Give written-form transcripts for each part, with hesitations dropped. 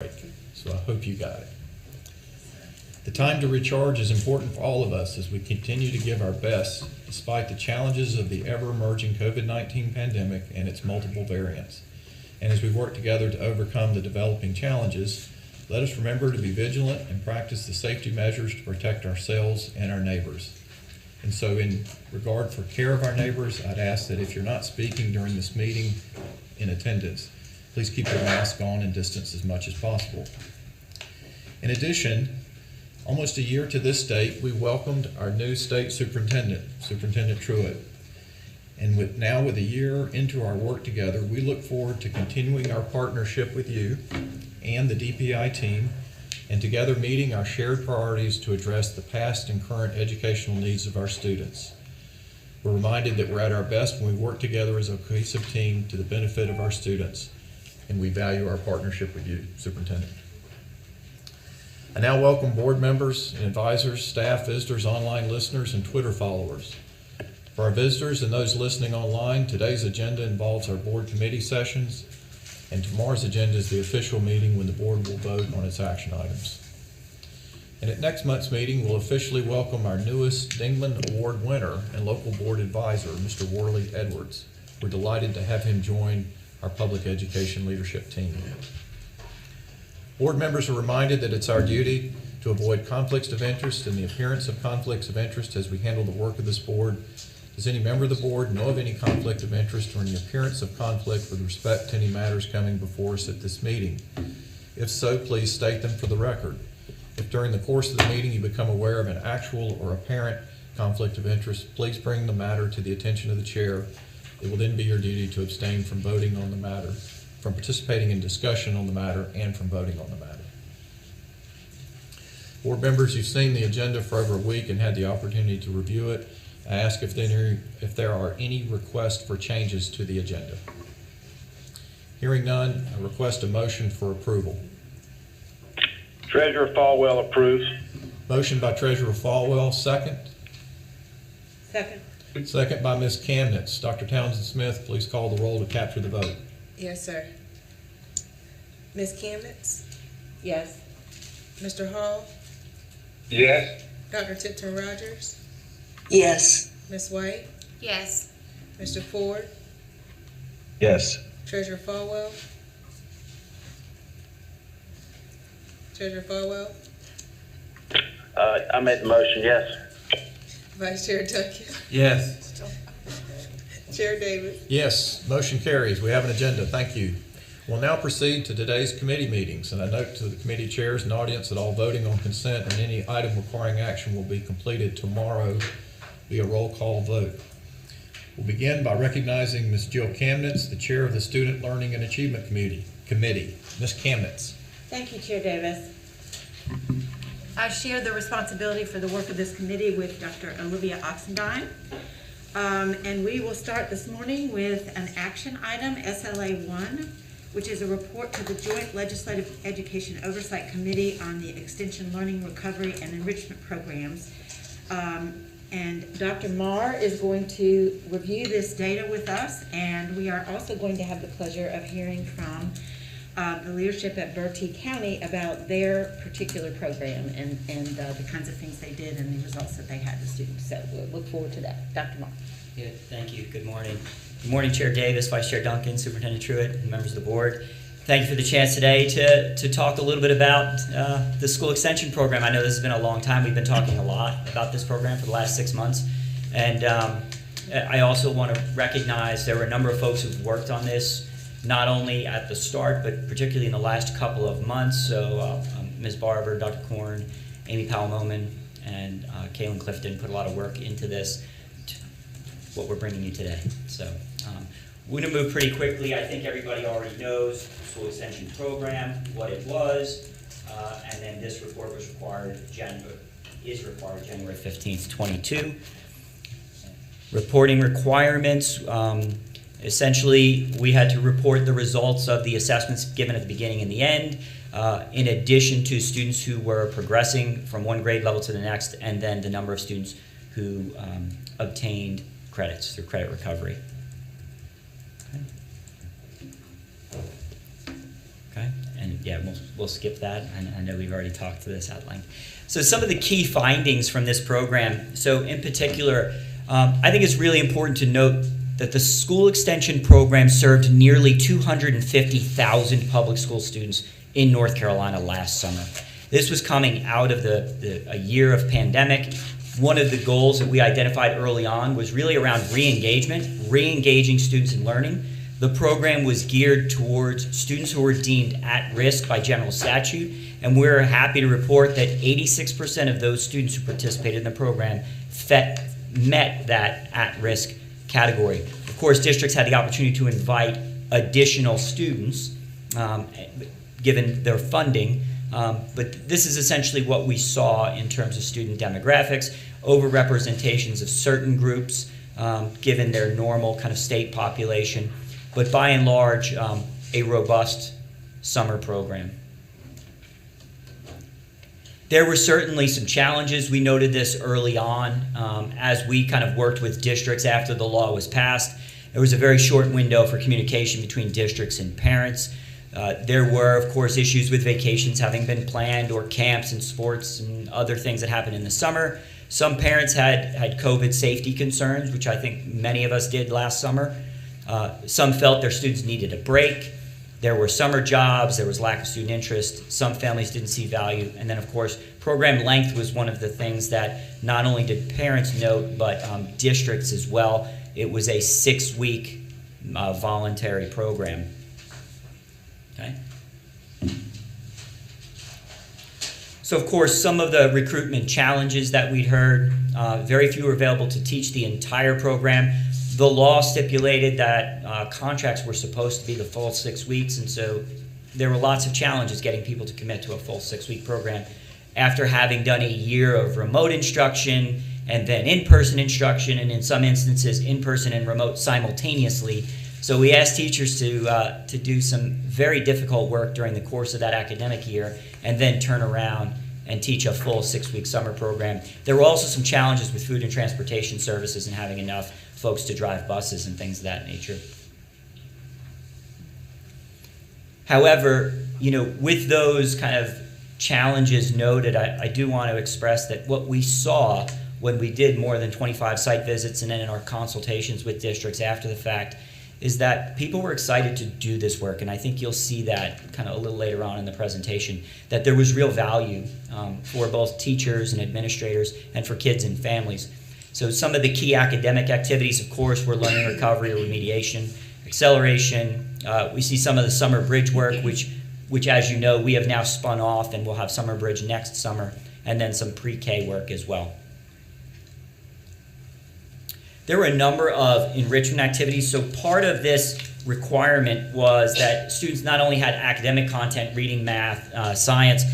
So I hope you got it. The time to recharge is important for all of us as we continue to give our best despite the challenges of the ever-emerging COVID-19 pandemic and its multiple variants. And as we work together to overcome the developing challenges, let us remember to be vigilant and practice the safety measures to protect ourselves and our neighbors. And so in regard for care of our neighbors, I'd ask that if you're not speaking during this meeting in attendance, please keep your mask on and distance as much as possible. In addition, almost a year to this date, we welcomed our new state superintendent, Superintendent Truitt. And now with a year into our work together, we look forward to continuing our partnership with you and the DPI team, and together meeting our shared priorities to address the past and current educational needs of our students. We're reminded that we're at our best when we work together as a cohesive team to the benefit of our students, and we value our partnership with you, Superintendent. I now welcome board members and advisors, staff, visitors, online listeners, and Twitter followers. For our visitors and those listening online, today's agenda involves our board committee sessions, and tomorrow's agenda is the official meeting when the board will vote on its action items. And at next month's meeting, we'll officially welcome our newest Dingman Award winner and local board advisor, Mr. Worley Edwards. We're delighted to have him join our public education leadership team. Board members are reminded that it's our duty to avoid conflicts of interest and the appearance of conflicts of interest as we handle the work of this board. Does any member of the board know of any conflict of interest or any appearance of conflict with respect to any matters coming before us at this meeting? If so, please state them for the record. If during the course of the meeting you become aware of an actual or apparent conflict of interest, please bring the matter to the attention of the chair. It will then be your duty to abstain from voting on the matter, from participating in discussion on the matter, and from voting on the matter. Board members, you've seen the agenda for over a week and had the opportunity to review it. I ask if there are any requests for changes to the agenda. Hearing none, I request a motion for approval. Treasurer Falwell approves. Motion by Treasurer Falwell, second. Second. Second by Ms. Kamnitz. Dr. Townsend Smith, please call the roll to capture the vote. Yes, sir. Ms. Kamnitz? Yes. Mr. Hall? Yes. Dr. Tipton Rogers? Yes. Ms. White? Yes. Mr. Ford? Yes. Treasurer Falwell? Treasurer Falwell? I made the motion, yes. Vice Chair Duncan? Yes. Chair Davis? Yes, motion carries. We have an agenda. Thank you. We'll now proceed to today's committee meetings, and I note to the committee chairs and audience that all voting on consent and any item requiring action will be completed tomorrow via roll call vote. We'll begin by recognizing Ms. Jill Kamnitz, the chair of the Student Learning and Achievement Committee. Ms. Kamnitz. Thank you, Chair Davis. I share the responsibility for the work of this committee with Dr. Olivia Oxendine. And we will start this morning with an action item, SLA 1, which is a report to the Joint Legislative Education Oversight Committee on the Extension Learning, Recovery, and Enrichment Programs. And Dr. Marr is going to review this data with us, and we are also going to have the pleasure of hearing from the leadership at Bertie County about their particular program and the kinds of things they did and the results that they had with students. So we'll look forward to that. Dr. Marr. Yeah, thank you. Good morning. Good morning, Chair Davis, Vice Chair Duncan, Superintendent Truitt, and members of the board. Thank you for the chance today to talk a little bit about the school extension program. I know this has been a long time. We've been talking a lot about this program for the last 6 months. And I also want to recognize there were a number of folks who've worked on this, not only at the start, but particularly in the last couple of months. So Ms. Barber, Dr. Korn, Amy Powell-Moman, and Kaylin Clifton put a lot of work into this, what we're bringing you today. So we're going to move pretty quickly. I think everybody already knows the school extension program, what it was, and then this report was is required January 15th, 22. Reporting requirements. Essentially, we had to report the results of the assessments given at the beginning and the end, in addition to students who were progressing from one grade level to the next, and then the number of students who obtained credits through credit recovery. Okay. And Yeah, we'll skip that. I know we've already talked to this at length. So some of the key findings from this program. So in particular, I think it's really important to note that the school extension program served nearly 250,000 public school students in North Carolina last summer. This was coming out of a year of pandemic. One of the goals that we identified early on was really around re-engagement, re-engaging students in learning. The program was geared towards students who were deemed at risk by general statute, and we're happy to report that 86% of those students who participated in the program met that at-risk category. Of course, districts had the opportunity to invite additional students, given their funding, but this is essentially what we saw in terms of student demographics, overrepresentations of certain groups, given their normal kind of state population, but by and large, a robust summer program. There were certainly some challenges. We noted this early on as we kind of worked with districts after the law was passed. There was a very short window for communication between districts and parents. There were, of course, issues with vacations having been planned or camps and sports and other things that happened in the summer. Some parents had COVID safety concerns, which I think many of us did last summer. Some felt their students needed a break. There were summer jobs, there was lack of student interest, some families didn't see value, and then of course, program length was one of the things that not only did parents note, but districts as well. It was a 6-week voluntary program. Okay. So of course, some of the recruitment challenges that we'd heard, very few were available to teach the entire program. The law stipulated that contracts were supposed to be the full 6 weeks, and so there were lots of challenges getting people to commit to a full 6-week program after having done a year of remote instruction and then in-person instruction, and in some instances, in-person and remote simultaneously. So we asked teachers to do some very difficult work during the course of that academic year and then turn around and teach a full 6-week summer program. There were also some challenges with food and transportation services and having enough folks to drive buses and things of that nature. However, with those kind of challenges noted, I do want to express that what we saw when we did more than 25 site visits and then in our consultations with districts after the fact is that people were excited to do this work, and I think you'll see that kind of a little later on in the presentation, that there was real value for both teachers and administrators and for kids and families. So some of the key academic activities, of course, were learning recovery or remediation, acceleration. We see some of the summer bridge work, which as you know, we have now spun off and we'll have summer bridge next summer, and then some pre-K work as well. There were a number of enrichment activities. So part of this requirement was that students not only had academic content, reading, math, science,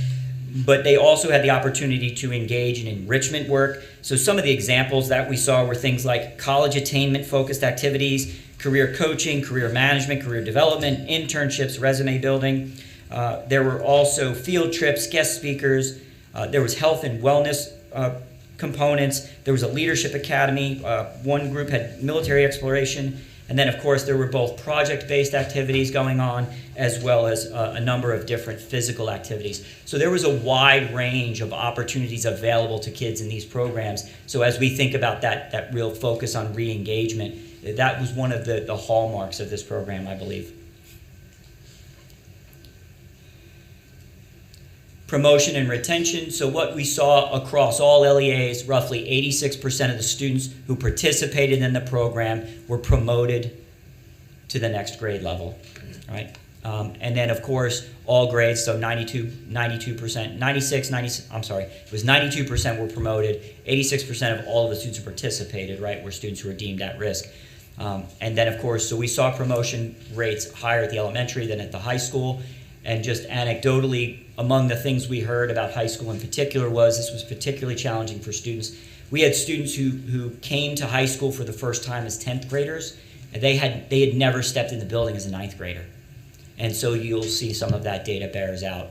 but they also had the opportunity to engage in enrichment work. So some of the examples that we saw were things like college attainment-focused activities, career coaching, career management, career development, internships, resume building. There were also field trips, guest speakers. There was health and wellness components. There was a leadership academy. One group had military exploration. And then, of course, there were both project-based activities going on as well as a number of different physical activities. So there was a wide range of opportunities available to kids in these programs. So as we think about that real focus on re-engagement, that was one of the hallmarks of this program, I believe. Promotion and retention. So what we saw across all LEAs, roughly 86% of the students who participated in the program were promoted to the next grade level, right? And then, of course, all grades, so 92%, 96, 90, I'm sorry, it was 92% were promoted, 86% of all of the students who participated, right, were students who were deemed at risk. And then, of course, so we saw promotion rates higher at the elementary than at the high school. And just anecdotally, among the things we heard about high school in particular was this was particularly challenging for students. We had students who came to high school for the first time as 10th graders, and they had never stepped in the building as a 9th grader. And so you'll see some of that data bears out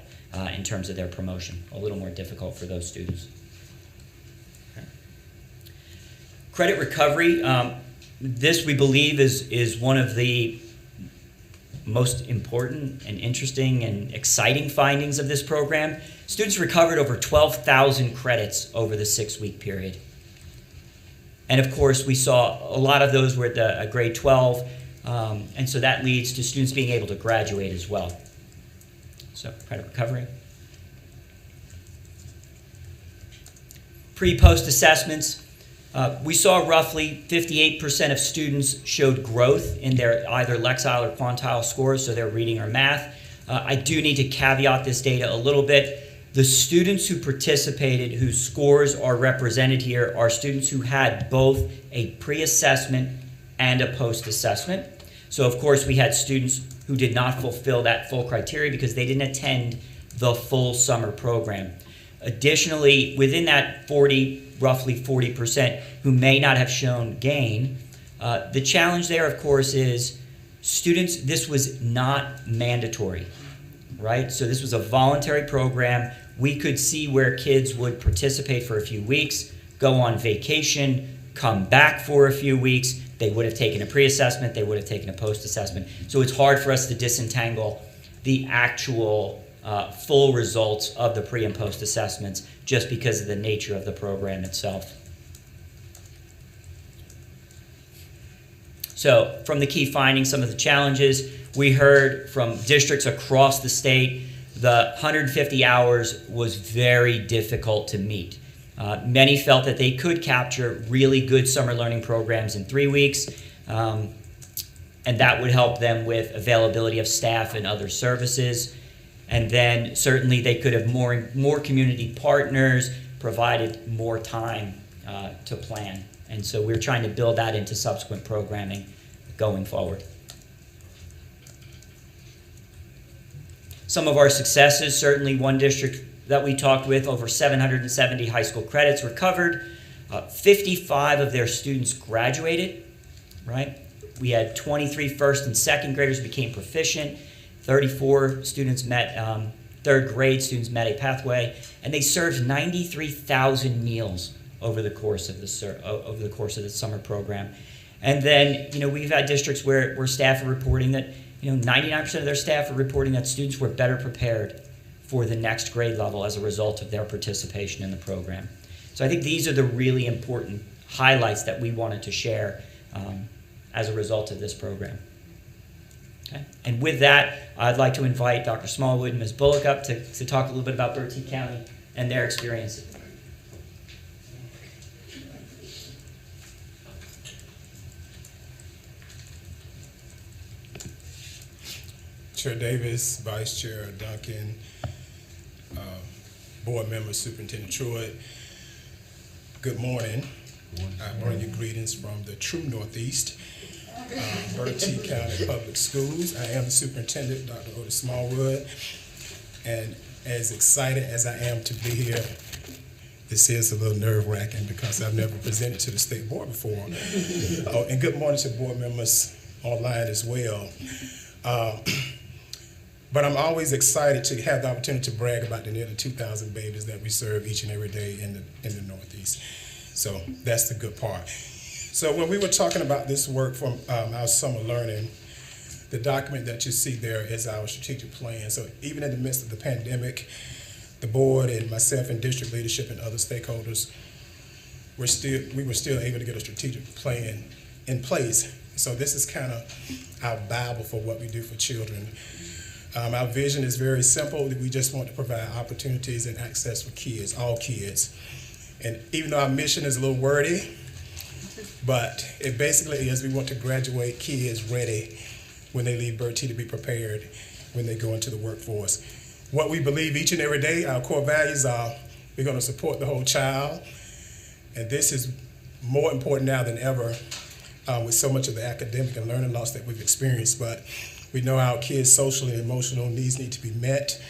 in terms of their promotion, a little more difficult for those students. Okay. Credit recovery, this we believe is one of the most important and interesting and exciting findings of this program, students recovered over 12,000 credits over the 6-week period. And of course, we saw a lot of those were at grade 12, and so that leads to students being able to graduate as well. So, credit recovery. Pre-post assessments. We saw roughly 58% of students showed growth in their either Lexile or Quantile scores, so their reading or math. I do need to caveat this data a little bit. The students who participated, whose scores are represented here, are students who had both a pre-assessment and a post-assessment. So of course we had students who did not fulfill that full criteria because they didn't attend the full summer program. Additionally, within that roughly 40% who may not have shown gain, the challenge there, of course, is students, this was not mandatory, right? So this was a voluntary program. We could see where kids would participate for a few weeks, go on vacation, come back for a few weeks. They would have taken a pre-assessment, they would have taken a post-assessment. So it's hard for us to disentangle the actual full results of the pre and post assessments just because of the nature of the program itself. So from the key findings, some of the challenges, we heard from districts across the state, the 150 hours was very difficult to meet. Many felt that they could capture really good summer learning programs in 3 weeks, and that would help them with availability of staff and other services. And then certainly they could have more community partners, provided more time to plan. And so we're trying to build that into subsequent programming going forward. Some of our successes, certainly one district that we talked with, over 770 high school credits recovered. 55 of their students graduated, right? We had 23 first and second graders became proficient. 34 students met, third grade students met a pathway, and they served 93,000 meals over the course of the summer program. And then, we've had districts where staff are reporting that, 99% of their staff are reporting that students were better prepared for the next grade level as a result of their participation in the program. So I think these are the really important highlights that we wanted to share as a result of this program. Okay. And with that, I'd like to invite Dr. Smallwood and Ms. Bullock up to talk a little bit about Bertie County and their experience. Chair Davis, Vice Chair Duncan, Board Member Superintendent Truitt, good morning. I bring you greetings from the true Northeast, Bertie County Public Schools. I am the superintendent, Dr. Otis Smallwood, and as excited as I am to be here, this is a little nerve-wracking because I've never presented to the state board before. Oh, and good morning to board members online as well. But I'm always excited to have the opportunity to brag about the nearly 2,000 babies that we serve each and every day in the Northeast. So that's the good part. So when we were talking about this work from our summer learning, the document that you see there is our strategic plan. So even in the midst of the pandemic, the board and myself and district leadership and other stakeholders, we were still able to get a strategic plan in place. So this is kind of our Bible for what we do for children. Our vision is very simple. We just want to provide opportunities and access for kids, all kids. And even though our mission is a little wordy, but it basically is we want to graduate kids ready when they leave Bertie to be prepared when they go into the workforce. What we believe each and every day, our core values are we're going to support the whole child. And this is more important now than ever with so much of the academic and learning loss that we've experienced. But we know our kids' social and emotional needs need to be met,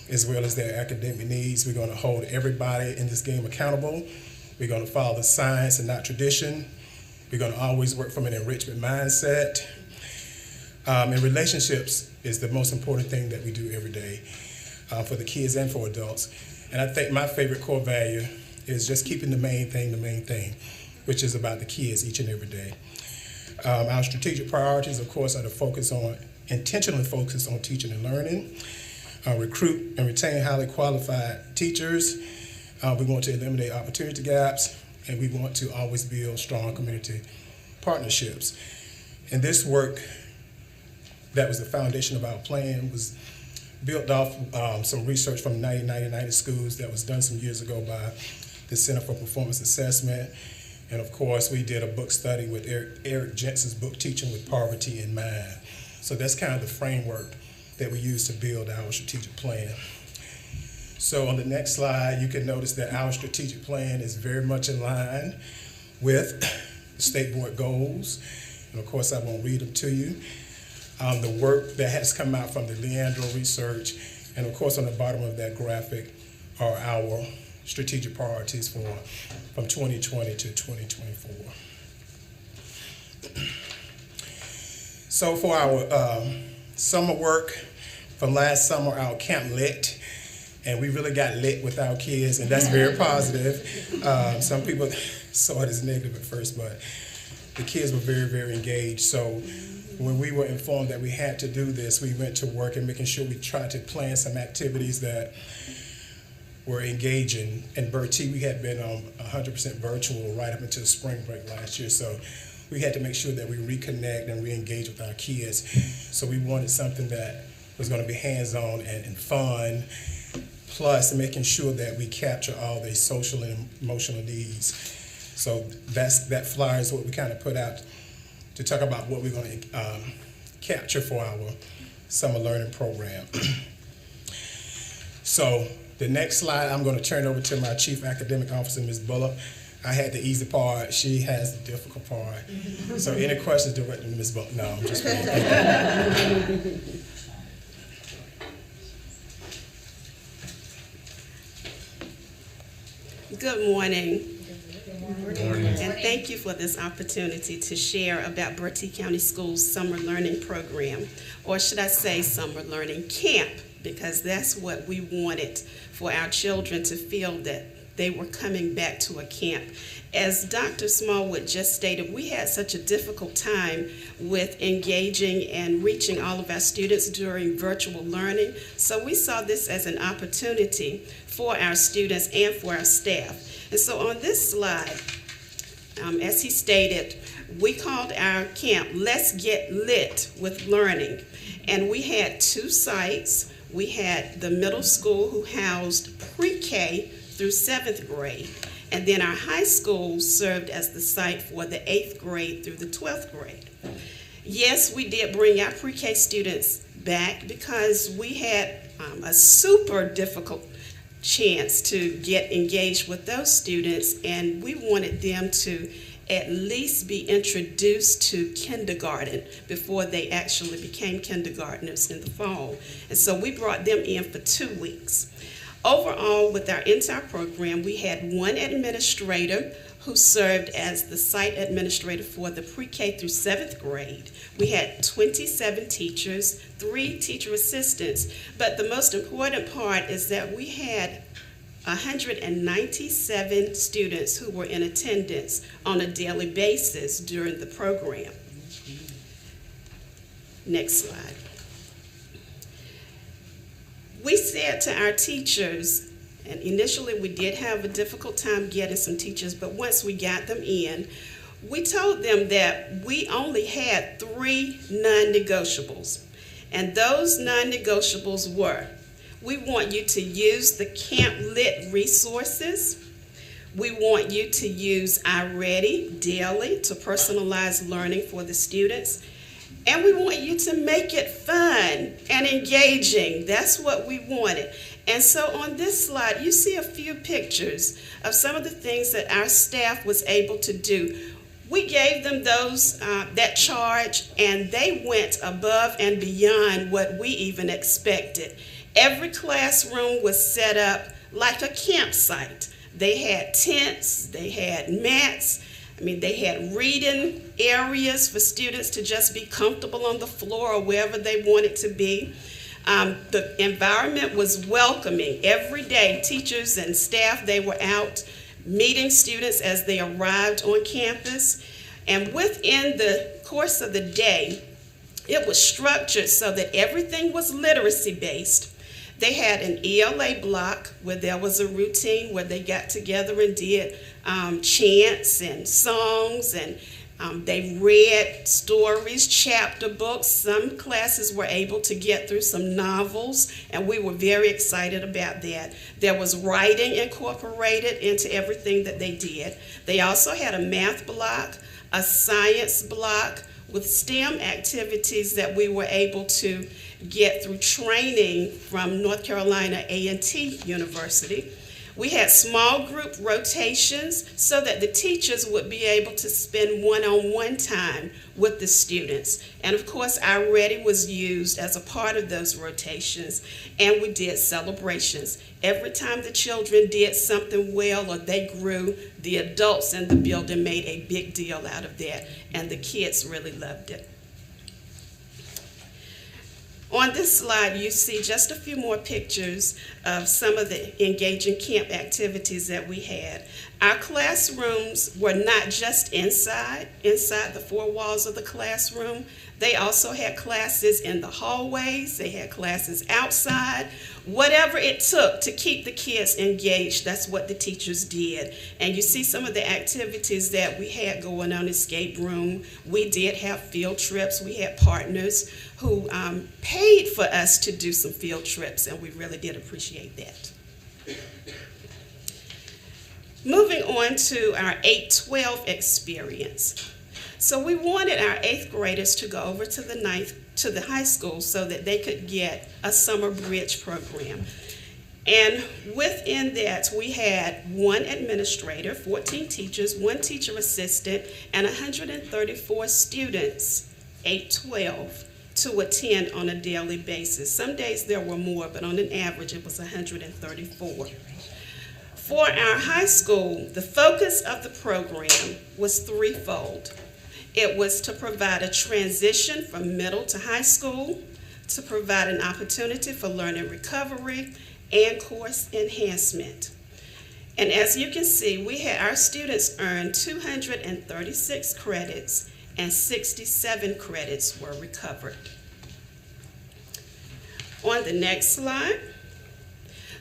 as well as their academic needs. We're going to hold everybody in this game accountable. We're going to follow the science and not tradition. We're going to always work from an enrichment mindset. And relationships is the most important thing that we do every day for the kids and for adults. And I think my favorite core value is just keeping the main thing, which is about the kids each and every day. Our strategic priorities, of course, are to focus on intentionally focus on teaching and learning, recruit and retain highly qualified teachers. We want to eliminate opportunity gaps, and we want to always build strong community partnerships. And this work, that was the foundation of our plan, was built off some research from 90 schools that was done some years ago by the Center for Performance Assessment. And of course, we did a book study with Eric Jensen's book, Teaching with Poverty in Mind. So that's kind of the framework that we use to build our strategic plan. So on the next slide, you can notice that our strategic plan is very much in line with the state board goals. And of course, I won't read them to you. The work that has come out from the Leandro research, and of course on the bottom of that graphic are our strategic priorities from 2020 to 2024. So for our summer work from last summer, our camp lit, and we really got lit with our kids, and that's very positive. Some people saw it as negative at first, but the kids were very, very engaged. So when we were informed that we had to do this, we went to work and making sure we tried to plan some activities that were engaging. In Bertie, we had been 100% virtual right up until spring break last year. So we had to make sure that we reconnect and re-engage with our kids. So we wanted something that was going to be hands-on and fun, plus making sure that we capture all the social and emotional needs. So that flyer is what we kind of put out to talk about what we're going to capture for our summer learning program. So the next slide, I'm going to turn over to my Chief Academic Officer, Ms. Bullock. I had the easy part. She has the difficult part. So any questions directed to Ms. Bullock? No, I'm just kidding. Good morning. And thank you for this opportunity to share about Bertie County Schools Summer Learning Program, or should I say Summer Learning Camp, because that's what we wanted for our children to feel that they were coming back to a camp. As Dr. Smallwood just stated, we had such a difficult time with engaging and reaching all of our students during virtual learning, so we saw this as an opportunity for our students and for our staff. And so on this slide, as he stated, we called our camp Let's Get Lit with Learning. And we had two sites. We had the middle school, who housed pre-K through 7th grade. And then our high school served as the site for the 8th grade through the 12th grade. Yes, we did bring our pre-K students back because we had a super difficult chance to get engaged with those students, and we wanted them to at least be introduced to kindergarten before they actually became kindergartners in the fall. And so we brought them in for 2 weeks. Overall, with our entire program, we had one administrator who served as the site administrator for the pre-K through 7th grade. We had 27 teachers, 3 teacher assistants, but the most important part is that we had 197 students who were in attendance on a daily basis during the program. Next slide. We said to our teachers, and initially we did have a difficult time getting some teachers, but once we got them in, we told them that we only had 3 non-negotiables. And those non-negotiables were, we want you to use the Camp Lit resources. We want you to use iReady daily to personalize learning for the students. And we want you to make it fun and engaging. That's what we wanted. And so on this slide, you see a few pictures of some of the things that our staff was able to do. We gave them that charge, and they went above and beyond what we even expected. Every classroom was set up like a campsite. They had tents, they had mats, they had reading areas for students to just be comfortable on the floor or wherever they wanted to be. The environment was welcoming. Every day, teachers and staff, they were out meeting students as they arrived on campus. And within the course of the day, It was structured so that everything was literacy-based. They had an ELA block where there was a routine where they got together and did chants and songs, and they read stories, chapter books. Some classes were able to get through some novels, and we were very excited about that. There was writing incorporated into everything that they did. They also had a math block, a science block with STEM activities that we were able to get through training from North Carolina A&T University. We had small group rotations so that the teachers would be able to spend one-on-one time with the students. And of course, our Ready was used as a part of those rotations, and we did celebrations. Every time the children did something well or they grew, the adults in the building made a big deal out of that, and the kids really loved it. On this slide, you see just a few more pictures of some of the engaging camp activities that we had. Our classrooms were not just inside the four walls of the classroom. They also had classes in the hallways. They had classes outside. Whatever it took to keep the kids engaged, that's what the teachers did. And you see some of the activities that we had going on, escape room. We did have field trips. We had partners who paid for us to do some field trips, and we really did appreciate that. Moving on to our 8-12 experience. So we wanted our 8th graders to go over to the high school so that they could get a summer bridge program. And within that, we had one administrator, 14 teachers, one teacher assistant, and 134 students, 8-12, to attend on a daily basis. Some days there were more, but on an average it was 134. For our high school, the focus of the program was threefold. It was to provide a transition from middle to high school, to provide an opportunity for learning recovery, and course enhancement. And as you can see, our students earned 236 credits, and 67 credits were recovered. On the next slide,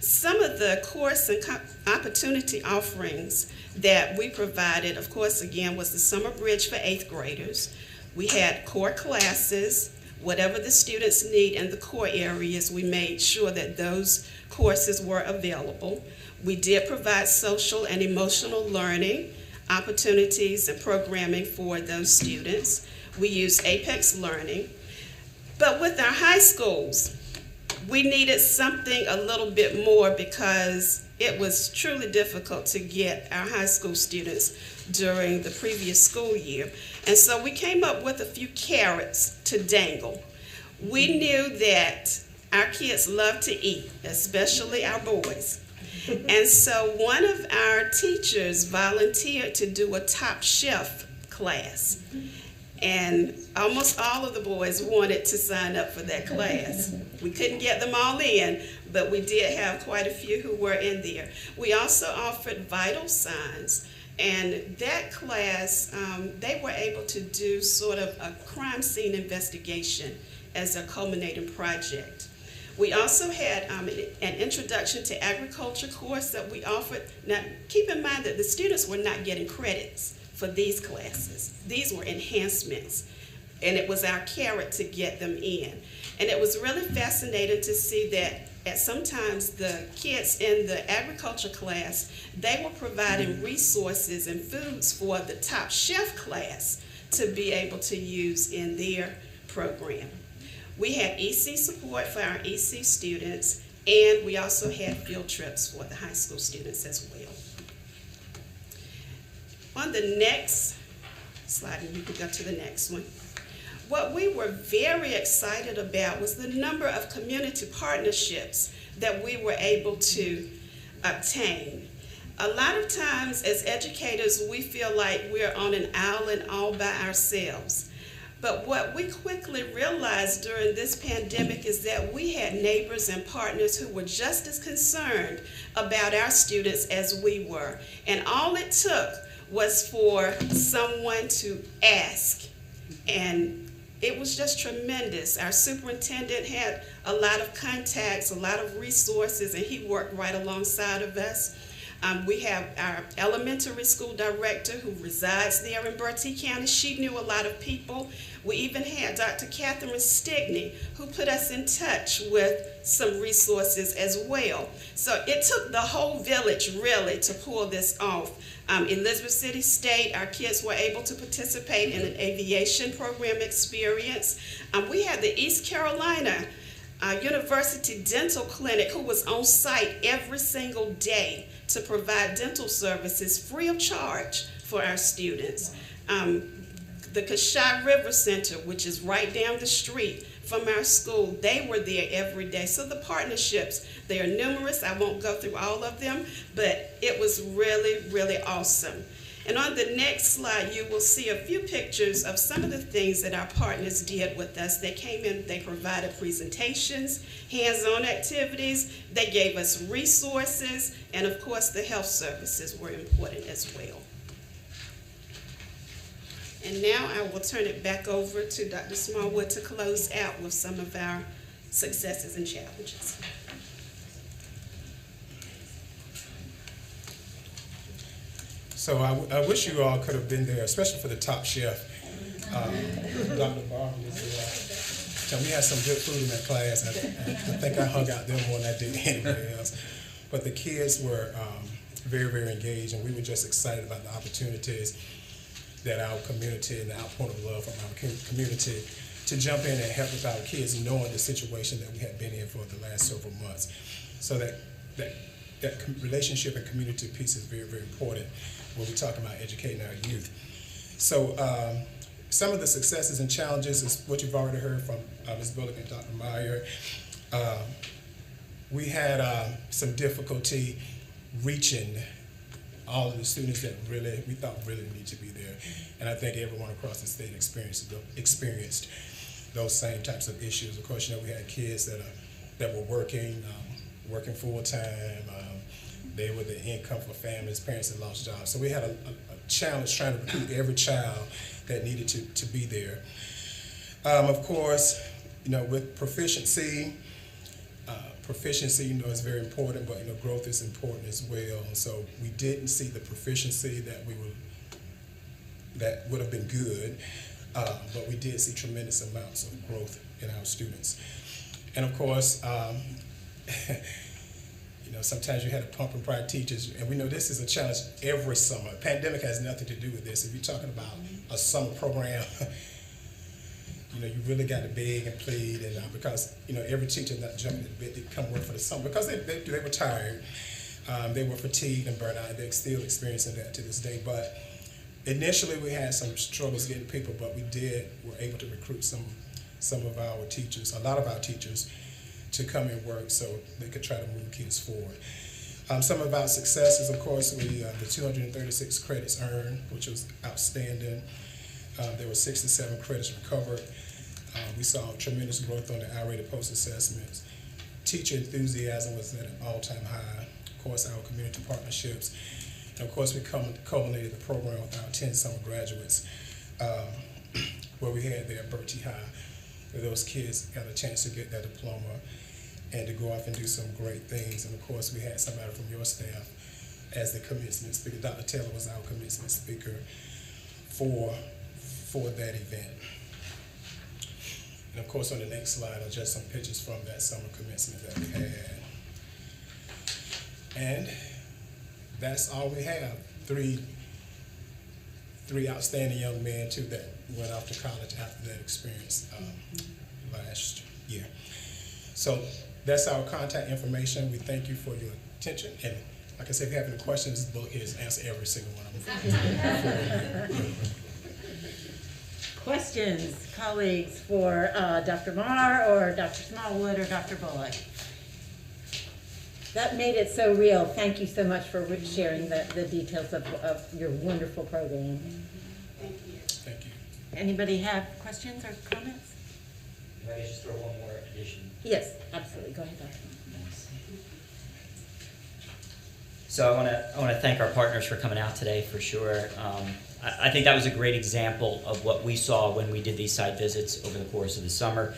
some of the course and opportunity offerings that we provided, of course, again, was the Summer Bridge for 8th graders. We had core classes. Whatever the students need in the core areas, we made sure that those courses were available. We did provide social and emotional learning opportunities and programming for those students. We used Apex Learning. But with our high schools, we needed something a little bit more because it was truly difficult to get our high school students during the previous school year. And so we came up with a few carrots to dangle. We knew that our kids love to eat, especially our boys. And so one of our teachers volunteered to do a Top Chef class. And almost all of the boys wanted to sign up for that class. We couldn't get them all in, but we did have quite a few who were in there. We also offered vital signs, and that class, they were able to do sort of a crime scene investigation as a culminating project. We also had an introduction to agriculture course that we offered. Now, keep in mind that the students were not getting credits for these classes. These were enhancements, and it was our carrot to get them in. And it was really fascinating to see that sometimes the kids in the agriculture class, they were providing resources and foods for the Top Chef class to be able to use in their program. We had EC support for our EC students, and we also had field trips for the high school students as well. On the next slide, and you can go to the next one. What we were very excited about was the number of community partnerships that we were able to obtain. A lot of times as educators, we feel like we're on an island all by ourselves. But what we quickly realized during this pandemic is that we had neighbors and partners who were just as concerned about our students as we were. And all it took was for someone to ask, and it was just tremendous. Our superintendent had a lot of contacts, a lot of resources, and he worked right alongside of us. We have our elementary school director who resides there in Bertie County. She knew a lot of people. We even had Dr. Catherine Stickney, who put us in touch with some resources as well. So it took the whole village really to pull this off. Elizabeth City State, our kids were able to participate in an aviation program experience. We had the East Carolina University Dental Clinic who was on site every single day to provide dental services free of charge for our students. The Kashai River Center, which is right down the street from our school, they were there every day. So the partnerships, they are numerous. I won't go through all of them, but it was really, really awesome. And on the next slide, you will see a few pictures of some of the things that our partners did with us. They came in, they provided presentations, hands-on activities, they gave us resources, and of course the health services were important as well. And now I will turn it back over to Dr. Smallwood to close out with some of our successes and challenges. So I wish you all could have been there, especially for the Top Chef. Dr. Barber was there. We had some good food in that class. I think I hung out there more than I did anybody else. But the kids were very, very engaged, and we were just excited about the opportunities that our community and the outpouring of love from our community to jump in and help with our kids, knowing the situation that we had been in for the last several months. So that relationship and community piece is very, very important when we're talking about educating our youth. So some of the successes and challenges is what you've already heard from Ms. Bullock and Dr. Meyer. We had some difficulty reaching all of the students that we thought really need to be there. And I think everyone across the state experienced those same types of issues. Of course, we had kids that were working full-time. They were the income for families, parents that lost jobs. So we had a challenge trying to recruit every child that needed to be there. Of course, with proficiency, is very important, but growth is important as well. And so we didn't see the proficiency that would have been good, but we did see tremendous amounts of growth in our students. And of course, sometimes you had to pump and pride teachers, and we know this is a challenge every summer. Pandemic has nothing to do with this. If you're talking about a summer program, you really got to beg and plead, and because every teacher not jumping at the bit to come work for the summer because they were tired, they were fatigued and burnt out, and they're still experiencing that to this day. But initially, we had some struggles getting people, but were able to recruit some of our teachers, a lot of our teachers, to come and work so they could try to move kids forward. Some of our successes, of course, the 236 credits earned, which was outstanding. There were 67 credits recovered. We saw tremendous growth on the I-rated post-assessments. Teacher enthusiasm was at an all-time high. Of course, our community partnerships. And of course, we culminated the program with our 10 summer graduates, where we had there at Bertie High, where those kids got a chance to get their diploma and to go off and do some great things. And of course, we had somebody from your staff as the commencement speaker. Dr. Taylor was our commencement speaker for that event. And of course, on the next slide are just some pictures from that summer commencement that we had. And that's all we have. Three outstanding young men, too, that went off to college after that experience last year. So that's our contact information. We thank you for your attention. And like I said, if you have any questions, this book here is answer every single one of them. Questions, colleagues, for Dr. Marr or Dr. Smallwood or Dr. Bullock? That made it so real. Thank you so much for sharing the details of your wonderful program. Thank you. Anybody have questions or comments? If I could just throw one more addition. Yes, absolutely. Go ahead, Dr. So I want to thank our partners for coming out today for sure. I think that was a great example of what we saw when we did these site visits over the course of the summer.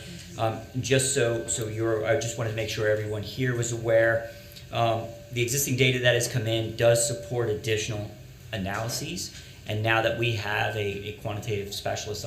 Just so I just wanted to make sure everyone here was aware. The existing data that has come in does support additional analyses, and now that we have a quantitative specialist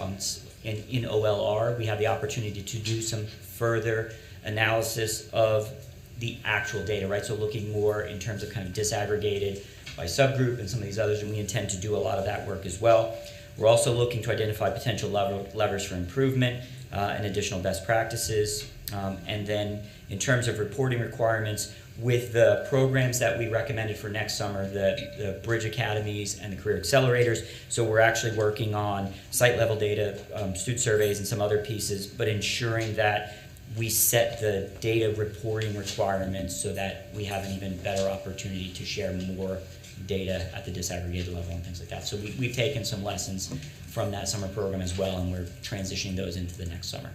in OLR, we have the opportunity to do some further analysis of the actual data, right? So looking more in terms of kind of disaggregated by subgroup and some of these others, and we intend to do a lot of that work as well. We're also looking to identify potential levers for improvement and additional best practices. And then in terms of reporting requirements, with the programs that we recommended for next summer, the Bridge Academies and the Career Accelerators, so we're actually working on site level data, student surveys and some other pieces, but ensuring that we set the data reporting requirements so that we have an even better opportunity to share more data at the disaggregated level and things like that. So we've taken some lessons from that summer program as well, and we're transitioning those into the next summer.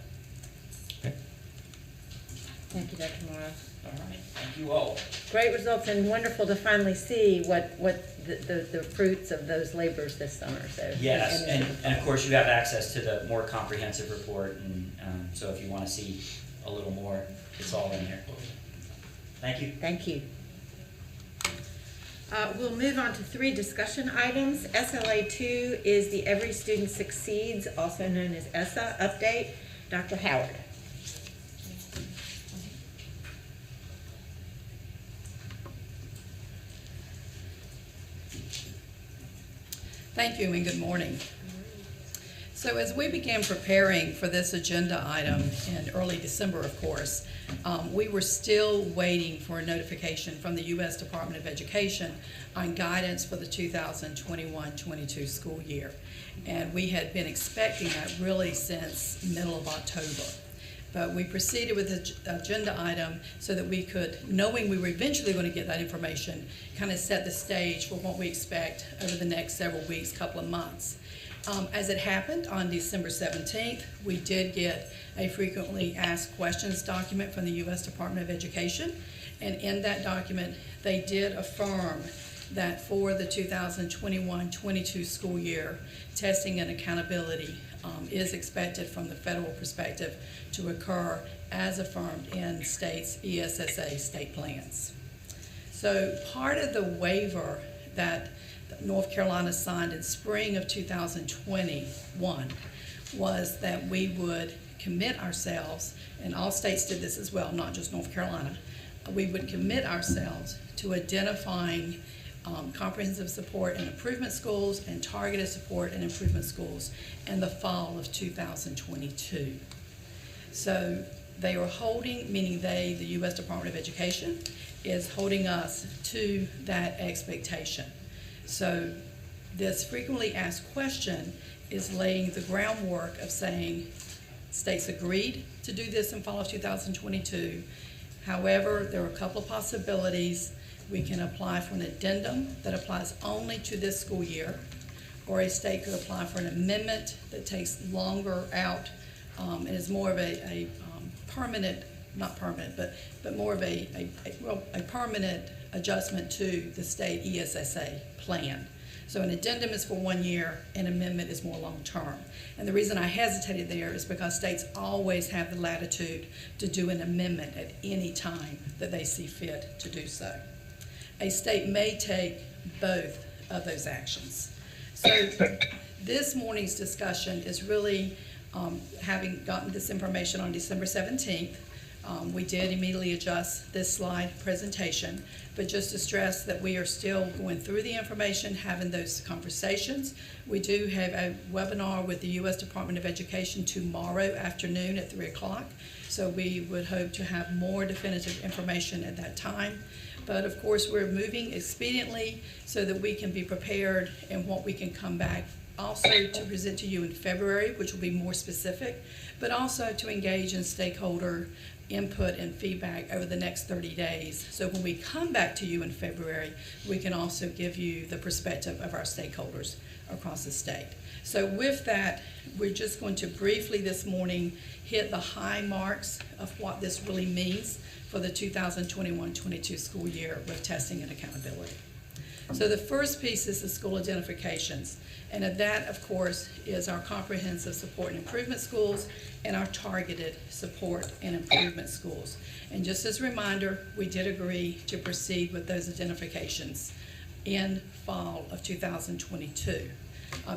Okay. Thank you, Dr. Morrow. All right. Thank you all. Great results, and wonderful to finally see what the fruits of those labors this summer. So Yes, and of course you have access to the more comprehensive report, and so if you want to see a little more, it's all in there. Thank you. Thank you. We'll move on to 3 discussion items. SLA 2 is the Every Student Succeeds, also known as ESSA, update. Dr. Howard. Thank you and good morning. So as we began preparing for this agenda item in early December, of course, we were still waiting for a notification from the U.S. Department of Education on guidance for the 2021-22 school year. And we had been expecting that really since middle of October. But we proceeded with the agenda item so that we could, knowing we were eventually going to get that information, kind of set the stage for what we expect over the next several weeks, couple of months. As it happened, on December 17th, we did get a frequently asked questions document from the U.S. Department of Education. And in that document, they did affirm that for the 2021-22 school year, testing and accountability is expected from the federal perspective to occur as affirmed in states' ESSA state plans. So part of the waiver that North Carolina signed in spring of 2021 was that we would commit ourselves, and all states did this as well, not just North Carolina, we would commit ourselves to identifying comprehensive support and improvement schools and targeted support and improvement schools in the fall of 2022. So they are holding, meaning they, the U.S. Department of Education, is holding us to that expectation. So this frequently asked question is laying the groundwork of saying states agreed to do this in fall of 2022. However, there are a couple of possibilities. We can apply for an addendum that applies only to this school year, or a state could apply for an amendment that takes longer out and is more of a permanent, not permanent, but more of a permanent adjustment to the state ESSA plan. So an addendum is for 1 year, an amendment is more long-term. And the reason I hesitated there is because states always have the latitude to do an amendment at any time that they see fit to do so. A state may take both of those actions. So this morning's discussion is really having gotten this information on December 17th. We did immediately adjust this slide presentation, but just to stress that we are still going through the information, having those conversations. We do have a webinar with the U.S. Department of Education tomorrow afternoon at 3 o'clock, so we would hope to have more definitive information at that time. But of course, we're moving expediently so that we can be prepared and what we can come back also to present to you in February, which will be more specific, but also to engage in stakeholder input and feedback over the next 30 days. So when we come back to you in February, we can also give you the perspective of our stakeholders across the state. So with that, we're just going to briefly this morning hit the high marks of what this really means for the 2021-22 school year with testing and accountability. So the first piece is the school identifications. And that, of course, is our comprehensive support and improvement schools and our targeted support and improvement schools. And just as a reminder, we did agree to proceed with those identifications in fall of 2022.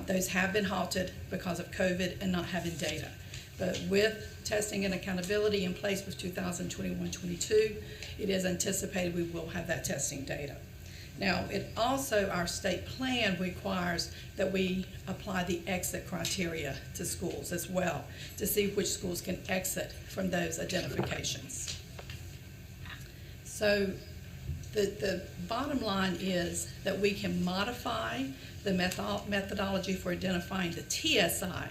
Those have been halted because of COVID and not having data. But with testing and accountability in place with 2021-22, it is anticipated we will have that testing data. Now, it also, our state plan requires that we apply the exit criteria to schools as well to see which schools can exit from those identifications. So the bottom line is that we can modify the methodology for identifying the TSI,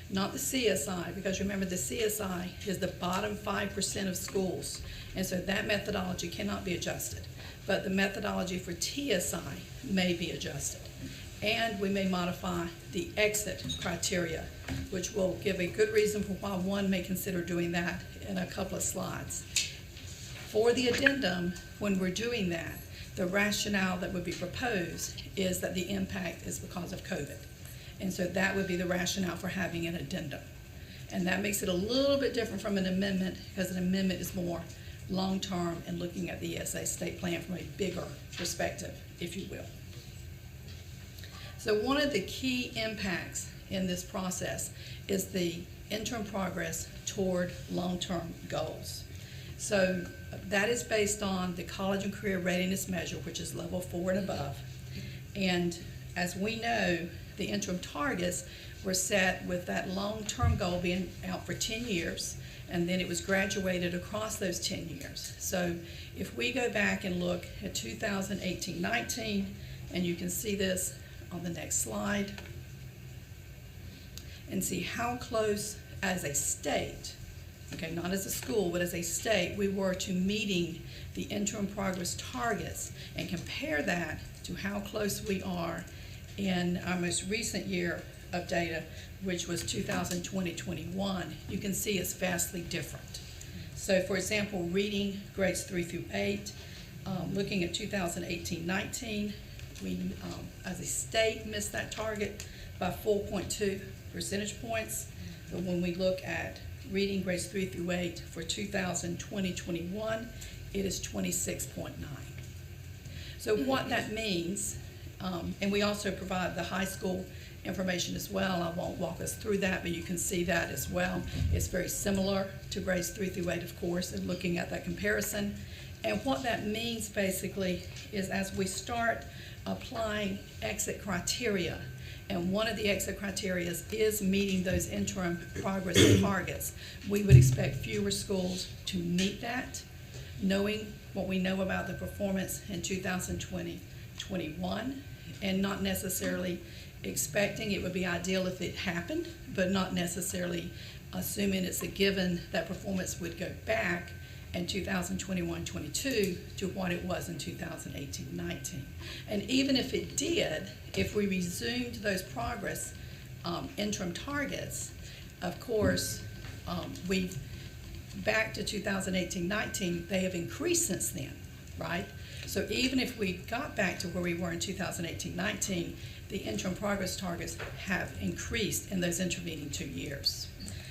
not the CSI, because remember the CSI is the bottom 5% of schools, and so that methodology cannot be adjusted. But the methodology for TSI may be adjusted. And we may modify the exit criteria, which will give a good reason for why one may consider doing that in a couple of slides. For the addendum, when we're doing that, the rationale that would be proposed is that the impact is because of COVID. And so that would be the rationale for having an addendum. And that makes it a little bit different from an amendment, because an amendment is more long-term and looking at the ESA state plan from a bigger perspective, if you will. So one of the key impacts in this process is the interim progress toward long-term goals. So that is based on the College and Career Readiness Measure, which is level 4 and above. And as we know, the interim targets were set with that long-term goal being out for 10 years, and then it was graduated across those 10 years. So if we go back and look at 2018-19, and you can see this on the next slide, and see how close as a state, okay, not as a school, but as a state, we were to meeting the interim progress targets, and compare that to how close we are in our most recent year of data, which was 2020-21, you can see it's vastly different. So for example, reading grades 3 through 8, looking at 2018-19, we as a state missed that target by 4.2 percentage points. But when we look at reading grades 3 through 8 for 2020-21, it is 26.9. So what that means, and we also provide the high school information as well. I won't walk us through that, but you can see that as well. It's very similar to grades 3 through 8, of course, and looking at that comparison. And what that means basically is as we start applying exit criteria, and one of the exit criteria is meeting those interim progress targets, we would expect fewer schools to meet that, knowing what we know about the performance in 2020-21, and not necessarily expecting it would be ideal if it happened, but not necessarily assuming it's a given that performance would go back in 2021-22 to what it was in 2018-19. And even if it did, if we resumed those progress interim targets, of course, we back to 2018-19, they have increased since then, right? So even if we got back to where we were in 2018-19, the interim progress targets have increased in those intervening 2 years.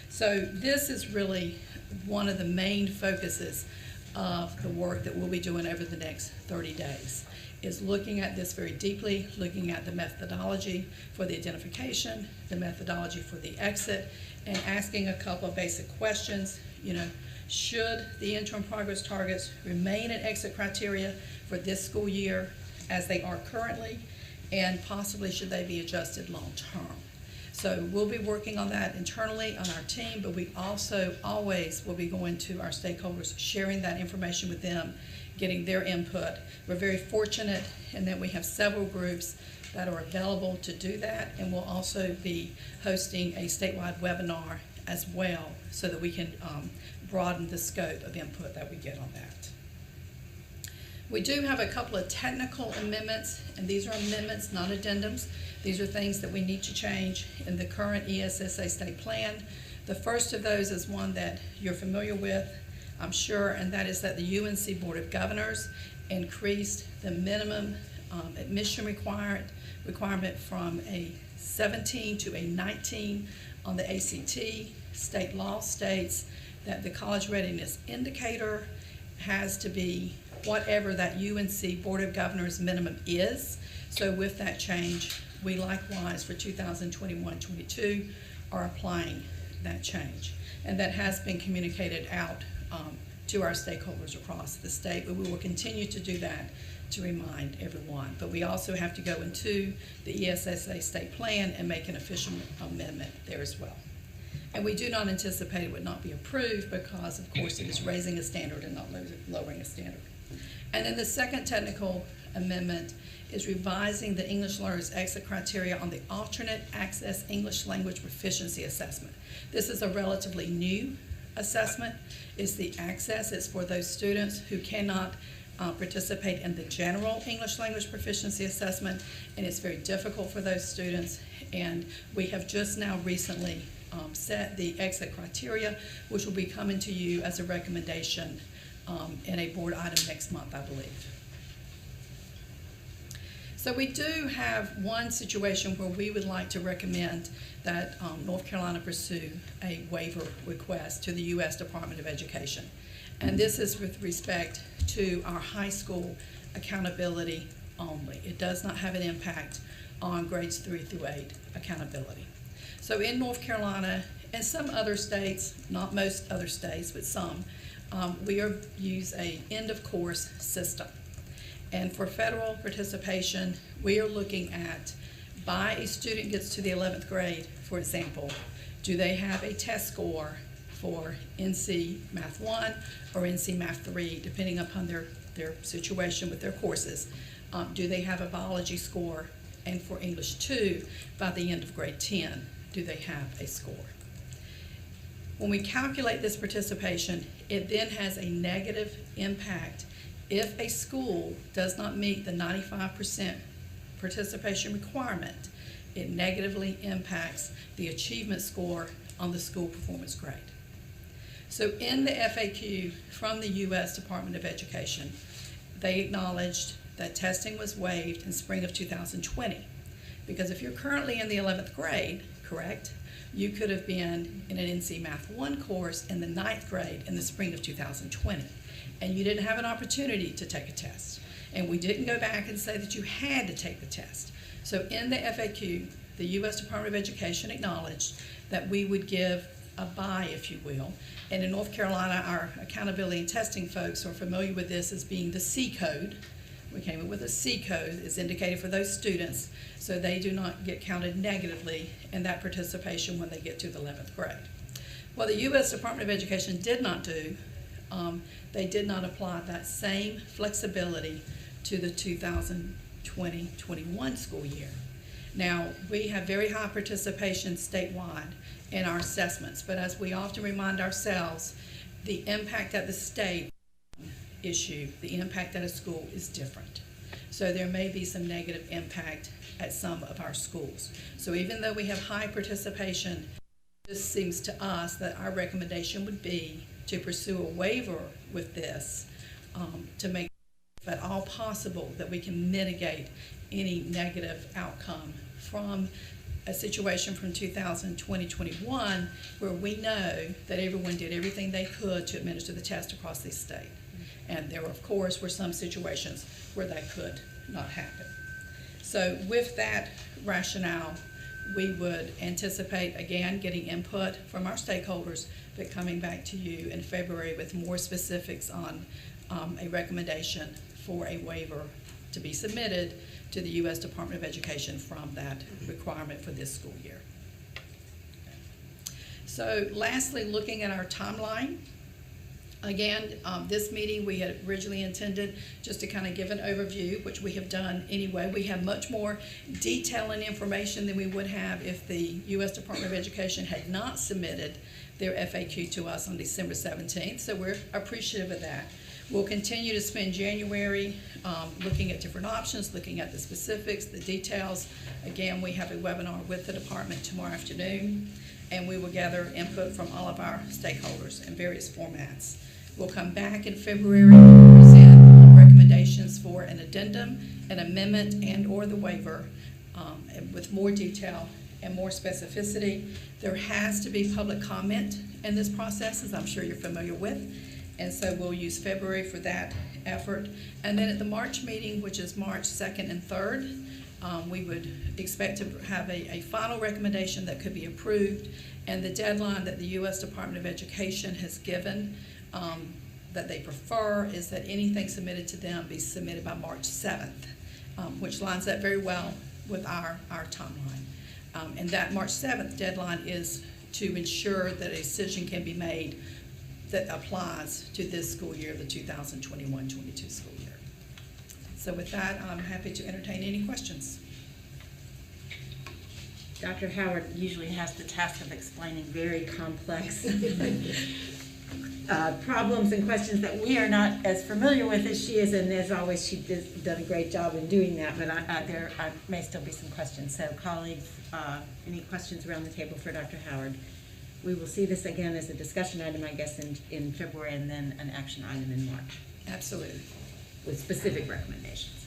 So this is really one of the main focuses of the work that we'll be doing over the next 30 days, is looking at this very deeply, looking at the methodology for the identification, the methodology for the exit, and asking a couple of basic questions. You know, should the interim progress targets remain an exit criteria for this school year as they are currently, and possibly should they be adjusted long-term? So we'll be working on that internally on our team, but we also always will be going to our stakeholders, sharing that information with them, getting their input. We're very fortunate in that we have several groups that are available to do that, and we'll also be hosting a statewide webinar as well so that we can broaden the scope of input that we get on that. We do have a couple of technical amendments, and these are amendments, not addendums. These are things that we need to change in the current ESSA state plan. The first of those is one that you're familiar with, I'm sure, and that is that the UNC Board of Governors increased the minimum admission requirement from a 17 to a 19 on the ACT. State law states that the college readiness indicator has to be whatever that UNC Board of Governors minimum is. So with that change, we likewise for 2021-22 are applying that change. And that has been communicated out to our stakeholders across the state, but we will continue to do that to remind everyone. But we also have to go into the ESSA state plan and make an official amendment there as well. And we do not anticipate it would not be approved because, of course, it is raising a standard and not lowering a standard. And then the second technical amendment is revising the English learners exit criteria on the alternate access English language proficiency assessment. This is a relatively new assessment. It's the access. It's for those students who cannot participate in the general English language proficiency assessment, and it's very difficult for those students. And we have just now recently set the exit criteria, which will be coming to you as a recommendation in a board item next month, I believe. So we do have one situation where we would like to recommend that North Carolina pursue a waiver request to the U.S. Department of Education. And this is with respect to our high school accountability only. It does not have an impact on grades 3 through 8 accountability. So in North Carolina and some other states, not most other states, but some, we use a end of course system. And for federal participation, we are looking at by a student gets to the 11th grade, for example, do they have a test score for NC Math 1 or NC Math 3, depending upon their situation with their courses? Do they have a biology score? And for English 2, by the end of grade 10, do they have a score? When we calculate this participation, it then has a negative impact if a school does not meet the 95% participation requirement. It negatively impacts the achievement score on the school performance grade. So in the FAQ from the U.S. Department of Education, they acknowledged that testing was waived in spring of 2020. Because if you're currently in the 11th grade, correct, you could have been in an NC Math 1 course in the 9th grade in the spring of 2020. And you didn't have an opportunity to take a test. And we didn't go back and say that you had to take the test. So in the FAQ, the U.S. Department of Education acknowledged that we would give a buy, if you will. And in North Carolina, our accountability and testing folks are familiar with this as being the C code. We came up with a C code. It's indicated for those students, so they do not get counted negatively in that participation when they get to the 11th grade. What the U.S. Department of Education did not do, they did not apply that same flexibility to the 2020-21 school year. Now, we have very high participation statewide in our assessments, but as we often remind ourselves, the impact at the state issue, the impact at a school is different. So there may be some negative impact at some of our schools. So even though we have high participation, it just seems to us that our recommendation would be to pursue a waiver with this to make if at all possible that we can mitigate any negative outcome from a situation from 2020-21 where we know that everyone did everything they could to administer the test across the state. And there, of course, were some situations where that could not happen. So with that rationale, we would anticipate, again, getting input from our stakeholders, but coming back to you in February with more specifics on a recommendation for a waiver to be submitted to the U.S. Department of Education from that requirement for this school year. So lastly, looking at our timeline, again, this meeting we had originally intended just to kind of give an overview, which we have done anyway. We have much more detail and information than we would have if the U.S. Department of Education had not submitted their FAQ to us on December 17th, so we're appreciative of that. We'll continue to spend January looking at different options, looking at the specifics, the details. Again, we have a webinar with the department tomorrow afternoon, and we will gather input from all of our stakeholders in various formats. We'll come back in February and present recommendations for an addendum an amendment and/or the waiver with more detail and more specificity. There has to be public comment in this process, as I'm sure you're familiar with, and so we'll use February for that effort. And then at the March meeting, which is March 2nd and 3rd, we would expect to have a final recommendation that could be approved, and the deadline that the U.S. Department of Education has given that they prefer is that anything submitted to them be submitted by March 7th, which lines up very well with our timeline. And that March 7th deadline is to ensure that a decision can be made that applies to this school year, the 2021-22 school year. So with that, I'm happy to entertain any questions. Dr. Howard usually has the task of explaining very complex problems and questions that we are not as familiar with as she is, and as always, she's done a great job in doing that, but there may still be some questions. So colleagues, any questions around the table for Dr. Howard? We will see this again as a discussion item, I guess, in February, and then an action item in March Absolutely. with specific recommendations.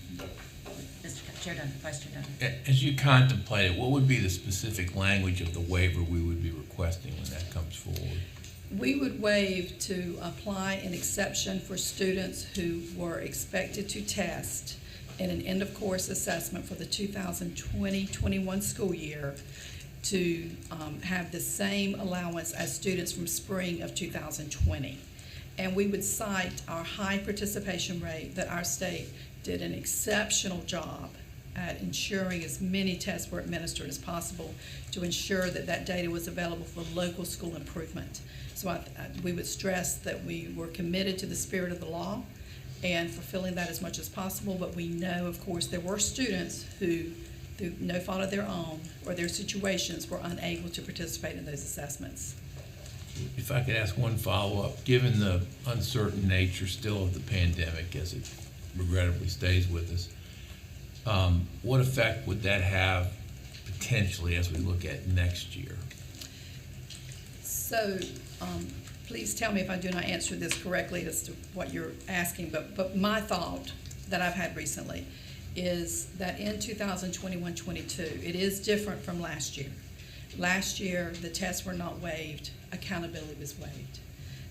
Mr. Chair Duncan, Vice Chair Duncan. As you contemplate it, what would be the specific language of the waiver we would be requesting when that comes forward? We would waive to apply an exception for students who were expected to test in an end-of-course assessment for the 2020-21 school year to have the same allowance as students from spring of 2020. And we would cite our high participation rate, that our state did an exceptional job at ensuring as many tests were administered as possible to ensure that that data was available for local school improvement. So we would stress that we were committed to the spirit of the law and fulfilling that as much as possible, but we know, of course, there were students who, through no fault of their own or their situations, were unable to participate in those assessments. If I could ask one follow-up, given the uncertain nature still of the pandemic as it regrettably stays with us, what effect would that have potentially as we look at next year? So please tell me if I do not answer this correctly as to what you're asking, but my thought that I've had recently is that in 2021-22, it is different from last year. Last year, the tests were not waived, accountability was waived.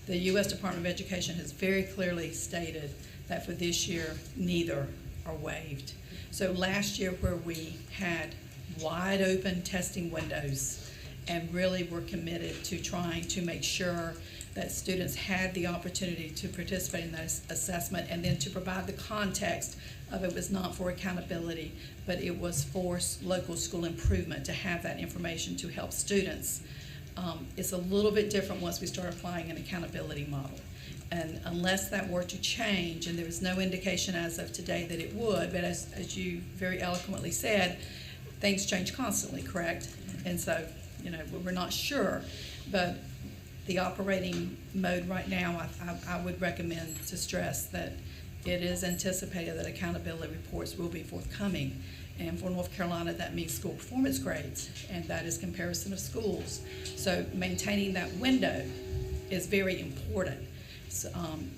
The U.S. Department of Education has very clearly stated that for this year, neither are waived. So last year, where we had wide open testing windows and really were committed to trying to make sure that students had the opportunity to participate in that assessment, and then to provide the context of it was not for accountability, but it was for local school improvement to have that information to help students. It's a little bit different once we start applying an accountability model. And unless that were to change, and there is no indication as of today that it would, but as you very eloquently said, things change constantly, correct? And so, we're not sure, but the operating mode right now, I would recommend to stress that it is anticipated that accountability reports will be forthcoming. And for North Carolina, that means school performance grades, and that is comparison of schools. So maintaining that window is very important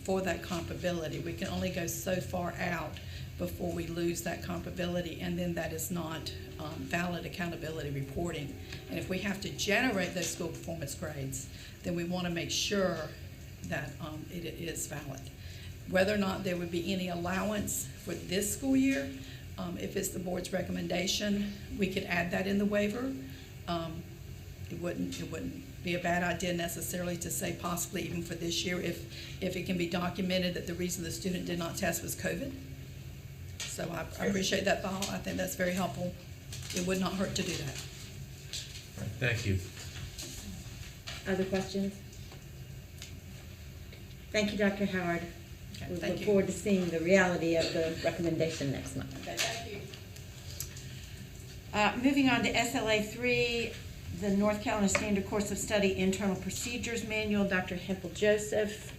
for that comparability. We can only go so far out before we lose that comparability, and then that is not valid accountability reporting. And if we have to generate those school performance grades, then we want to make sure that it is valid. Whether or not there would be any allowance for this school year, if it's the board's recommendation, we could add that in the waiver. It wouldn't be a bad idea necessarily to say possibly even for this year if it can be documented that the reason the student did not test was COVID. So I appreciate that thought. I think that's very helpful. It would not hurt to do that. All right, thank you. Other questions? Thank you, Dr. Howard. Okay, We thank look you. forward to seeing the reality of the recommendation next month. Okay, thank you. Moving on to SLA 3, the North Carolina Standard Course of Study Internal Procedures Manual, Dr. Hempel Joseph.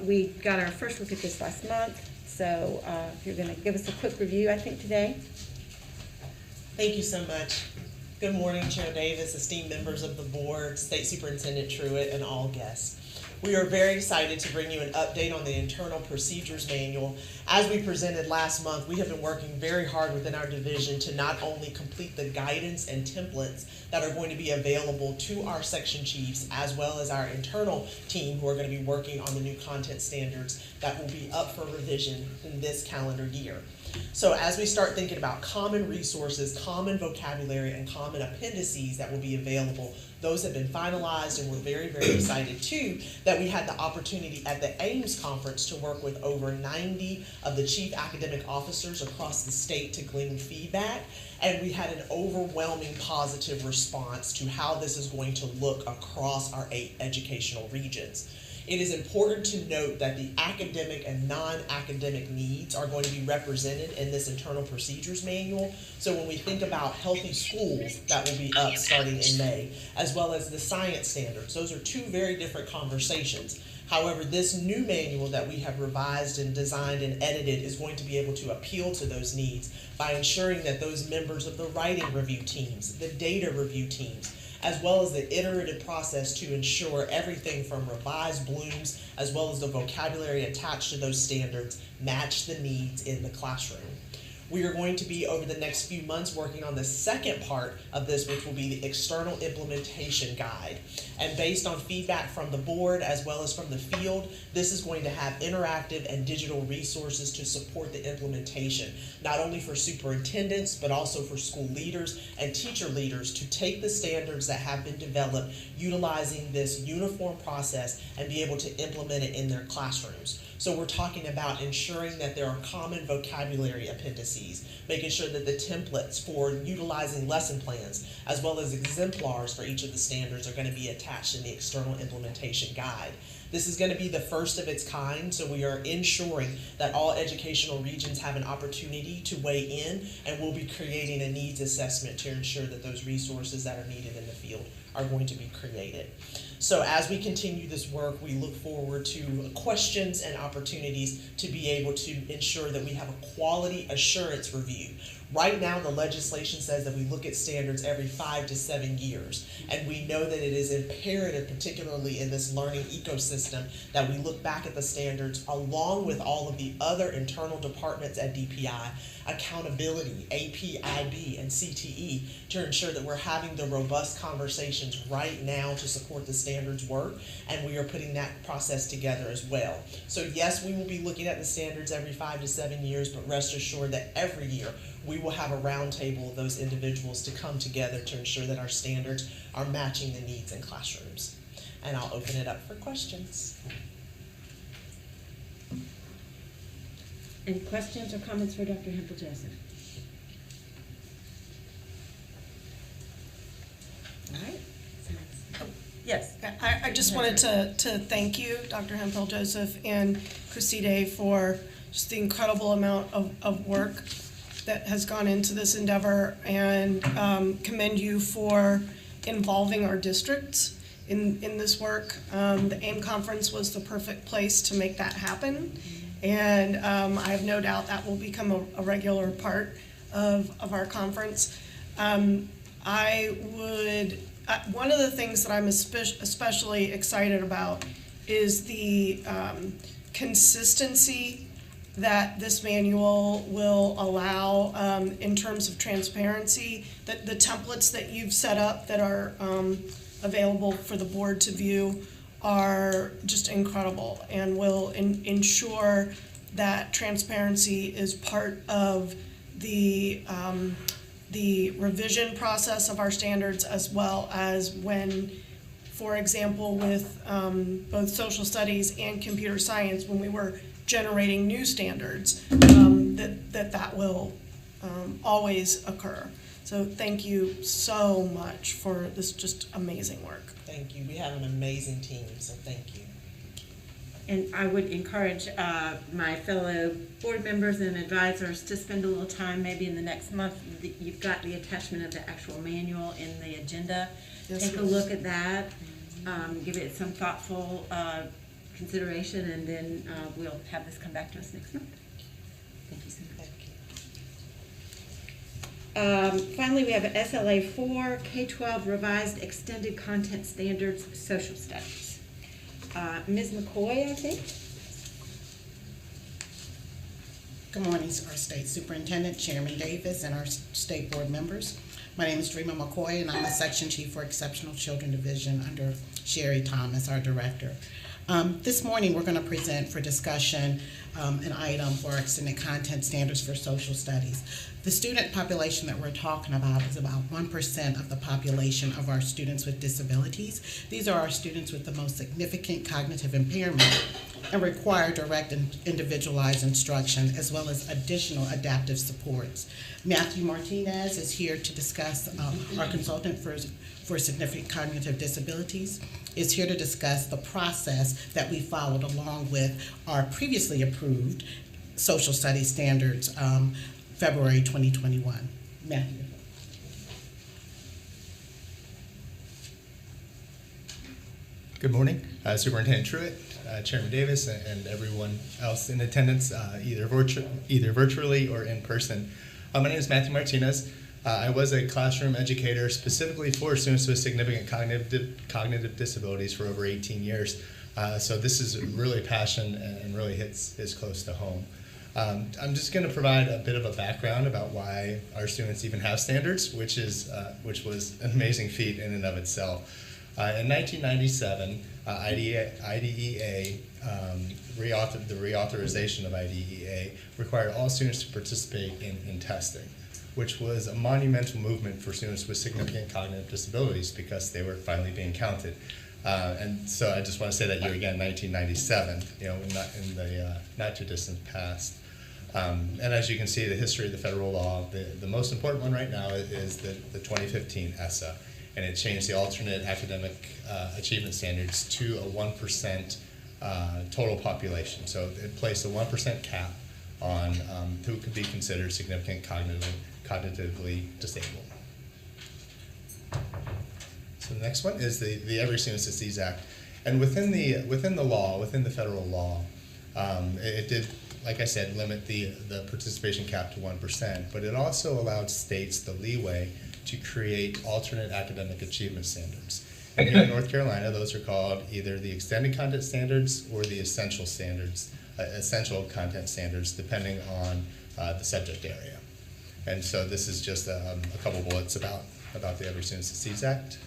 We got our first look at this last month, so you're going to give us a quick review, I think, today. Thank you so much. Good morning, Chair Davis, esteemed members of the board, State Superintendent Truitt, and all guests. We are very excited to bring you an update on the Internal Procedures Manual. As we presented last month, we have been working very hard within our division to not only complete the guidance and templates that are going to be available to our section chiefs, as well as our internal team who are going to be working on the new content standards that will be up for revision in this calendar year. So as we start thinking about common resources, common vocabulary, and common appendices that will be available, those have been finalized, and we're very, very excited too that we had the opportunity at the Ames conference to work with over 90 of the chief academic officers across the state to glean feedback, and we had an overwhelming positive response to how this is going to look across our 8 educational regions. It is important to note that the academic and non-academic needs are going to be represented in this internal procedures manual. So when we think about healthy schools, that will be up starting in May, as well as the science standards. Those are 2 very different conversations. However, this new manual that we have revised and designed and edited is going to be able to appeal to those needs by ensuring that those members of the writing review teams, the data review teams, as well as the iterative process to ensure everything from revised blooms as well as the vocabulary attached to those standards match the needs in the classroom. We are going to be, over the next few months, working on the second part of this, which will be the external implementation guide. And based on feedback from the board as well as from the field, this is going to have interactive and digital resources to support the implementation, not only for superintendents, but also for school leaders and teacher leaders to take the standards that have been developed utilizing this uniform process and be able to implement it in their classrooms. So we're talking about ensuring that there are common vocabulary appendices, making sure that the templates for utilizing lesson plans, as well as exemplars for each of the standards, are going to be attached in the external implementation guide. This is going to be the first of its kind, so we are ensuring that all educational regions have an opportunity to weigh in, and we'll be creating a needs assessment to ensure that those resources that are needed in the field are going to be created. So as we continue this work, we look forward to questions and opportunities to be able to ensure that we have a quality assurance review. Right now, the legislation says that we look at standards every 5 to 7 years, and we know that it is imperative, particularly in this learning ecosystem, that we look back at the standards along with all of the other internal departments at DPI, accountability, AP, IB, and CTE, to ensure that we're having the robust conversations right now to support the standards work, and we are putting that process together as well. So yes, we will be looking at the standards every 5 to 7 years, but rest assured that every year we will have a roundtable of those individuals to come together to ensure that our standards are matching the needs in classrooms. And I'll open it up for questions. Any questions or comments for Dr. Hempel-Joseph? All right. Yes. I just wanted to thank you, Dr. Hempel-Joseph and Christine, for just the incredible amount of work that has gone into this endeavor, and commend you for involving our districts in this work. The AIM conference was the perfect place to make that happen, and I have no doubt that will become a regular part of our conference. One of the things that I'm especially excited about is the consistency that this manual will allow in terms of transparency. That the templates that you've set up that are available for the board to view are just incredible, and will ensure that transparency is part of the revision process of our standards, as well as when, for example, with both social studies and computer science, when we were generating new standards, that will always occur. So thank you so much for this just amazing work. Thank you. We have an amazing team, so thank you. And I would encourage my fellow board members and advisors to spend a little time, maybe in the next month. You've got the attachment of the actual manual in the agenda. Yes, Take a look at that, give it some thoughtful consideration, and then we'll have this come back to us next month. Thank you so much. Finally, we have SLA 4, K-12 Revised Extended Content Standards, Social Studies. Ms. McCoy, I think? Good morning, our State Superintendent, Chairman Davis, and our State Board members. My name is Dreama McCoy, and I'm the Section Chief for Exceptional Children Division under Sherry Thomas, our Director. This morning, we're going to present for discussion an item for our extended content standards for social studies. The student population that we're talking about is about 1% of the population of our students with disabilities. These are our students with the most significant cognitive impairment and require direct and individualized instruction as well as additional adaptive supports. Matthew Martinez is here to discuss, our consultant for significant cognitive disabilities, is here to discuss the process that we followed along with our previously approved social studies standards, February 2021. Matthew. Good morning, Superintendent Truitt, Chairman Davis, and everyone else in attendance, either virtually or in person. My name is Matthew Martinez. I was a classroom educator specifically for students with significant cognitive disabilities for over 18 years. So this is really passion and really hits close to home. I'm just going to provide a bit of a background about why our students even have standards, which was an amazing feat in and of itself. In 1997, IDEA, the reauthorization of IDEA required all students to participate in testing, which was a monumental movement for students with significant cognitive disabilities because they were finally being counted. And so I just want to say that year again, 1997, in the not too distant past. And as you can see, the history of the federal law, the most important one right now is the 2015 ESSA, and it changed the alternate academic achievement standards to a 1% total population. So it placed a 1% cap on who could be considered significant cognitively disabled. So the next one is the Every Student Succeeds Act, and within the federal law, it did, like I said, limit the participation cap to 1%, but it also allowed states the leeway to create alternate academic achievement standards. And here in North Carolina, those are called either the extended content standards or the essential content standards, depending on the subject area. And so this is just a couple bullets about the Every Student Succeeds Act.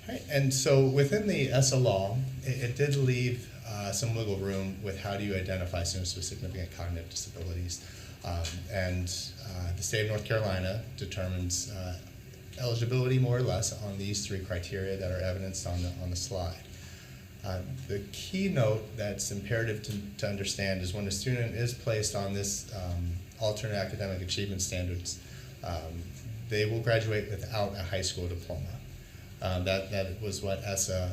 Right. And so within the ESSA law, it did leave some wiggle room with how do you identify students with significant cognitive disabilities. The state of North Carolina determines eligibility more or less on these three criteria that are evidenced on the slide. The key note that's imperative to understand is when a student is placed on this alternate academic achievement standards, they will graduate without a high school diploma. That was what ESSA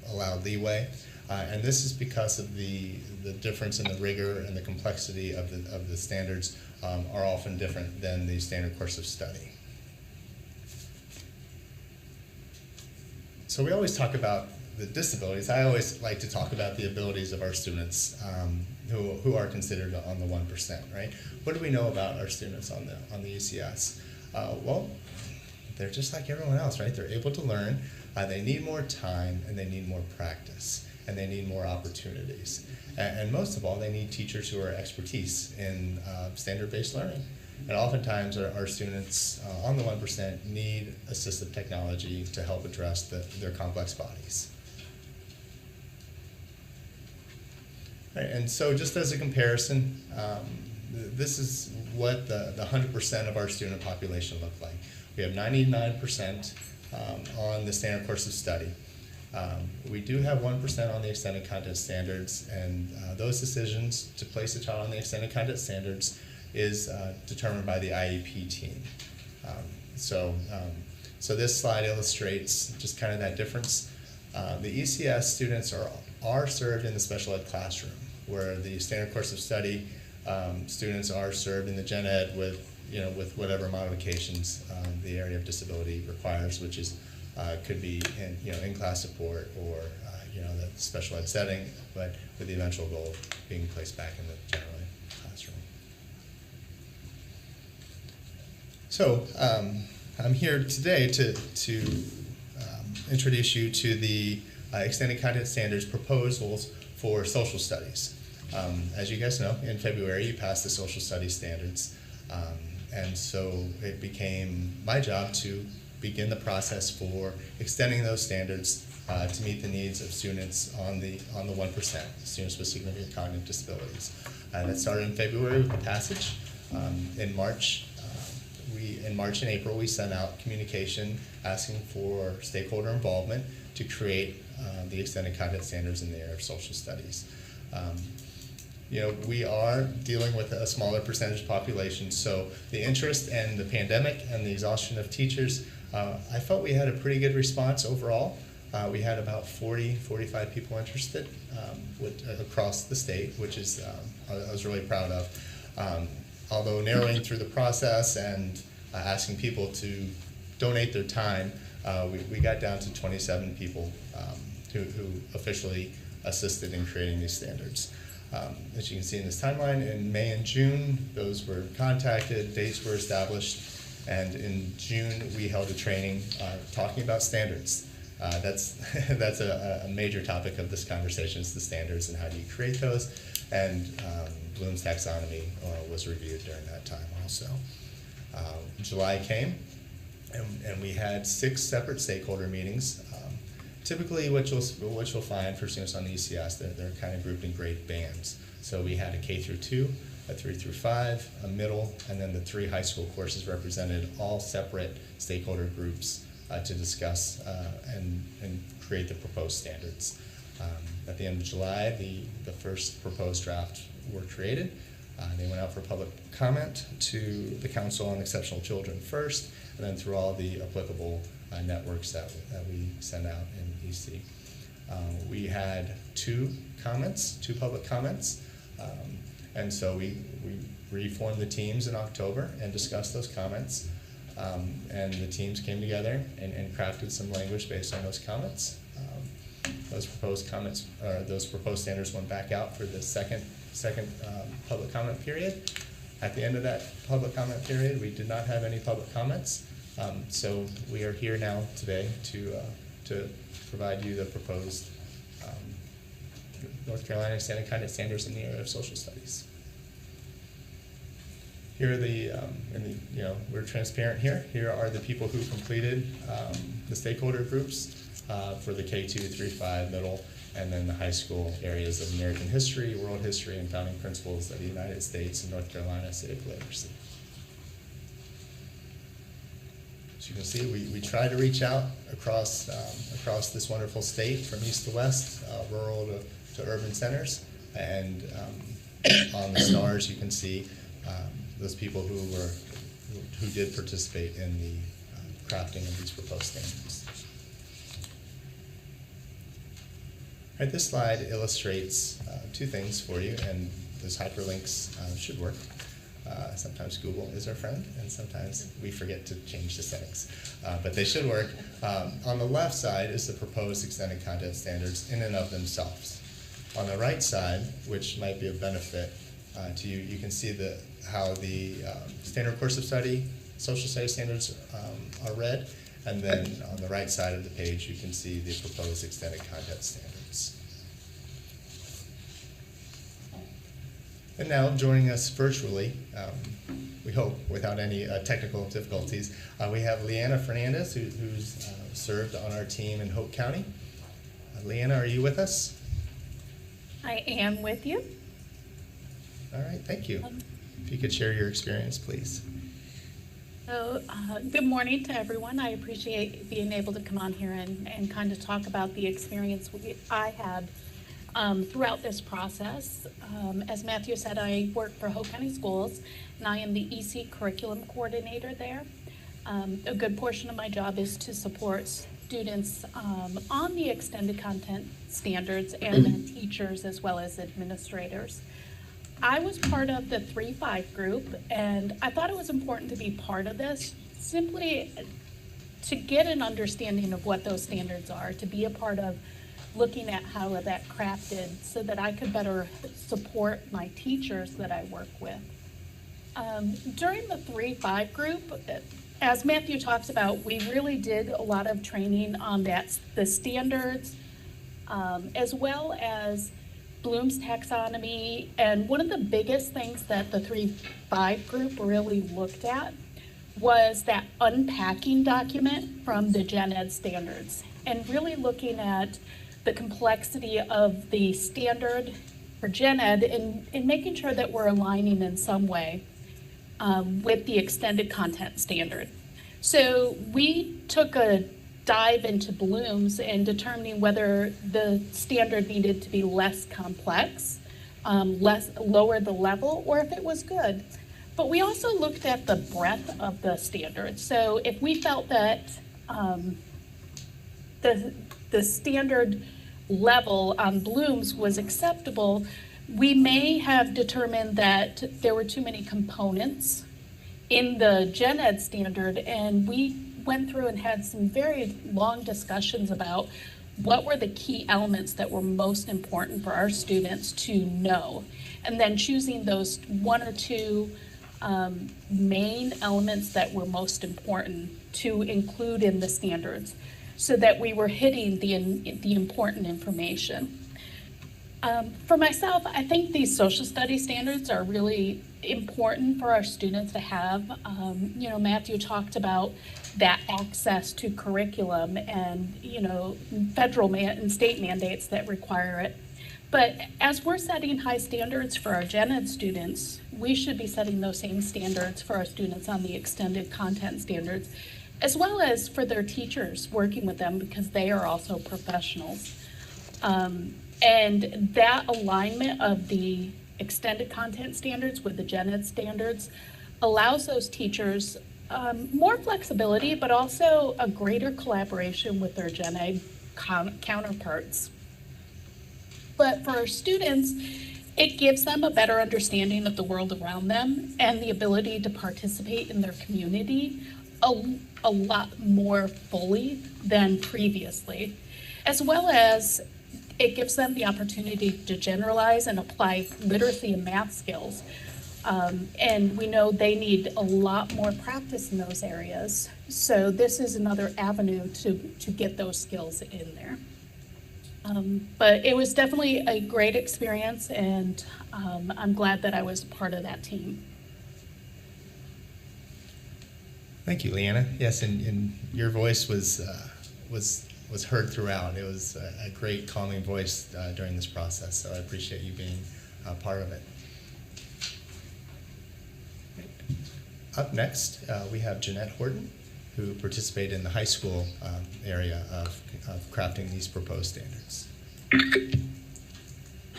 allowed leeway. And this is because of the difference in the rigor and the complexity of the standards are often different than the standard course of study. So we always talk about the disabilities. I always like to talk about the abilities of our students who are considered on the 1%, right? What do we know about our students on the ECS? Well, they're just like everyone else, right? They're able to learn. They need more time and they need more practice. And they need more opportunities. And most of all, they need teachers who are expertise in standard-based learning. And oftentimes our students on the 1% need assistive technology to help address their complex bodies. Right, and so just as a comparison, this is what the 100% of our student population look like. We have 99% on the standard course of study. We do have 1% on the extended content standards, and those decisions to place a child on the extended content standards is determined by the IEP team. So this slide illustrates just kind of that difference. The ECS students are served in the special ed classroom, where the standard course of study students are served in the gen ed with whatever modifications the area of disability requires, which is could be in class support or the special ed setting, but with the eventual goal of being placed back in the general ed classroom. So I'm here today to introduce you to the extended content standards proposals for social studies. As you guys know, in February you passed the social studies standards, and so it became my job to begin the process for extending those standards to meet the needs of students on the 1%, students with significant cognitive disabilities. That started in February with the passage. In March and April, we sent out communication asking for stakeholder involvement to create the extended content standards in the area of social studies. We are dealing with a smaller percentage population, so the interest and the pandemic and the exhaustion of teachers, I felt we had a pretty good response overall. We had about 45 people interested across the state, which is I was really proud of. Although narrowing through the process and asking people to donate their time, we got down to 27 people who officially assisted in creating these standards. As you can see in this timeline, in May and June, those were contacted, dates were established, and in June we held a training talking about standards. That's a major topic of this conversation, is the standards and how do you create those, and Bloom's taxonomy was reviewed during that time also. July came, and we had 6 separate stakeholder meetings. Typically, what you'll find for students on the ECS, they're kind of grouped in grade bands. So we had a K through 2, a 3 through 5, a middle, and then the 3 high school courses represented all separate stakeholder groups to discuss and create the proposed standards. At the end of July, the first proposed draft were created. They went out for public comment to the Council on Exceptional Children first, and then through all the applicable networks that we send out in EC. We had 2 public comments, and so we reformed the teams in October and discussed those comments. And the teams came together and crafted some language based on those comments. Those proposed standards went back out for the second public comment period. At the end of that public comment period, we did not have any public comments. So we are here now today to provide you the proposed North Carolina extended content standards in the area of social studies. Here are we're transparent here. Here are the people who completed the stakeholder groups for the K2, 3, 5, middle, and then the high school areas of American history, world history, and founding principles of the United States and North Carolina civic literacy. As you can see, we try to reach out across this wonderful state, from east to west, rural to urban centers, and on the stars you can see those people who did participate in the crafting of these proposed standards. All right, this slide illustrates 2 things for you, and those hyperlinks should work. Sometimes Google is our friend, and sometimes we forget to change the settings, but they should work. On the left side is the proposed extended content standards in and of themselves. On the right side, which might be of benefit to you, you can see how the standard course of study, social studies standards are read, and then on the right side of the page you can see the proposed extended content standards. And now joining us virtually, we hope without any technical difficulties, we have Leanna Fernandez, who's served on our team in Hope County. Leanna, are you with us? I am with you. All right, thank you. If you could share your experience, please. So, good morning to everyone. I appreciate being able to come on here and kind of talk about the experience I had throughout this process. As Matthew said, I work for Hope County Schools, and I am the EC curriculum coordinator there. A good portion of my job is to support students on the extended content standards, and then teachers as well as administrators. I was part of the 3-5 group, and I thought it was important to be part of this simply to get an understanding of what those standards are, to be a part of looking at how that crafted so that I could better support my teachers that I work with. During the 3-5 group, as Matthew talks about, we really did a lot of training on the standards, as well as Bloom's taxonomy. And one of the biggest things that the 3-5 group really looked at was that unpacking document from the Gen Ed standards, and really looking at the complexity of the standard for Gen Ed and making sure that we're aligning in some way with the extended content standard. So we took a dive into Bloom's and determining whether the standard needed to be less complex, lower the level, or if it was good. But we also looked at the breadth of the standard. So if we felt that the standard level on Bloom's was acceptable, we may have determined that there were too many components in the Gen Ed standard, and we went through and had some very long discussions about what were the key elements that were most important for our students to know, and then choosing those 1 or 2 main elements that were most important to include in the standards, so that we were hitting the important information. For myself, I think these social studies standards are really important for our students to have. Matthew talked about that access to curriculum and, federal and state mandates that require it. But as we're setting high standards for our Gen Ed students, we should be setting those same standards for our students on the extended content standards, as well as for their teachers working with them, because they are also professionals. And that alignment of the extended content standards with the Gen Ed standards allows those teachers more flexibility, but also a greater collaboration with their Gen Ed counterparts. But for our students, it gives them a better understanding of the world around them and the ability to participate in their community a lot more fully than previously, as well as it gives them the opportunity to generalize and apply literacy and math skills. And we know they need a lot more practice in those areas. So this is another avenue to get those skills in there. But it was definitely a great experience, and I'm glad that I was part of that team. Thank you, Leanna. Yes, and your voice was heard throughout. It was a great calming voice during this process, so I appreciate you being a part of it. Up next, we have Jeanette Horton, who participated in the high school area of crafting these proposed standards.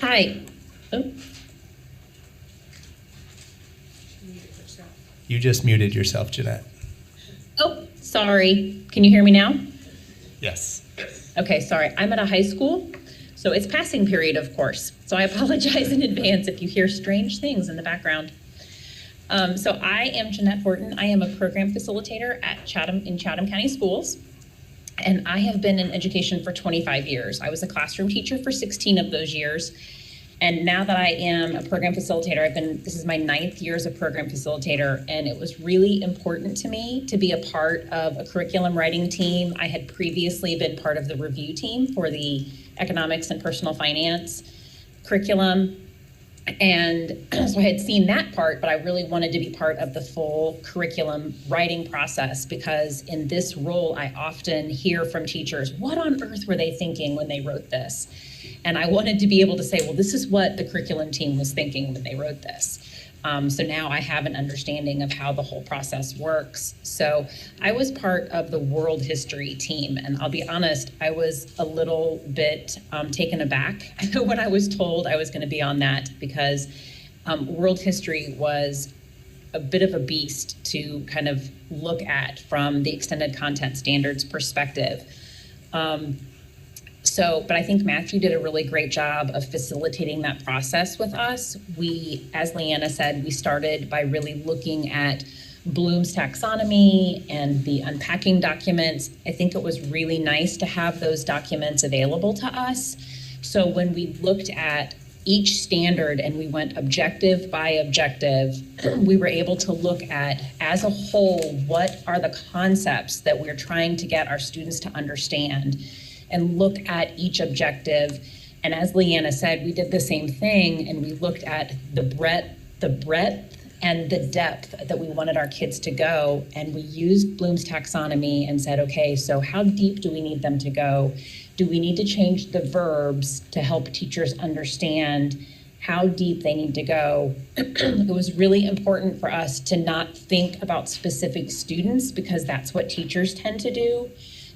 Hi. Oh. You just muted yourself, Jeanette. Oh, sorry. Can you hear me now? Yes. Okay, sorry. I'm at a high school, so it's passing period, of course. So I apologize in advance if you hear strange things in the background. So I am Jeanette Horton. I am a program facilitator at Chatham County Schools, and I have been in education for 25 years. I was a classroom teacher for 16 of those years, and now that I am a program facilitator, this is my 9th year as a program facilitator, and it was really important to me to be a part of a curriculum writing team. I had previously been part of the review team for the economics and personal finance curriculum. And so I had seen that part, but I really wanted to be part of the full curriculum writing process, because in this role, I often hear from teachers, what on earth were they thinking when they wrote this? And I wanted to be able to say, well, this is what the curriculum team was thinking when they wrote this. So now I have an understanding of how the whole process works. So I was part of the world history team, and I'll be honest, I was a little bit taken aback when I was told I was going to be on that, because world history was a bit of a beast to kind of look at from the extended content standards perspective. But I think Matthew did a really great job of facilitating that process with us. We, as Leanna said, we started by really looking at Bloom's taxonomy and the unpacking documents. I think it was really nice to have those documents available to us. So when we looked at each standard and we went objective by objective, we were able to look at, as a whole, what are the concepts that we're trying to get our students to understand, and look at each objective. And as Leanna said, we did the same thing, and we looked at the breadth and the depth that we wanted our kids to go. And we used Bloom's taxonomy and said, okay, so how deep do we need them to go? Do we need to change the verbs to help teachers understand how deep they need to go? It was really important for us to not think about specific students, because that's what teachers tend to do,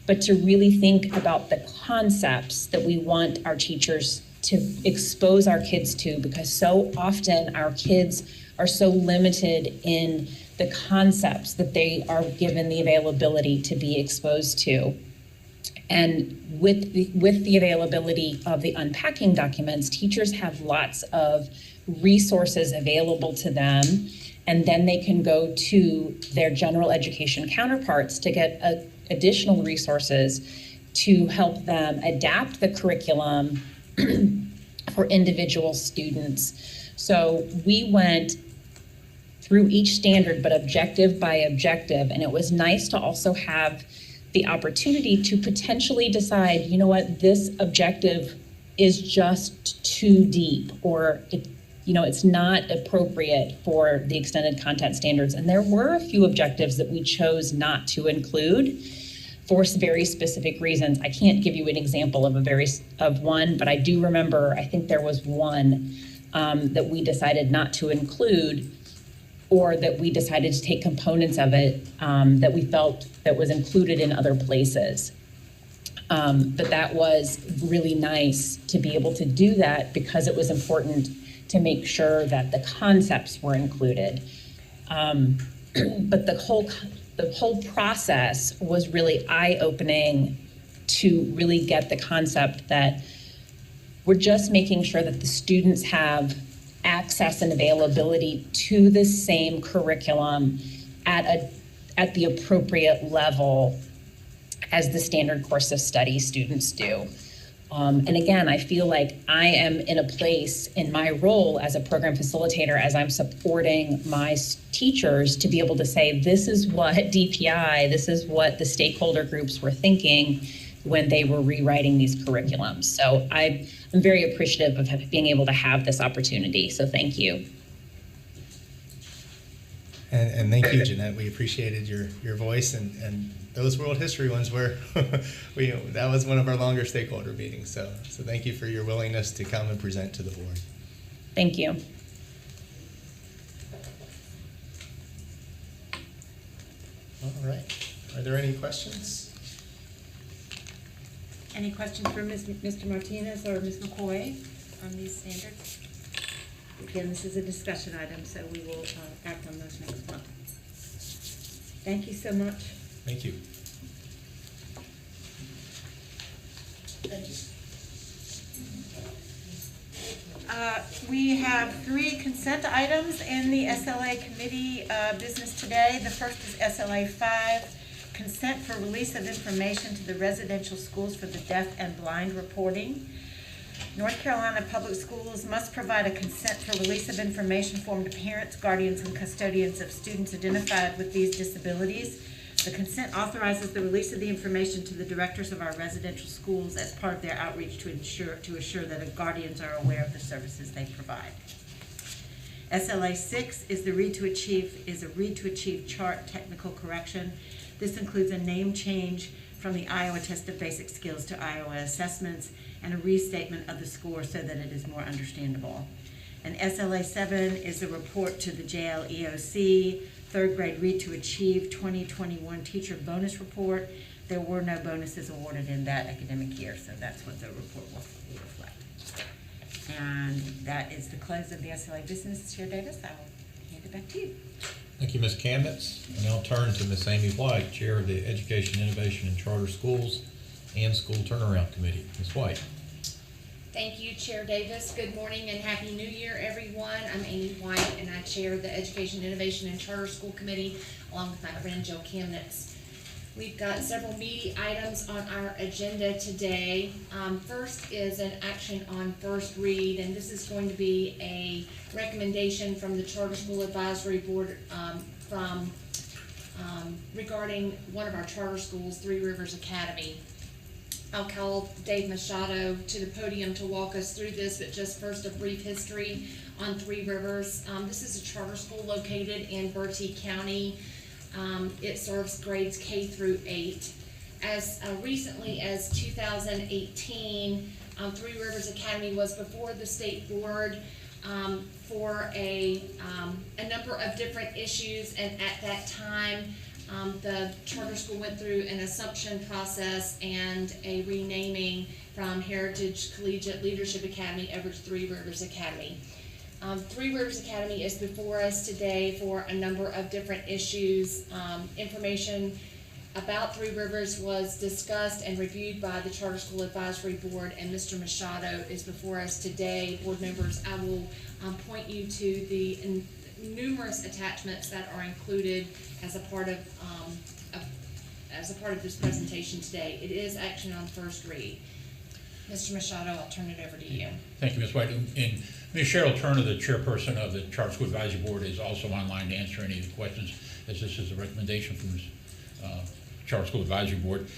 but to really think about the concepts that we want our teachers to expose our kids to, because so often our kids are so limited in the concepts that they are given the availability to be exposed to. And with the availability of the unpacking documents, teachers have lots of resources available to them, and then they can go to their general education counterparts to get additional resources to help them adapt the curriculum for individual students. So we went through each standard, but objective by objective, and it was nice to also have the opportunity to potentially decide, you know what, this objective is just too deep, or it's not appropriate for the extended content standards. And there were a few objectives that we chose not to include for very specific reasons. I can't give you an example of one, but I do remember, I think there was one that we decided not to include, or that we decided to take components of it that we felt that was included in other places. But that was really nice to be able to do that, because it was important to make sure that the concepts were included. But the whole process was really eye-opening to really get the concept that we're just making sure that the students have access and availability to the same curriculum at the appropriate level as the standard course of study students do. And again, I feel like I am in a place in my role as a program facilitator, as I'm supporting my teachers, to be able to say, this is what DPI, this is what the stakeholder groups were thinking when they were rewriting these curriculums. So I'm very appreciative of being able to have this opportunity. So thank you. And thank you, Jeanette. We appreciated your voice, and those world history ones were, that was one of our longer stakeholder meetings. So thank you for your willingness to come and present to the board. Thank you. All right. Are there any questions? Any questions for Mr. Martinez or Ms. McCoy on these standards? Again, this is a discussion item, so we will act on those next month. Thank you so much. Thank you. Thank you. We have 3 consent items in the SLA committee business today. The first is SLA 5. Consent for release of information to the residential schools for the deaf and blind reporting. North Carolina Public Schools must provide a consent for release of information form to parents, guardians, and custodians of students identified with these disabilities. The consent authorizes the release of the information to the directors of our residential schools as part of their outreach to assure that the guardians are aware of the services they provide. SLA 6 is a read to achieve chart technical correction. This includes a name change from the Iowa Test of Basic Skills to Iowa Assessments, and a restatement of the score so that it is more understandable. And SLA 7 is a report to the JLEOC, 3rd grade Read to Achieve 2021 teacher bonus report. There were no bonuses awarded in that academic year, so that's what the report will reflect. And that is the close of the SLA business. Chair Davis, I will hand it back to you. Thank you, Ms. Kamnitz. And I'll turn to Ms. Amy White, Chair of the Education, Innovation, and Charter Schools and School Turnaround Committee. Ms. White. Thank you, Chair Davis. Good morning and Happy New Year, everyone. I'm Amy White, and I chair the Education, Innovation, and Charter School Committee, along with my friend Jill Kamnitz. We've got several meaty items on our agenda today. First is an action on first read, and this is going to be a recommendation from the Charter School Advisory Board regarding one of our charter schools, Three Rivers Academy. I'll call Dave Machado to the podium to walk us through this, but just first a brief history on Three Rivers. This is a charter school located in Bertie County. It serves grades K through 8. As recently as 2018, Three Rivers Academy was before the state board for a number of different issues, and at that time, the charter school went through an assumption process and a renaming from Heritage Collegiate Leadership Academy over to Three Rivers Academy. Three Rivers Academy is before us today for a number of different issues. Information about Three Rivers was discussed and reviewed by the Charter School Advisory Board, and Mr. Machado is before us today. Board members, I will point you to the numerous attachments that are included as a part of this presentation today. It is action on first read. Mr. Machado, I'll turn it over to you. Thank you, Ms. White. And Ms. Cheryl Turner, the chairperson of the Charter School Advisory Board, is also online to answer any of the questions, as this is a recommendation from the Charter School Advisory Board.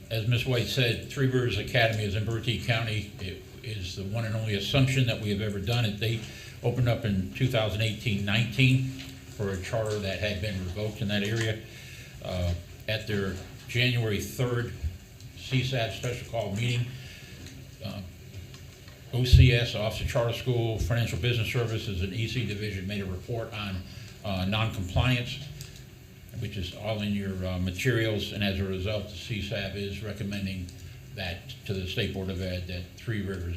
As Ms. White said, Three Rivers Academy is in Bertie County. It is the one and only assumption that we have ever done. They opened up in 2018-19 for a charter that had been revoked in that area. At their January 3rd CSAT special call meeting, OCS, Office of Charter School, Financial Business Services, and EC Division made a report on non-compliance, which is all in your materials, and as a result, the CSAB is recommending that to the State Board of Ed that Three Rivers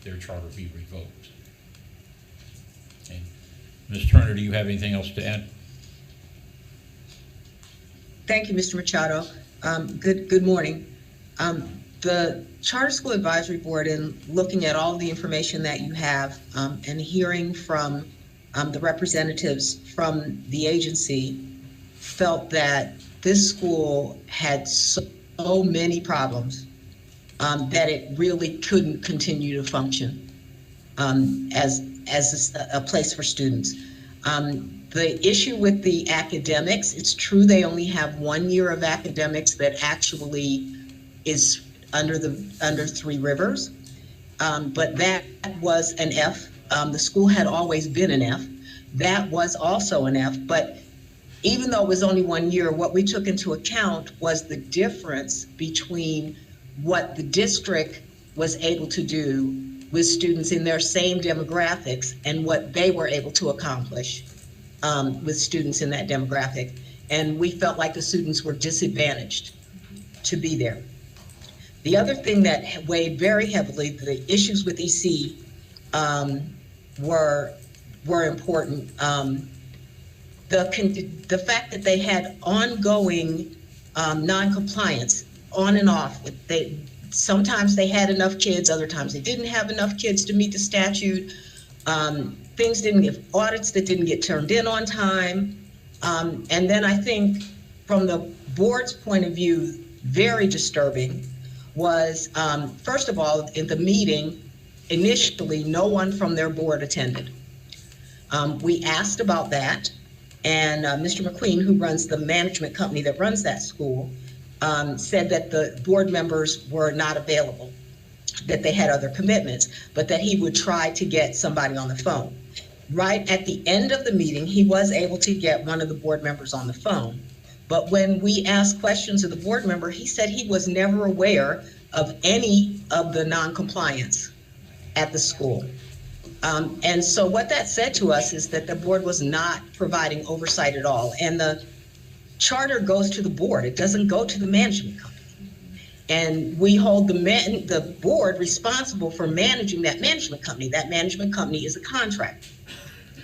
their charter be revoked. And Ms. Turner, do you have anything else to add? Thank you, Mr. Machado. Good morning. The Charter School Advisory Board, in looking at all the information that you have and hearing from the representatives from the agency, felt that this school had so many problems that it really couldn't continue to function as a place for students. The issue with the academics, it's true they only have 1 year of academics that actually is under Three Rivers, but that was an F. The school had always been an F. That was also an F, but even though it was only 1 year, what we took into account was the difference between what the district was able to do with students in their same demographics and what they were able to accomplish with students in that demographic. And we felt like the students were disadvantaged to be there. The other thing that weighed very heavily, the issues with EC were important. The fact that they had ongoing non-compliance on and off. Sometimes they had enough kids, other times they didn't have enough kids to meet the statute. Things didn't get, audits that didn't get turned in on time. And then I think from the board's point of view, very disturbing was, first of all, in the meeting, initially, no one from their board attended. We asked about that, and Mr. McQueen, who runs the management company that runs that school, said that the board members were not available, that they had other commitments, but that he would try to get somebody on the phone. Right at the end of the meeting, he was able to get one of the board members on the phone. But when we asked questions of the board member, he said he was never aware of any of the non-compliance at the school. And so what that said to us is that the board was not providing oversight at all. And the charter goes to the board. It doesn't go to the management company. And we hold the board responsible for managing that management company. That management company is a contractor.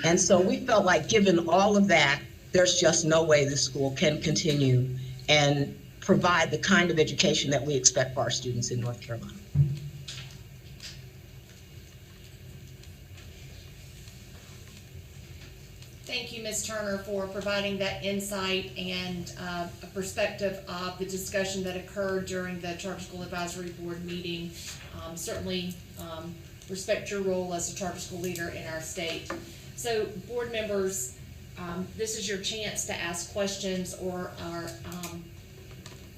And so we felt like, given all of that, there's just no way the school can continue and provide the kind of education that we expect for our students in North Carolina. Thank thank you, Ms. Turner, for providing that insight and a perspective of the discussion that occurred during the Charter School Advisory Board meeting. Certainly respect your role as a charter school leader in our state. So, board members, this is your chance to ask questions or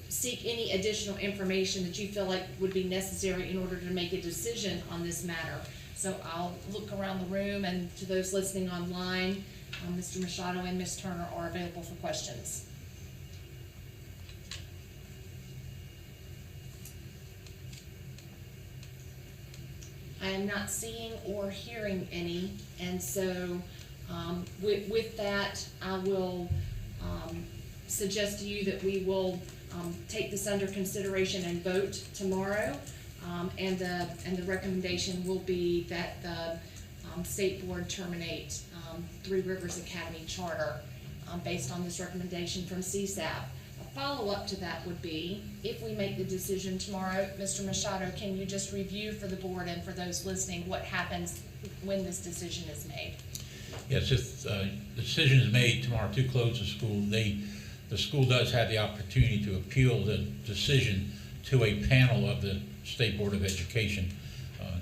seek any additional information that you feel like would be necessary in order to make a decision on this matter. So I'll look around the room, and to those listening online, Mr. Machado and Ms. Turner are available for questions. I am not seeing or hearing any, and so with that, I will suggest to you that we will take this under consideration and vote tomorrow. And the recommendation will be that the state board terminate Three Rivers Academy charter based on this recommendation from CSAP. A follow-up to that would be, if we make the decision tomorrow, Mr. Machado, can you just review for the board and for those listening what happens when this decision is made? Yes, if the decision is made tomorrow to close the school, the school does have the opportunity to appeal the decision to a panel of the State Board of Education.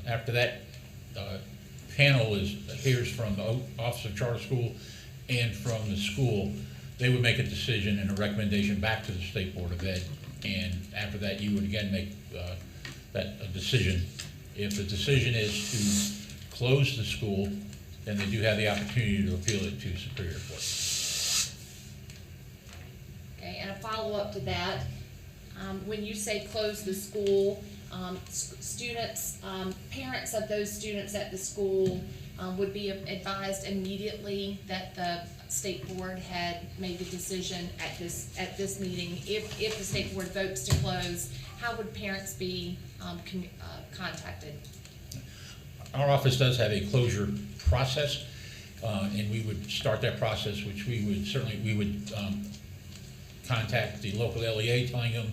After that panel hears from the Office of Charter School and from the school, they would make a decision and a recommendation back to the State Board of Ed. And after that, you would again make a decision. If the decision is to close the school, then they do have the opportunity to appeal it to Superior Court. Okay, and a follow-up to that, when you say close the school, students, parents of those students at the school would be advised immediately that the state board had made the decision at this meeting. If the state board votes to close, how would parents be contacted? Our office does have a closure process, and we would start that process, which we would contact the local LEA, telling them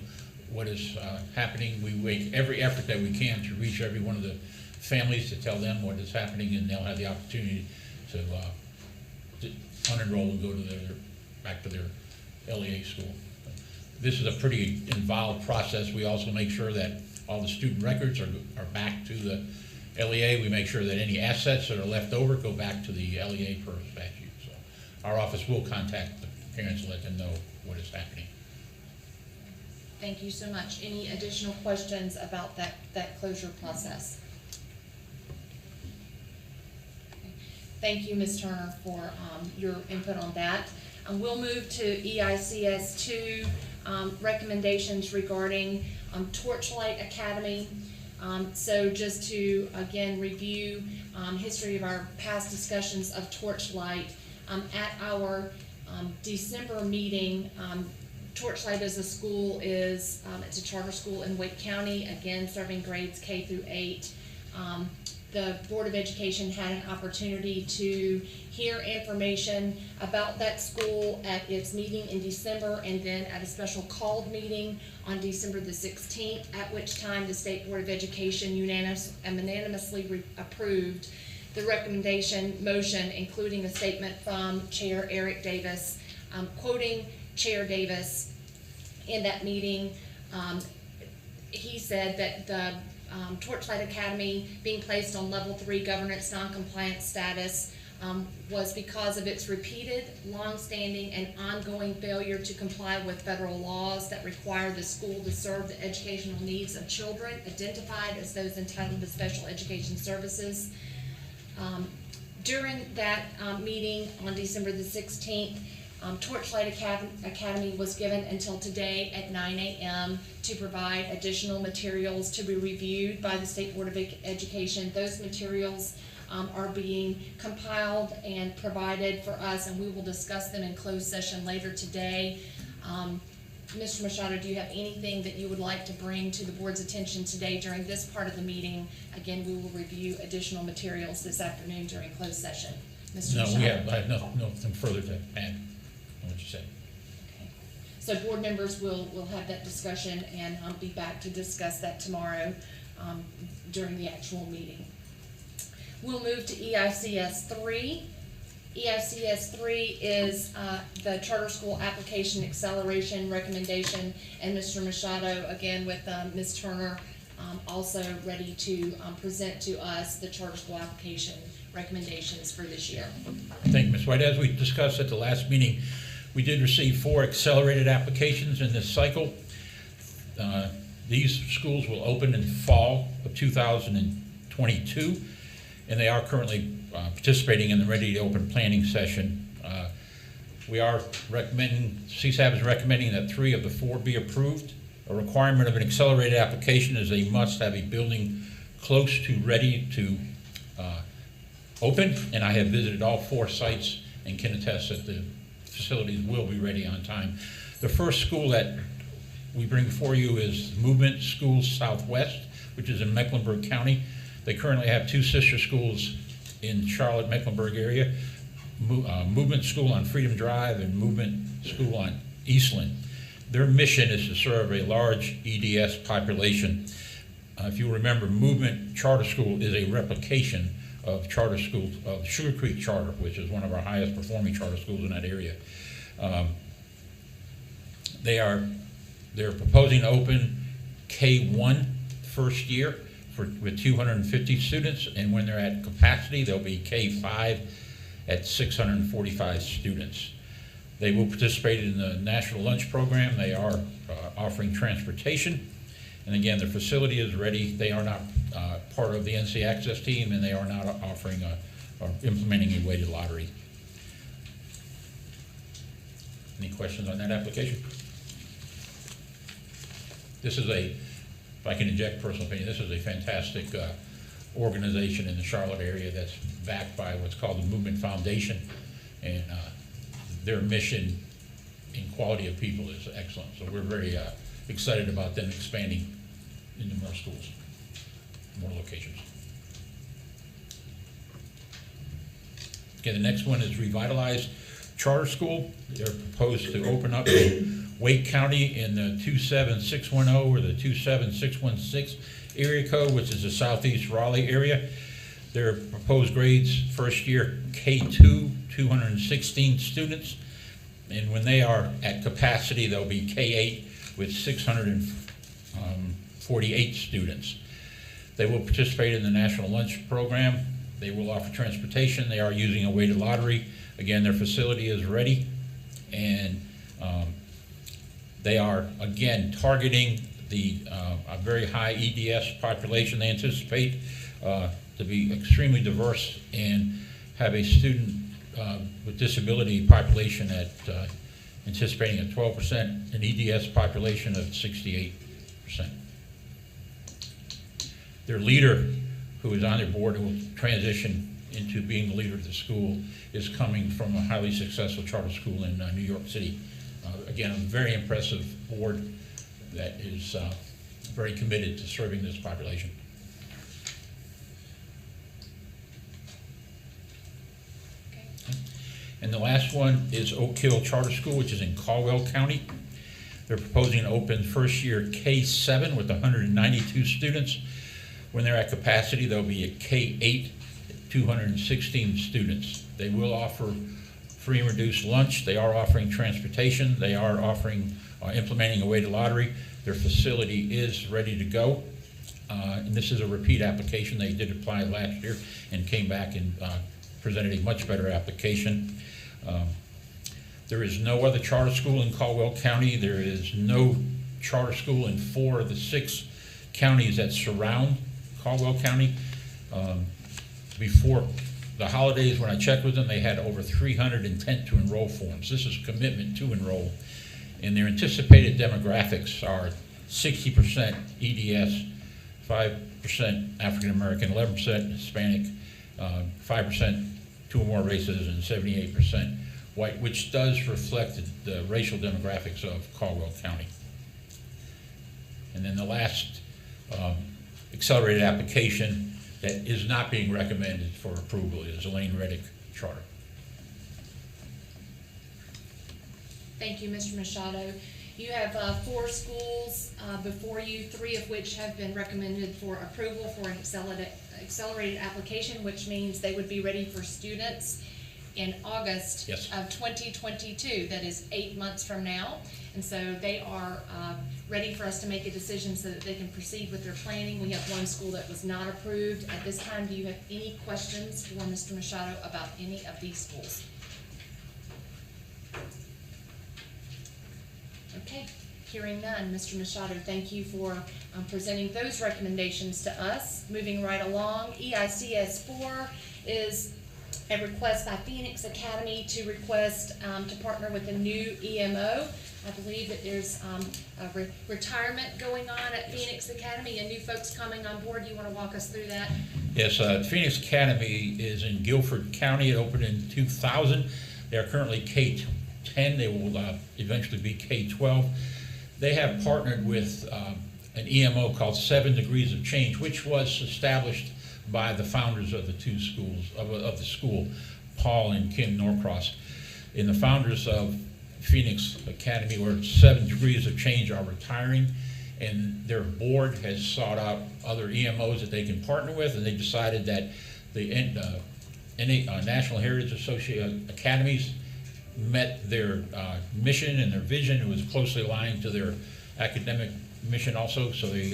what is happening. We make every effort that we can to reach every one of the families to tell them what is happening, and they'll have the opportunity to unenroll and go to back to their LEA school. This is a pretty involved process. We also make sure that all the student records are back to the LEA. We make sure that any assets that are left over go back to the LEA per statute. So our office will contact the parents and let them know what is happening. Thank you so much. Any additional questions about that closure process? Okay. Thank you, Ms. Turner, for your input on that. We'll move to EICS 2 recommendations regarding Torchlight Academy. So just to, again, review history of our past discussions of Torchlight. At our December meeting, Torchlight as a school it's a charter school in Wake County, again, serving grades K through 8. The Board of Education had an opportunity to hear information about that school at its meeting in December, and then at a special called meeting on December the 16th, at which time the State Board of Education unanimously approved the recommendation motion, including a statement from Chair Eric Davis, quoting Chair Davis in that meeting. He said that the Torchlight Academy being placed on level 3 governance non-compliance status was because of its repeated, long-standing, and ongoing failure to comply with federal laws that require the school to serve the educational needs of children identified as those entitled to special education services. During that meeting on December the 16th, Torchlight Academy was given until today at 9 a.m. to provide additional materials to be reviewed by the State Board of Education. Those materials are being compiled and provided for us, and we will discuss them in closed session later today. Mr. Machado, do you have anything that you would like to bring to the board's attention today during this part of the meeting? Again, we will review additional materials this afternoon during closed session. Mr. Machado? I have nothing further to add on what you said. Okay. So board members will have that discussion, and I'll be back to discuss that tomorrow during the actual meeting. We'll move to EICS 3. EICS 3 is the charter school application acceleration recommendation, and Mr. Machado, again with Ms. Turner, also ready to present to us the charter school application recommendations for this year. Thank you, Ms. White. As we discussed at the last meeting, we did receive 4 accelerated applications in this cycle. These schools will open in fall of 2022, and they are currently participating in the Ready to Open planning session. We are recommending, CSAB is recommending that 3 of the 4 be approved. A requirement of an accelerated application is they must have a building close to ready to open, and I have visited all 4 sites and can attest that the facilities will be ready on time. The first school that we bring before you is Movement Schools Southwest, which is in Mecklenburg County. They currently have 2 sister schools in Charlotte, Mecklenburg area, Movement School on Freedom Drive and Movement School on Eastland. Their mission is to serve a large EDS population. If you remember, Movement Charter School is a replication of charter schools, of Sugar Creek Charter, which is one of our highest performing charter schools in that area. They're proposing to open K1 first year with 250 students, and when they're at capacity, they'll be K5 at 645 students. They will participate in the National Lunch Program. They are offering transportation, and again, their facility is ready. They are not part of the NC Access team, and they are not offering or implementing a weighted lottery. Any questions on that application? This is if I can inject personal opinion, this is a fantastic organization in the Charlotte area that's backed by what's called the Movement Foundation, and their mission in quality of people is excellent. So we're very excited about them expanding into more schools, more locations. Okay, the next one is Revitalized Charter School. They're proposed to open up in Wake County in the 27610 or the 27616 area code, which is the southeast Raleigh area. Their proposed grades, first year K2, 216 students, and when they are at capacity, they'll be K8 with 648 students. They will participate in the National Lunch Program. They will offer transportation. They are using a weighted lottery. Again, their facility is ready, and they are, again, targeting a very high EDS population. They anticipate to be extremely diverse and have a student with disability population at anticipating a 12%, an EDS population of 68%. Their leader, who is on their board, who will transition into being the leader of the school, is coming from a highly successful charter school in New York City. Again, a very impressive board that is very committed to serving this population. And the last one is Oak Hill Charter School, which is in Caldwell County. They're proposing to open first year K7 with 192 students. When they're at capacity, they'll be at K8, 216 students. They will offer free and reduced lunch. They are offering transportation. They are offering, implementing a weighted lottery. Their facility is ready to go. And this is a repeat application. They did apply last year and came back and presented a much better application. There is no other charter school in Caldwell County. There is no charter school in 4 of the 6 counties that surround Caldwell County. Before the holidays, when I checked with them, they had over 300 intent to enroll forms. This is commitment to enroll. And their anticipated demographics are 60% EDS, 5% African American, 11% Hispanic, 5% 2 or more races, and 78% white, which does reflect the racial demographics of Caldwell County. And then the last accelerated application that is not being recommended for approval is Elaine Reddick Charter. Thank you, Mr. Machado. You have 4 schools before you, 3 of which have been recommended for approval for an accelerated application, which means they would be ready for students. in August Yes. of 2022. That is 8 months from now. And so they are ready for us to make a decision so that they can proceed with their planning. We have one school that was not approved. At this time, do you have any questions for Mr. Machado about any of these schools? Okay, hearing none. Mr. Machado, thank you for presenting those recommendations to us. Moving right along, EICS 4 is a request by Phoenix Academy to request to partner with a new EMO. I believe that there's a retirement going on at Phoenix Academy and new folks coming on board. You want to walk us through that? Yes, Phoenix Academy is in Guilford County. It opened in 2000. They are currently K-10. They will eventually be K-12. They have partnered with an EMO called 7 Degrees of Change, which was established by the founders of the two schools, of the school, Paul and Kim Norcross. And the founders of Phoenix Academy, where 7 Degrees of Change are retiring, and their board has sought out other EMOs that they can partner with, and they decided that the National Heritage Association Academies met their mission and their vision. It was closely aligned to their academic mission also, so they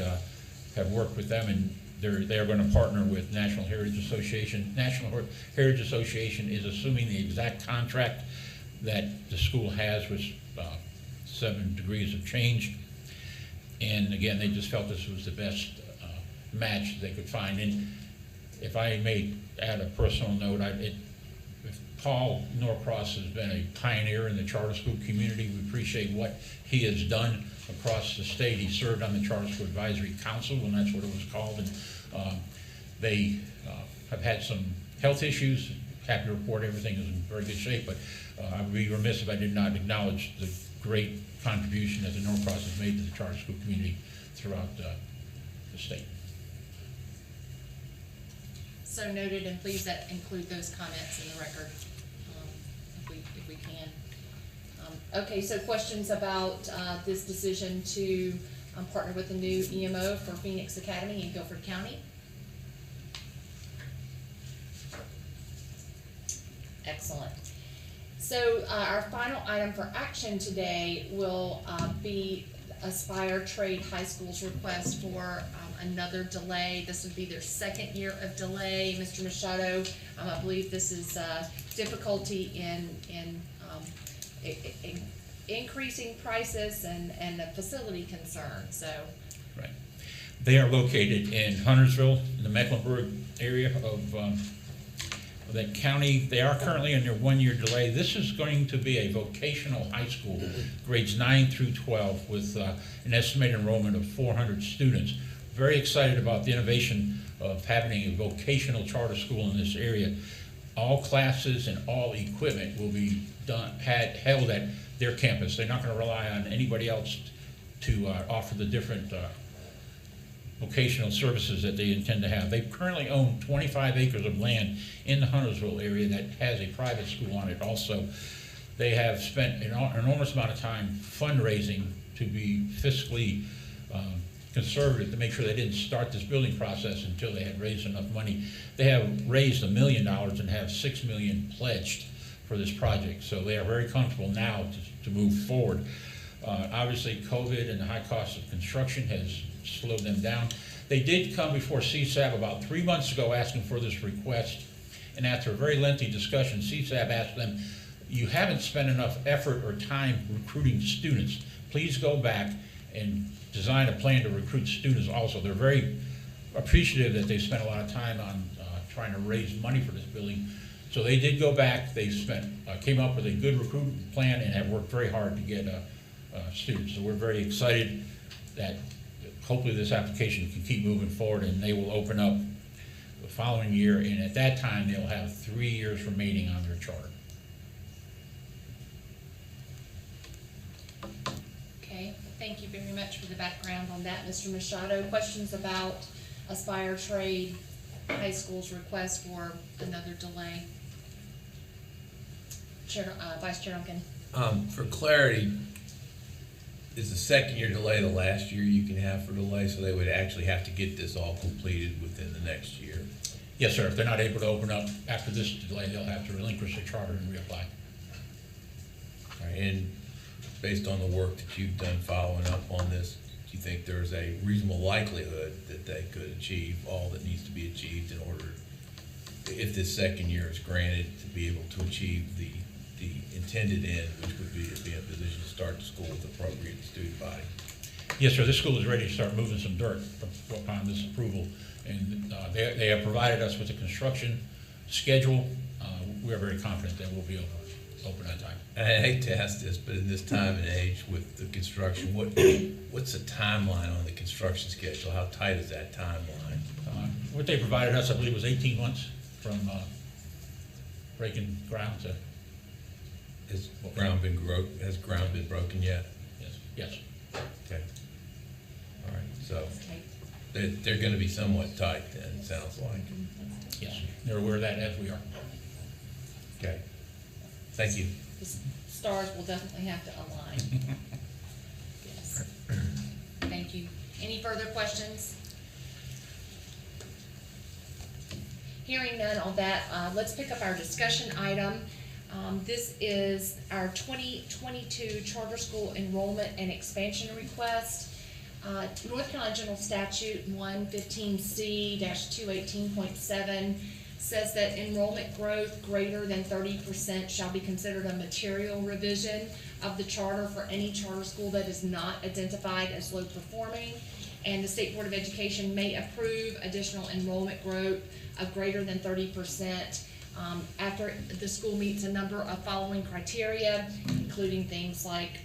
have worked with them, and they are going to partner with National Heritage Association. National Heritage Association is assuming the exact contract that the school has with 7 Degrees of Change. And again, they just felt this was the best match they could find. And if I may add a personal note, Paul Norcross has been a pioneer in the charter school community. We appreciate what he has done across the state. He served on the Charter School Advisory Council, and that's what it was called. And they have had some health issues. Happy to report everything is in very good shape, but I would be remiss if I did not acknowledge the great contribution that the Norcross has made to the charter school community throughout the state. So noted, and please that include those comments in the record, if we can. Okay, so questions about this decision to partner with a new EMO for Phoenix Academy in Guilford County? Excellent. So our final item for action today will be Aspire Trade High School's request for another delay. This would be their second year of delay. Mr. Machado, I believe this is difficulty in increasing prices and the facility concern. So. Right. They are located in Huntersville, in the Mecklenburg area of that county. They are currently in their 1-year delay. This is going to be a vocational high school, grades 9 through 12, with an estimated enrollment of 400 students. Very excited about the innovation of having a vocational charter school in this area. All classes and all equipment will be held at their campus. They're not going to rely on anybody else to offer the different vocational services that they intend to have. They currently own 25 acres of land in the Huntersville area that has a private school on it also. They have spent an enormous amount of time fundraising to be fiscally conservative to make sure they didn't start this building process until they had raised enough money. They have raised $1 million and have $6 million pledged for this project. So they are very comfortable now to move forward. Obviously, COVID and the high cost of construction has slowed them down. They did come before CSAB about 3 months ago asking for this request, and after a very lengthy discussion, CSAB asked them, you haven't spent enough effort or time recruiting students. Please go back and design a plan to recruit students also. They're very appreciative that they spent a lot of time on trying to raise money for this building. So they did go back, they came up with a good recruitment plan and have worked very hard to get students. So we're very excited that hopefully this application can keep moving forward, and they will open up the following year, and at that time they'll have 3 years remaining on their charter. Okay, thank you very much for the background on that, Mr. Machado. Questions about Aspire Trade High School's request for another delay? Vice Chair Duncan. For clarity, is the second year delay the last year you can have for delay? So they would actually have to get this all completed within the next year. Yes, sir. If they're not able to open up after this delay, they'll have to relinquish their charter and reapply. All right, and based on the work that you've done following up on this, do you think there's a reasonable likelihood that they could achieve all that needs to be achieved in order, if this second year is granted, to be able to achieve the intended end, which would be to be in a position to start the school with appropriate student body? Yes, sir. This school is ready to start moving some dirt upon this approval, and they have provided us with a construction schedule. We are very confident that we'll be open on time. And I hate to ask this, but in this time and age with the construction, what's the timeline on the construction schedule? How tight is that timeline? What they provided us, I believe, was 18 months from breaking ground to. Has ground been broken yet? Yes. Yes. Okay. All right. So they're going to be somewhat tight then, it sounds like. Yes. They're aware of that, as we are. Okay. Thank you. The stars will definitely have to align. Yes. Thank you. Any further questions? Hearing none on that, let's pick up our discussion item. This is our 2022 charter school enrollment and expansion request. North Carolina General Statute 115C-218.7 says that enrollment growth greater than 30% shall be considered a material revision of the charter for any charter school that is not identified as low performing. And the State Board of Education may approve additional enrollment growth of greater than 30% after the school meets a number of following criteria, including things like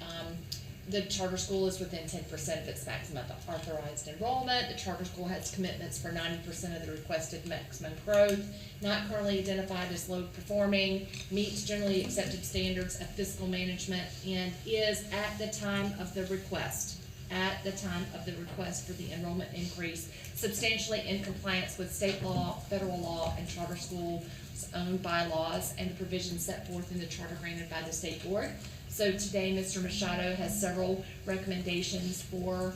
the charter school is within 10% of its maximum authorized enrollment, the charter school has commitments for 90% of the requested maximum growth, not currently identified as low performing, meets generally accepted standards of fiscal management, and is at the time of the request for the enrollment increase, substantially in compliance with state law, federal law, and charter school's own bylaws and the provisions set forth in the charter granted by the state board. So today, Mr. Machado has several recommendations for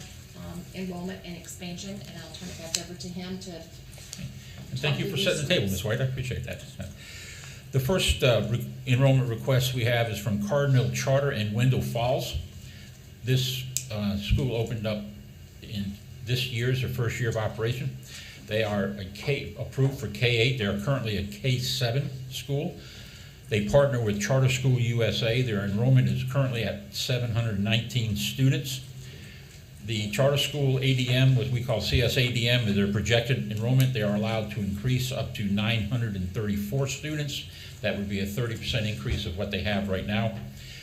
enrollment and expansion, and I'll turn it back over to him to. And thank you for setting the table, Ms. White. I appreciate that. The first enrollment request we have is from Cardinal Charter in Wendell Falls. This school opened up in this year's their first year of operation. They are approved for K-8. They are currently a K-7 school. They partner with Charter School USA. Their enrollment is currently at 719 students. The charter school ADM, what we call CSADM, is their projected enrollment. They are allowed to increase up to 934 students. That would be a 30% increase of what they have right now.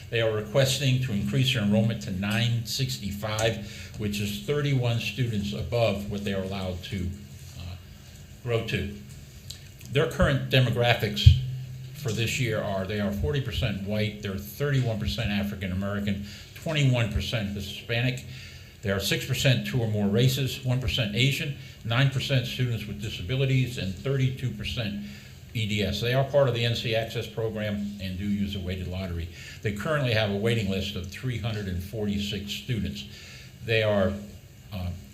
They are requesting to increase their enrollment to 965, which is 31 students above what they are allowed to grow to. Their current demographics for this year are, they are 40% white, they're 31% African American, 21% Hispanic, they are 6% two or more races, 1% Asian, 9% students with disabilities, and 32% EDS. They are part of the NC Access program and do use a weighted lottery. They currently have a waiting list of 346 students. They are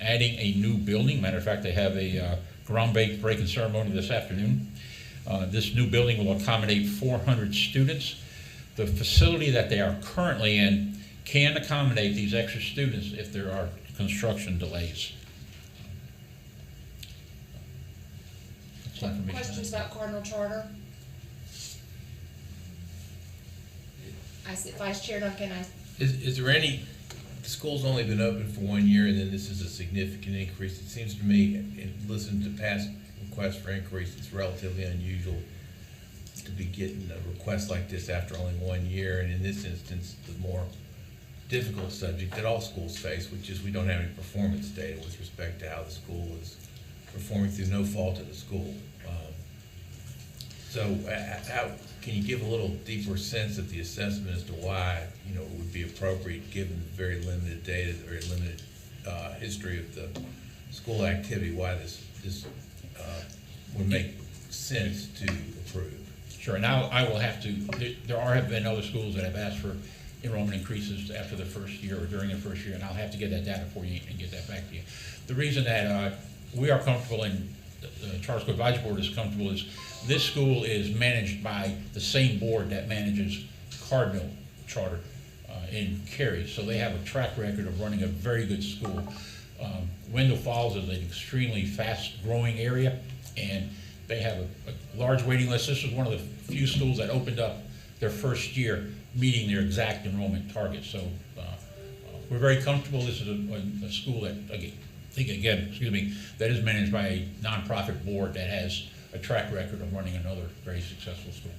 adding a new building. Matter of fact, they have a groundbreaking ceremony this afternoon. This new building will accommodate 400 students. The facility that they are currently in can accommodate these extra students if there are construction delays. Questions about Cardinal Charter? I see Vice Chair Duncan. Is there any, the school's only been open for 1 year and then this is a significant increase. It seems to me, in listening to past requests for increase, it's relatively unusual to be getting a request like this after only 1 year. And in this instance, the more difficult subject that all schools face, which is we don't have any performance data with respect to how the school is performing through no fault of the school. So how can you give a little deeper sense of the assessment as to why, you know, it would be appropriate, given the very limited data, the very limited history of the school activity, why this would make sense to approve? Sure, and now I will have to, there have been other schools that have asked for enrollment increases after the first year or during the first year, and I'll have to get that data for you and get that back to you. The reason that we are comfortable in the Charter School Advisory Board is comfortable is this school is managed by the same board that manages Cardinal Charter in Cary. So they have a track record of running a very good school. Wendell Falls is an extremely fast-growing area, and they have a large waiting list. This is one of the few schools that opened up their first year meeting their exact enrollment target. So we're very comfortable. This is a school that, that is managed by a nonprofit board that has a track record of running another very successful school.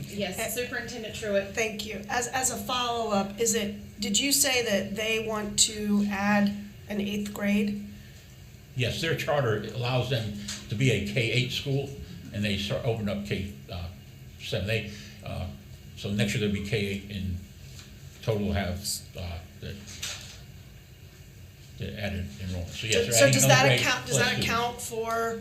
Yes, Superintendent Truitt. Thank you. As a follow-up, did you say that they want to add an 8th grade? Yes, their charter allows them to be a K-8 school, and they opened up K-7. So next year there'll be K-8, and total will have the added enrollment. So yes, So does that account for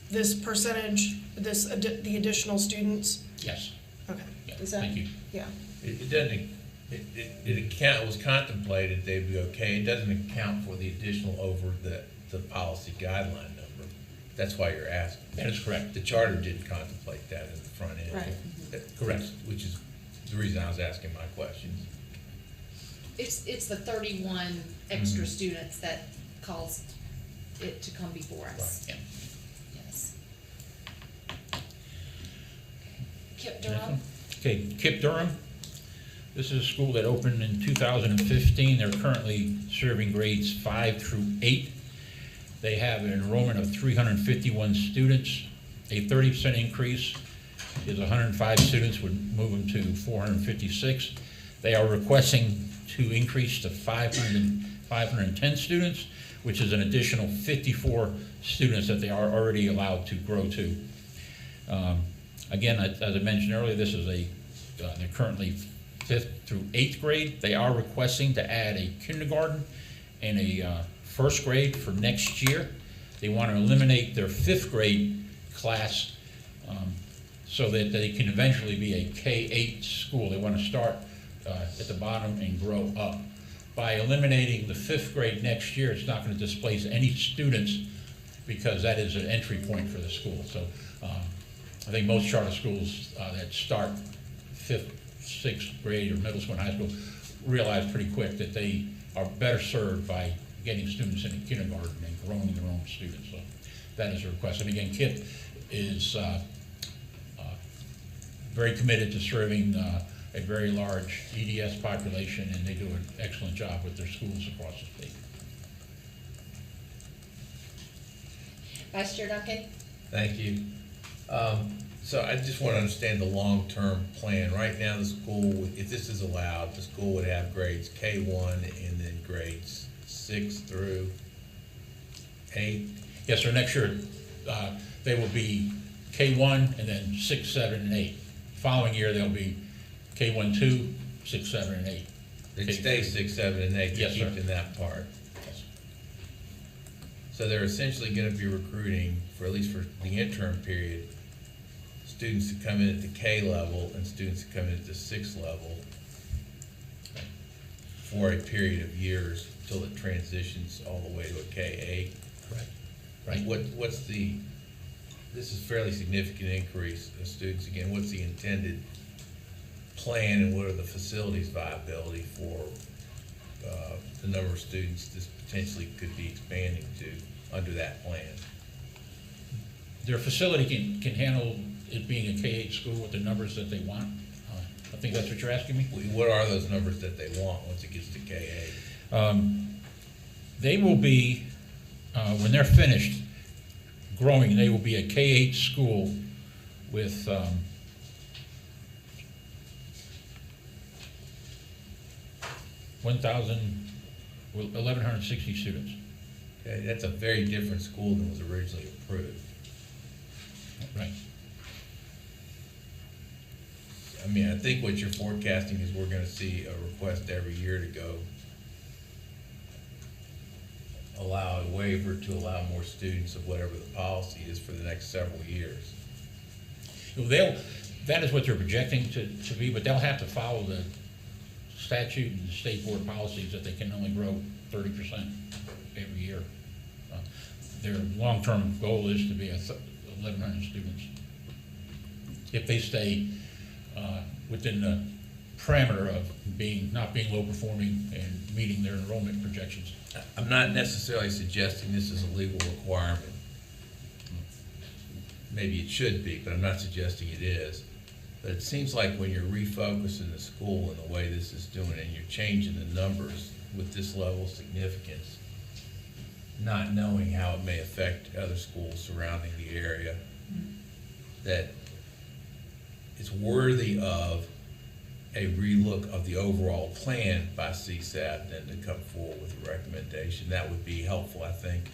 this percentage, the additional students? Yes. Okay. Yeah, Is that, thank you. Yeah. It doesn't, it was contemplated they'd be okay. It doesn't account for the additional over the policy guideline number. That's why you're asking. That is correct. The charter didn't contemplate that in the front end. Right. Correct. Which is the reason I was asking my questions. It's the 31 extra students that caused it to come before us. Right. Yeah. Yes. Kip Durham. Okay, Kip Durham. This is a school that opened in 2015. They're currently serving grades 5 through 8. They have an enrollment of 351 students. A 30% increase is 105 students, would move them to 456. They are requesting to increase to 510 students, which is an additional 54 students that they are already allowed to grow to. Again, as I mentioned earlier, this is they're currently 5th through 8th grade. They are requesting to add a kindergarten and a 1st grade for next year. They want to eliminate their 5th grade class so that they can eventually be a K-8 school. They want to start at the bottom and grow up. By eliminating the 5th grade next year, it's not going to displace any students because that is an entry point for the school. So I think most charter schools that start 5th, 6th grade or middle school and high school realize pretty quick that they are better served by getting students in a kindergarten and growing their own students. So that is a request. And again, KIP is very committed to serving a very large EDS population, and they do an excellent job with their schools across the state. Vice Chair Duncan. Thank you. So I just want to understand the long-term plan. Right now, the school, if this is allowed, the school would have grades K-1 and then grades 6 through 8. Yes, sir. Next year, they will be K-1 and then 6, 7, and 8. Following year, they'll be K-1, 2, 6, 7, and 8. They stay 6, 7, and 8. Yes, sir. Keep in that part. Yes. So they're essentially going to be recruiting, for at least for the interim period, students that come in at the K level and students that come in at the 6 level for a period of years until it transitions all the way to a K-8. Correct. Right. What's the, this is fairly significant increase of students. Again, what's the intended plan and what are the facilities viability for the number of students this potentially could be expanding to under that plan? Their facility can handle it being a K-8 school with the numbers that they want. I think that's what you're asking me? What are those numbers that they want once it gets to K-8? They will be, when they're finished growing, they will be a K-8 school with 1,160 students. Okay, that's a very different school than was originally approved. Right. I mean, I think what you're forecasting is we're gonna see a request every year to go allow a waiver to allow more students of whatever the policy is for the next several years. That is what they're projecting to be, but they'll have to follow the statute and the state board policies that they can only grow 30% every year. Their long-term goal is to be 1,100 students. If they stay within the parameter of not being low performing and meeting their enrollment projections. I'm not necessarily suggesting this is a legal requirement. Maybe it should be, but I'm not suggesting it is. But it seems like when you're refocusing the school and the way this is doing it, and you're changing the numbers with this level of significance, not knowing how it may affect other schools surrounding the area, that it's worthy of a relook of the overall plan by CSAP than to come forward with a recommendation. That would be helpful, I think,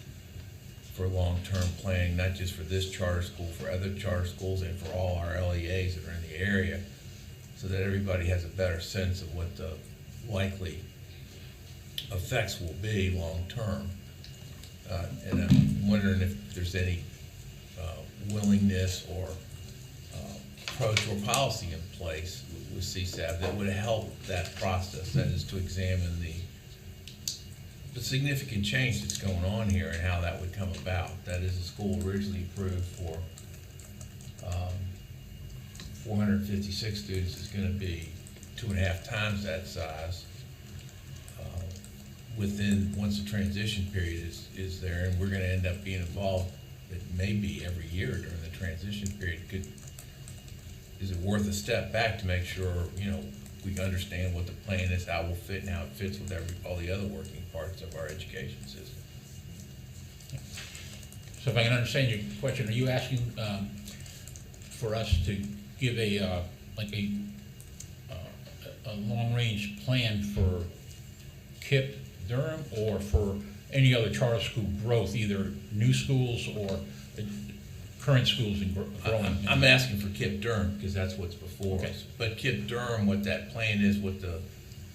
for long-term planning, not just for this charter school, for other charter schools and for all our LEAs that are in the area, so that everybody has a better sense of what the likely effects will be long-term. And I'm wondering if there's any willingness or approach or policy in place with CSAP that would help that process, that is to examine the significant change that's going on here and how that would come about. That is, the school originally approved for 456 students is going to be 2.5 times that size once the transition period is there, and we're going to end up being involved, it may be every year during the transition period. Is it worth a step back to make sure, we understand what the plan is, how it will fit, and how it fits with all the other working parts of our education system? So if I can understand your question, are you asking for us to give a long-range plan for KIPP Durham or for any other charter school growth, either new schools or current schools in growing? I'm asking for KIPP Durham because that's what's before us. But KIPP Durham, what that plan is, what the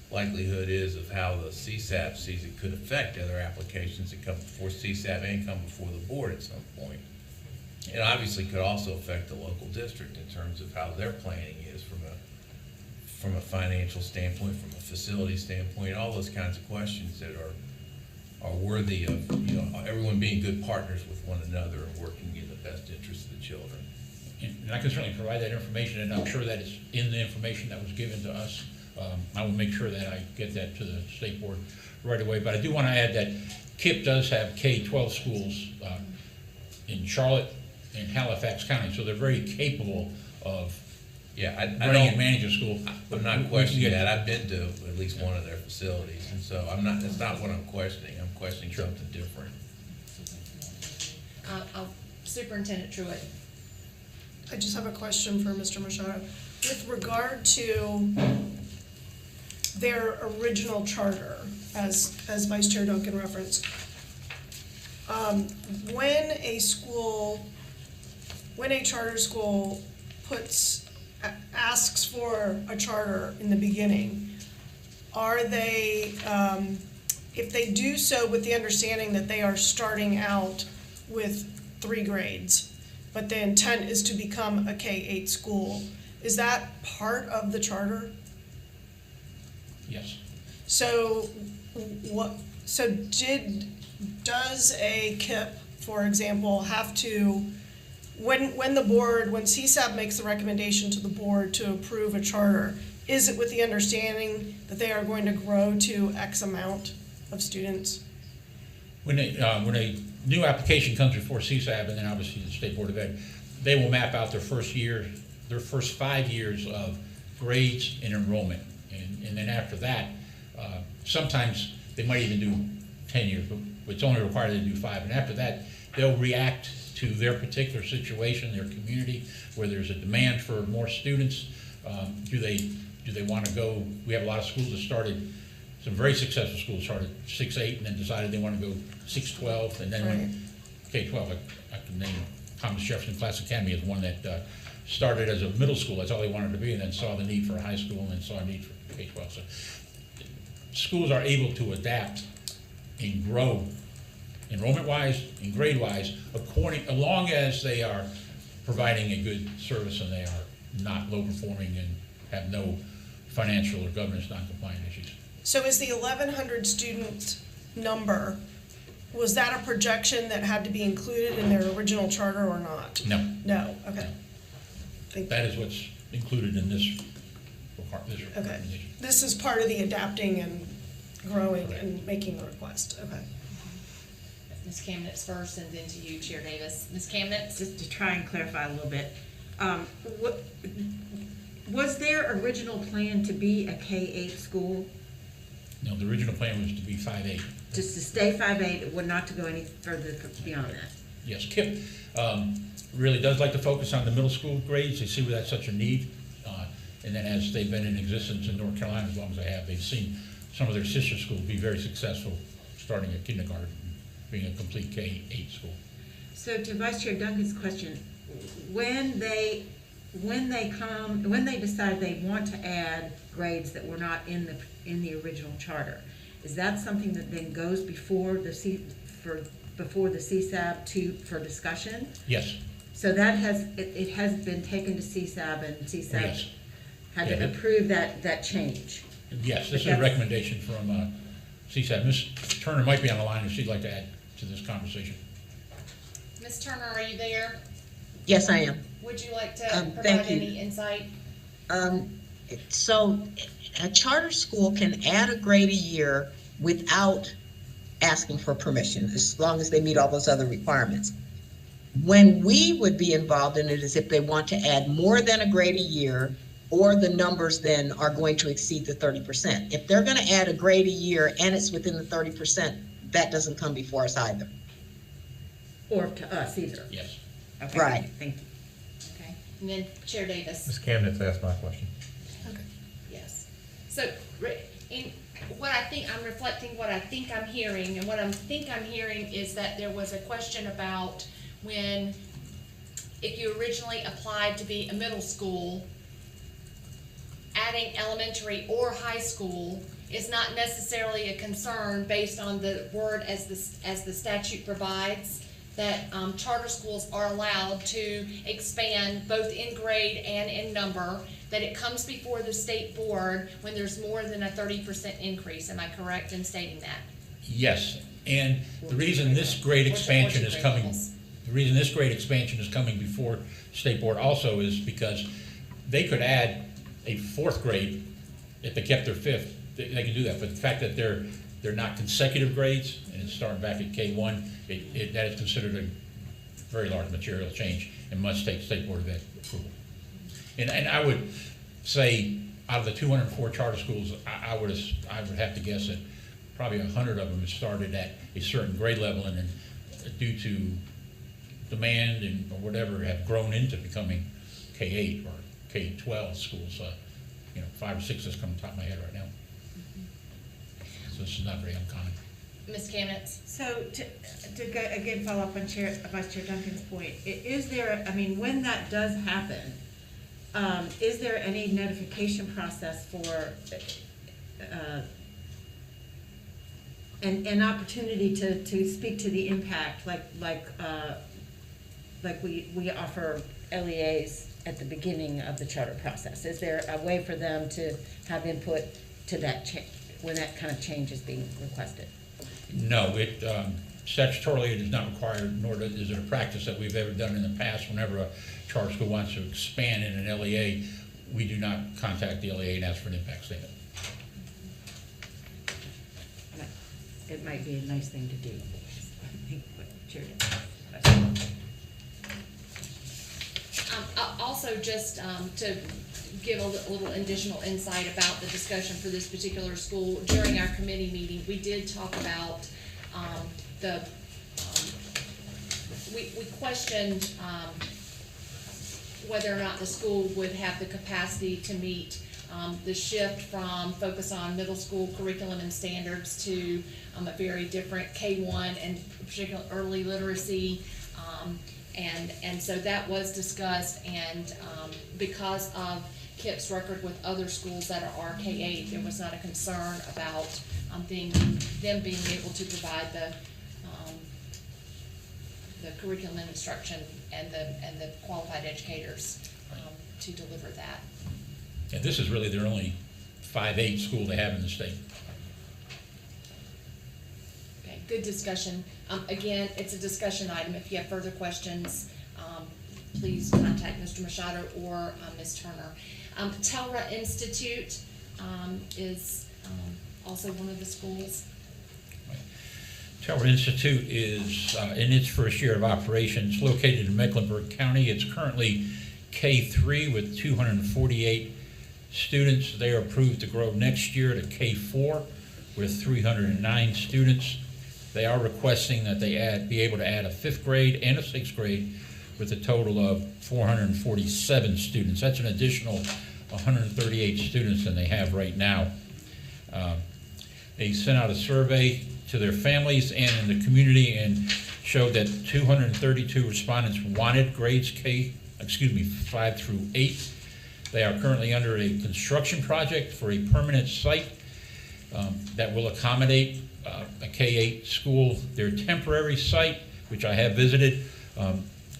likelihood is of how the CSAP sees it could affect other applications that come before CSAP and come before the board at some point. It obviously could also affect the local district in terms of how their planning is from a financial standpoint, from a facility standpoint, all those kinds of questions that are worthy of everyone being good partners with one another and working in the best interest of the children. And I can certainly provide that information, and I'm sure that it's in the information that was given to us. I will make sure that I get that to the state board right away. But I do want to add that KIPP does have K-12 schools in Charlotte and Halifax County, so they're very capable of running and managing a school. I'm not questioning that. I've been to at least one of their facilities, and so that's not what I'm questioning. I'm questioning something different. Superintendent Truitt. I just have a question for Mr. Machado. With regard to their original charter, as Vice Chair Duncan referenced, when a charter school asks for a charter in the beginning, are they, if they do so with the understanding that they are starting out with 3 grades, but the intent is to become a K-8 school, is that part of the charter? Yes. So does a KIPP, for example, have to, when CSAP makes the recommendation to the board to approve a charter, is it with the understanding that they are going to grow to X amount of students? When a new application comes before CSAP and then obviously the State Board of Ed, they will map out their first 5 years of grades and enrollment. And then after that, sometimes they might even do 10 years, but it's only required to do 5. And after that, they'll react to their particular situation, their community, where there's a demand for more students. Do they want to go? We have a lot of schools that started, some very successful schools started 6-8 and then decided they want to go 6-12, and then went K-12. I can name Thomas Jefferson Class Academy as one that started as a middle school. That's all they wanted to be, and then saw the need for a high school and then saw a need for K-12. So schools are able to adapt and grow enrollment-wise and grade-wise as long as they are providing a good service and they are not low-performing and have no financial or governance non-compliant issues. So is the 1,100 student number, was that a projection that had to be included in their original charter or not? No, No, okay. that is what's included in this Okay. recommendation. This is part of the adapting and growing and making the request, okay. Ms. Kamnitz first, and then to you, Chair Davis. Ms. Kamnitz? Just to try and clarify a little bit, was their original plan to be a K-8 school? No, the original plan was to be 5A. Just to stay 5-8, it would not to go any further beyond that? Yes, KIPP really does like to focus on the middle school grades. They see where that's such a need. And then as they've been in existence in North Carolina as long as they have, they've seen some of their sister schools be very successful, starting at kindergarten, being a complete K-8 school. So to Vice Chair Duncan's question, when they decide they want to add grades that were not in the original charter, is that something that then goes before the CSAB for discussion? Yes. So that has been taken to CSAB, and CSAB Yes. had to approve that change. Yes, this is a recommendation from CSAB. Ms. Turner might be on the line if she'd like to add to this conversation. Ms. Turner, are you there? Yes, I am. Would you like to Thank provide you. any insight? So a charter school can add a grade a year without asking for permission, as long as they meet all those other requirements. When we would be involved in it is if they want to add more than a grade a year, or the numbers then are going to exceed the 30%. If they're going to add a grade a year and it's within the 30%, that doesn't come before us either. Or to us either? Yes. Okay. Right. Thank you. Okay, and then Chair Davis. Ms. Kamnitz asked my question. Yes. So, in what I think, I'm reflecting what I think I'm hearing, and what I'm hearing is that there was a question about when, if you originally applied to be a middle school, adding elementary or high school is not necessarily a concern based on the word as the statute provides, that charter schools are allowed to expand both in grade and in number, that it comes before the state board when there's more than a 30% increase. Am I correct in stating that? Yes, and the reason this grade expansion is coming, before state board also is because they could add a fourth grade if they kept their fifth. They can do that, but the fact that they're not consecutive grades and it's starting back at K1, that is considered a very large material change and must take state board of ed approval. And I would say out of the 204 charter schools, I would have to guess that probably 100 of them have started at a certain grade level, and then due to demand and or whatever have grown into becoming K-8 or K-12 schools. 5 or 6 has come to the top of my head right now. So this is not very uncommon. Ms. Kamnitz? So to go, again, follow up on Vice Chair Duncan's point, is there, when that does happen, is there any notification process for an opportunity to speak to the impact, like we offer LEAs at the beginning of the charter process? Is there a way for them to have input to that when that kind of change is being requested? No, statutorily it is not required, nor is it a practice that we've ever done in the past. Whenever a charter school wants to expand in an LEA, we do not contact the LEA and ask for an impact statement. It might be a nice thing to do. Also, just to give a little additional insight about the discussion for this particular school, during our committee meeting, we did talk about we questioned whether or not the school would have the capacity to meet the shift from focus on middle school curriculum and standards to a very different K-1 and particularly early literacy. And so that was discussed, and because of KIPP's record with other schools that are K-8, there was not a concern about them being able to provide the curriculum and instruction and the qualified educators to deliver that. And this is really their only 5-8 school they have in the state. good discussion. Again, it's a discussion item. If you have further questions, please contact Mr. Machado or Ms. Turner. Telra Institute is also one of the schools. Telra Institute is in its first year of operations, located in Mecklenburg County. It's currently K3 with 248 students. They are approved to grow next year to K4 with 309 students. They are requesting that they be able to add a 5th grade and a 6th grade with a total of 447 students. That's an additional 138 students than they have right now. They sent out a survey to their families and in the community and showed that 232 respondents wanted grades 5 through 8. They are currently under a construction project for a permanent site that will accommodate a K-8 school. Their temporary site, which I have visited,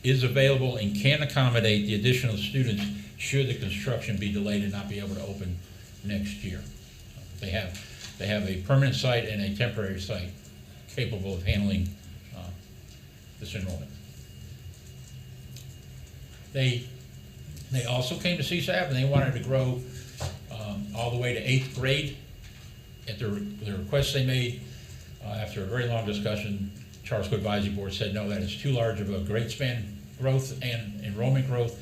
is available and can accommodate the additional students should the construction be delayed and not be able to open next year. They have a permanent site and a temporary site capable of handling this enrollment. They also came to CSAB and they wanted to grow all the way to 8th grade. At the request they made, after a very long discussion, Charter School Advisory Board said no, that is too large of a grade span growth and enrollment growth,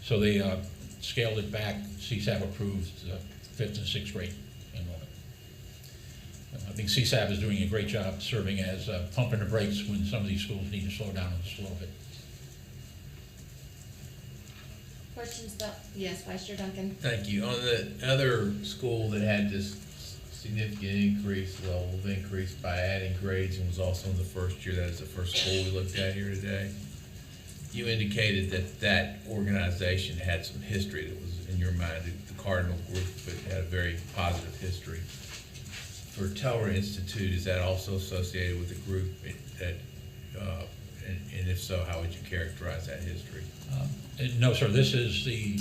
so they scaled it back. CSAB approved 5th and 6th grade enrollment. I think CSAB is doing a great job serving as pumping the brakes when some of these schools need to slow down just a little bit. Questions about, yes, Vice Chair Duncan? Thank you. On the other school that had this significant level of increase by adding grades and was also in the first year, that is the first school we looked at here today, you indicated that organization had some history that was in your mind, the Cardinal Group, but had a very positive history. For Telra Institute, is that also associated with the group that, and if so, how would you characterize that history? No, sir, this is the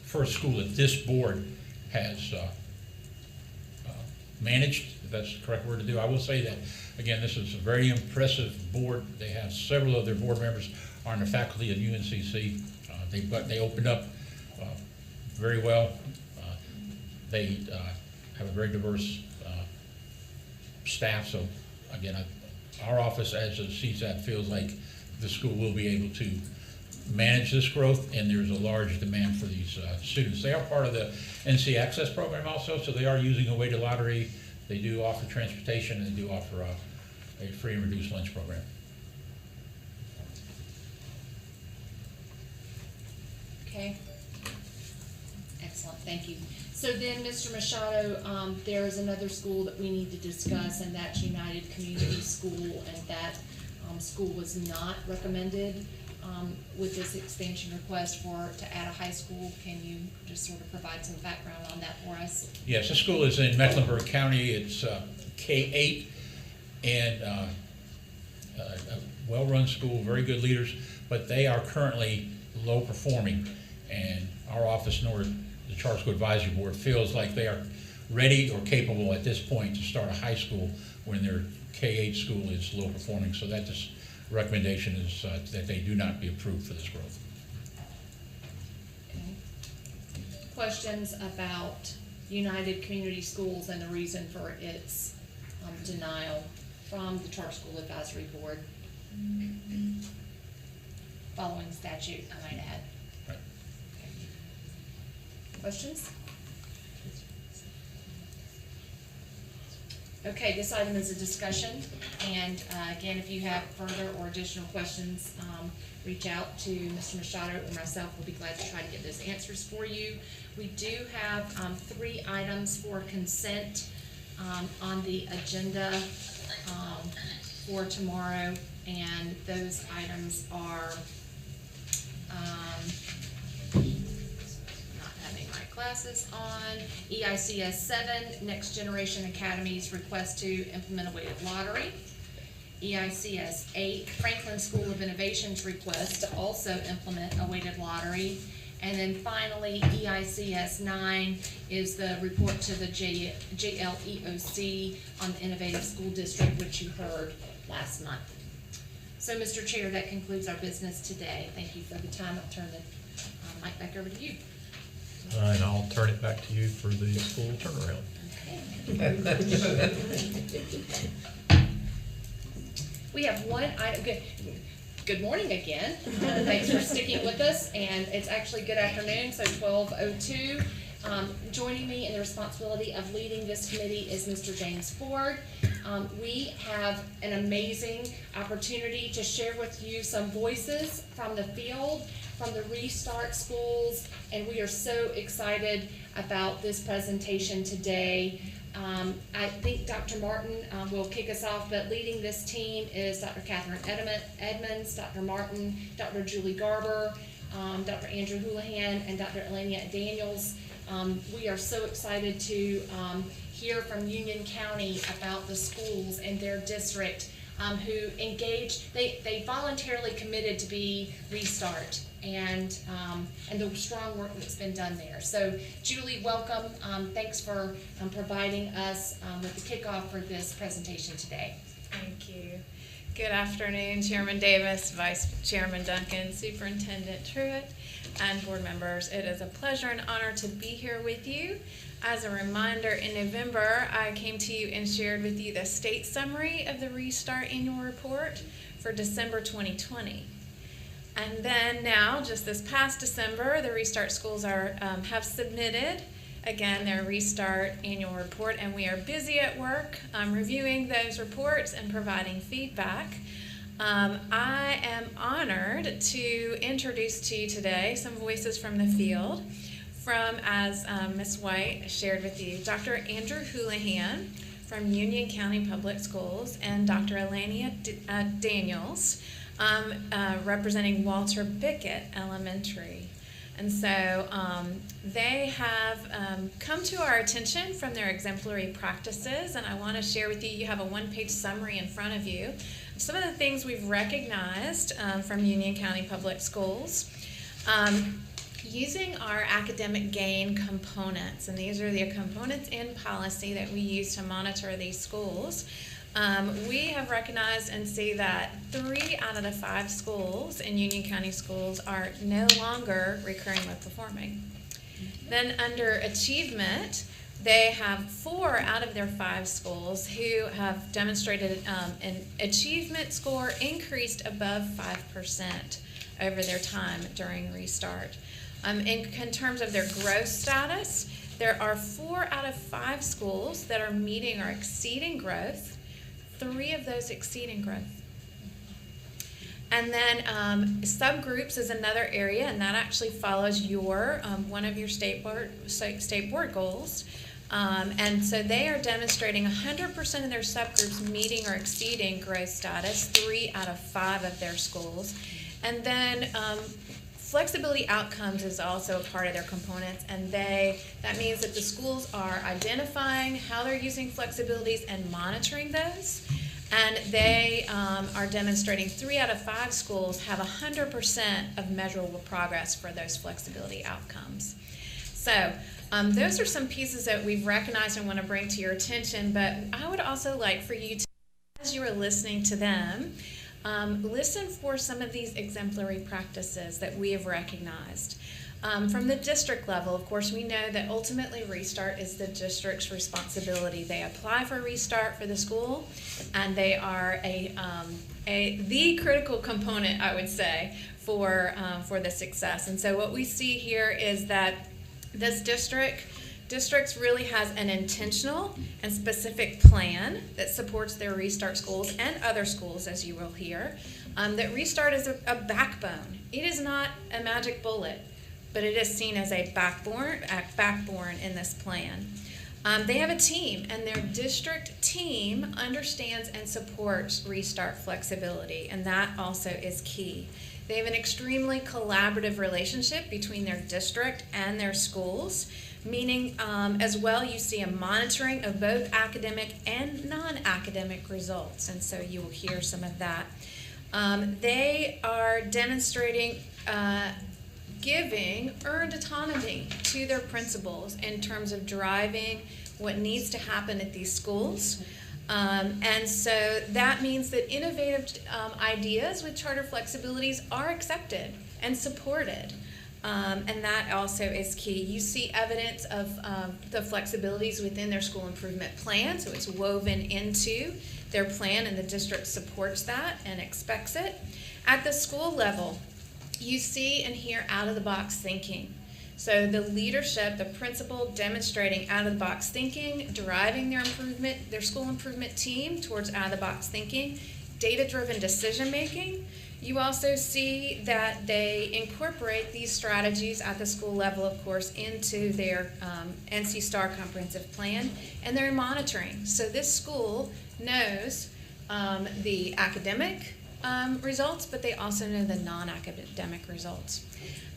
first school that this board has managed, if that's the correct word to do. I will say that, again, this is a very impressive board. They have several of their board members are in the faculty at UNCC. They opened up very well. They have a very diverse staff. So again, our office as a CSAP feels like the school will be able to manage this growth, and there's a large demand for these students. They are part of the NC Access program also, so they are using a weighted lottery. They do offer transportation, and they do offer a free and reduced lunch program. Okay. Excellent, thank you. So then, Mr. Machado, there is another school that we need to discuss, and that's United Community School, and that school was not recommended with this expansion request to add a high school. Can you just sort of provide some background on that for us? Yes, this school is in Mecklenburg County. It's K-8 and a well-run school, very good leaders, but they are currently low performing, and our office nor the Charter School Advisory Board feels like they are ready or capable at this point to start a high school when their K-8 school is low performing. So that this recommendation is that they do not be approved for this growth. Okay. Questions about United Community Schools and the reason for its denial from the Charter School Advisory Board? Following statute, I might add. Right. Okay. Questions? Okay, this item is a discussion, and again, if you have further or additional questions, reach out to Mr. Machado or myself. We'll be glad to try to get those answers for you. We do have 3 items for consent on the agenda for tomorrow, and those items are classes on EICS 7, Next Generation Academies request to implement a weighted lottery. EICS 8, Franklin School of Innovation's request to also implement a weighted lottery. And then finally, EICS 9 is the report to the JLEOC on the Innovative School District, which you heard last month. So, Mr. Chair, that concludes our business today. Thank you for the time. I'll turn the mic back over to you. And I'll turn it back to you for the school turnaround. We have one item. Good morning again. Thanks for sticking with us. And it's actually good afternoon, so 12:02. Joining me in the responsibility of leading this committee is Mr. James Ford. We have an amazing opportunity to share with you some voices from the field, from the Restart schools, and we are so excited about this presentation today. I think Dr. Martin will kick us off, but leading this team is Dr. Catherine Edmonds, Dr. Martin, Dr. Julie Garber, Dr. Andrew Houlihan, and Dr. Elenia Daniels. We are so excited to hear from Union County about the schools in their district who engaged, they voluntarily committed to be Restart, and the strong work that's been done there. So Julie, welcome. Thanks for providing us with the kickoff for this presentation today. Thank you. Good afternoon, Chairman Davis, Vice Chairman Duncan, Superintendent Truitt, and board members. It is a pleasure and honor to be here with you. As a reminder, in November, I came to you and shared with you the state summary of the Restart annual report for December 2020. And then now, just this past December, the Restart schools have submitted, again, their Restart annual report, and we are busy at work reviewing those reports and providing feedback. I am honored to introduce to you today some voices from the field, from, as Ms. White shared with you, Dr. Andrew Houlihan from Union County Public Schools and Dr. Elenia Daniels representing Walter Bickett Elementary. And so they have come to our attention from their exemplary practices, and I want to share with you, you have a one-page summary in front of you, some of the things we've recognized from Union County Public Schools. Using our academic gain components, and these are the components in policy that we use to monitor these schools, we have recognized and see that 3 out of the 5 schools in Union County schools are no longer recurring low performing. Then under achievement, they have 4 out of their 5 schools who have demonstrated an achievement score increased above 5% over their time during Restart. In terms of their growth status, there are 4 out of 5 schools that are meeting or exceeding growth, 3 of those exceeding growth. And then subgroups is another area, and that actually follows your one of your state board goals. And so they are demonstrating 100% of their subgroups meeting or exceeding growth status, 3 out of 5 of their schools. And then flexibility outcomes is also a part of their components, and that means that the schools are identifying how they're using flexibilities and monitoring those. And they are demonstrating 3 out of 5 schools have 100% of measurable progress for those flexibility outcomes. So those are some pieces that we've recognized and want to bring to your attention, but I would also like for you to, as you are listening to them, listen for some of these exemplary practices that we have recognized. From the district level, of course, we know that ultimately Restart is the district's responsibility. They apply for Restart for the school, and they are the critical component, I would say, for the success. And so what we see here is that this districts really has an intentional and specific plan that supports their Restart schools and other schools, as you will hear. That Restart is a backbone. It is not a magic bullet, but it is seen as a backbone in this plan. They have a team, and their district team understands and supports Restart flexibility, and that also is key. They have an extremely collaborative relationship between their district and their schools, meaning as well you see a monitoring of both academic and non-academic results, and so you will hear some of that. They are demonstrating giving earned autonomy to their principals in terms of driving what needs to happen at these schools. And so that means that innovative ideas with charter flexibilities are accepted and supported. And that also is key. You see evidence of the flexibilities within their school improvement plan, so it's woven into their plan and the district supports that and expects it. At the school level, you see and hear out-of-the-box thinking. So the leadership, the principal demonstrating out-of-the-box thinking, driving their school improvement team towards out-of-the-box thinking, data-driven decision-making. You also see that they incorporate these strategies at the school level, of course, into their NC STAR comprehensive plan, and they're monitoring. So this school knows the academic results, but they also know the non-academic results.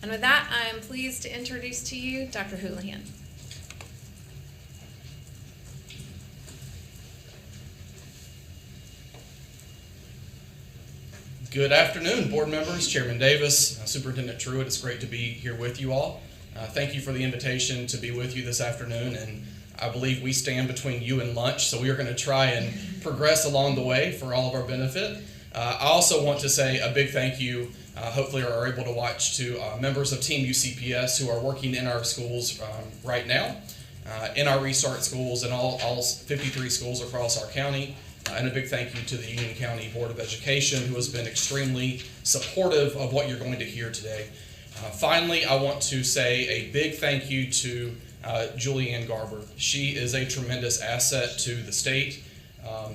And with that, I am pleased to introduce to you Dr. Houlihan. Good afternoon, board members, Chairman Davis, Superintendent Truitt. It's great to be here with you all. Thank you for the invitation to be with you this afternoon, and I believe we stand between you and lunch, so we are going to try and progress along the way for all of our benefit. I also want to say a big thank you, hopefully are able to watch, to members of Team UCPS who are working in our schools right now, in our Restart schools and all 53 schools across our county. And a big thank you to the Union County Board of Education, who has been extremely supportive of what you're going to hear today. Finally, I want to say a big thank you to Julianne Garber. She is a tremendous asset to the state.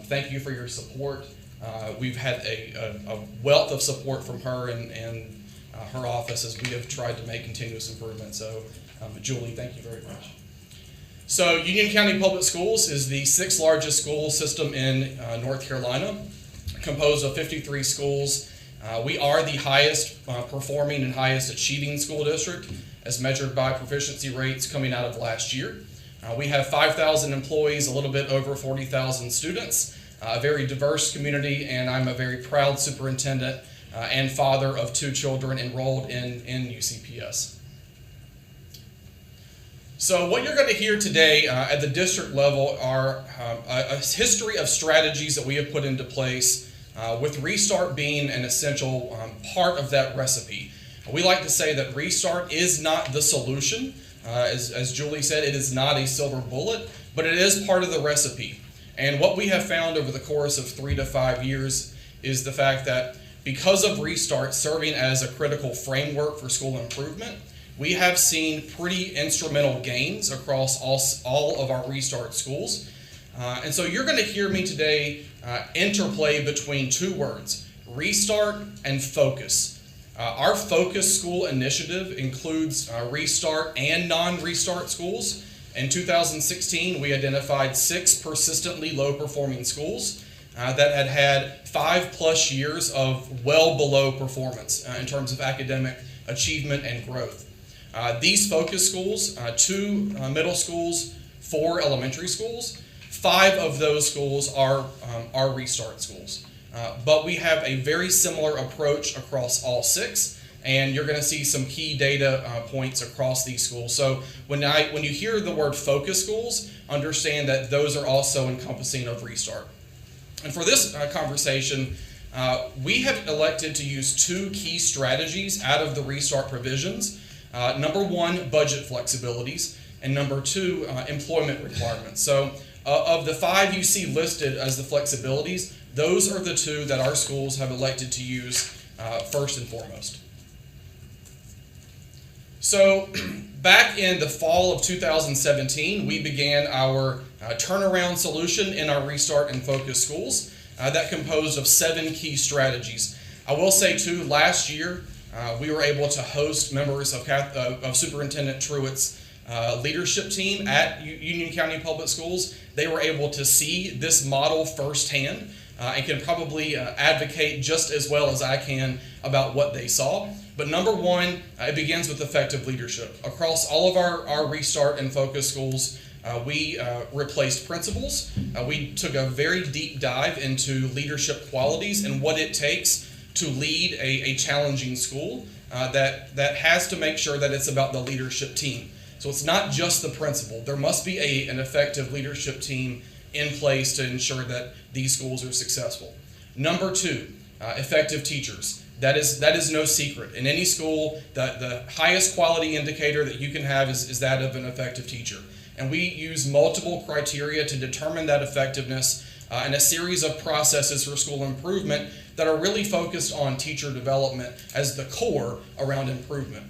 Thank you for your support. We've had a wealth of support from her and her office as we have tried to make continuous improvement. So, Julie, thank you very much. So Union County Public Schools is the 6th largest school system in North Carolina, composed of 53 schools. We are the highest performing and highest achieving school district as measured by proficiency rates coming out of last year. We have 5,000 employees, a little bit over 40,000 students, a very diverse community, and I'm a very proud superintendent and father of 2 children enrolled in UCPS. So what you're going to hear today at the district level are a history of strategies that we have put into place, with Restart being an essential part of that recipe. We like to say that Restart is not the solution. As Julie said, it is not a silver bullet, but it is part of the recipe. And what we have found over the course of 3 to 5 years is the fact that because of Restart serving as a critical framework for school improvement, we have seen pretty instrumental gains across all of our Restart schools. And so you're going to hear me today interplay between 2 words, Restart and Focus. Our Focus School initiative includes Restart and non-Restart schools. In 2016, we identified 6 persistently low-performing schools that had 5+ years of well below performance in terms of academic achievement and growth. These focus schools, 2 middle schools, 4 elementary schools, 5 of those schools are Restart schools. But we have a very similar approach across all 6, and you're going to see some key data points across these schools. So when you hear the word focus schools, understand that those are also encompassing of Restart. And for this conversation, we have elected to use 2 key strategies out of the Restart provisions. Number 1, budget flexibilities, and number 2, employment requirements. So of the 5 you see listed as the flexibilities, those are the 2 that our schools have elected to use first and foremost. So back in the fall of 2017, we began our turnaround solution in our Restart and Focus schools that composed of 7 key strategies. I will say too, last year, we were able to host members of Superintendent Truitt's leadership team at Union County Public Schools. They were able to see this model firsthand and can probably advocate just as well as I can about what they saw. But number 1, it begins with effective leadership. Across all of our Restart and Focus schools, we replaced principals. We took a very deep dive into leadership qualities and what it takes to lead a challenging school. that has to make sure that it's about the leadership team. So it's not just the principal. There must be an effective leadership team in place to ensure that these schools are successful. Number two, effective teachers. That is no secret. In any school, the highest quality indicator that you can have is that of an effective teacher. And we use multiple criteria to determine that effectiveness and a series of processes for school improvement that are really focused on teacher development as the core around improvement.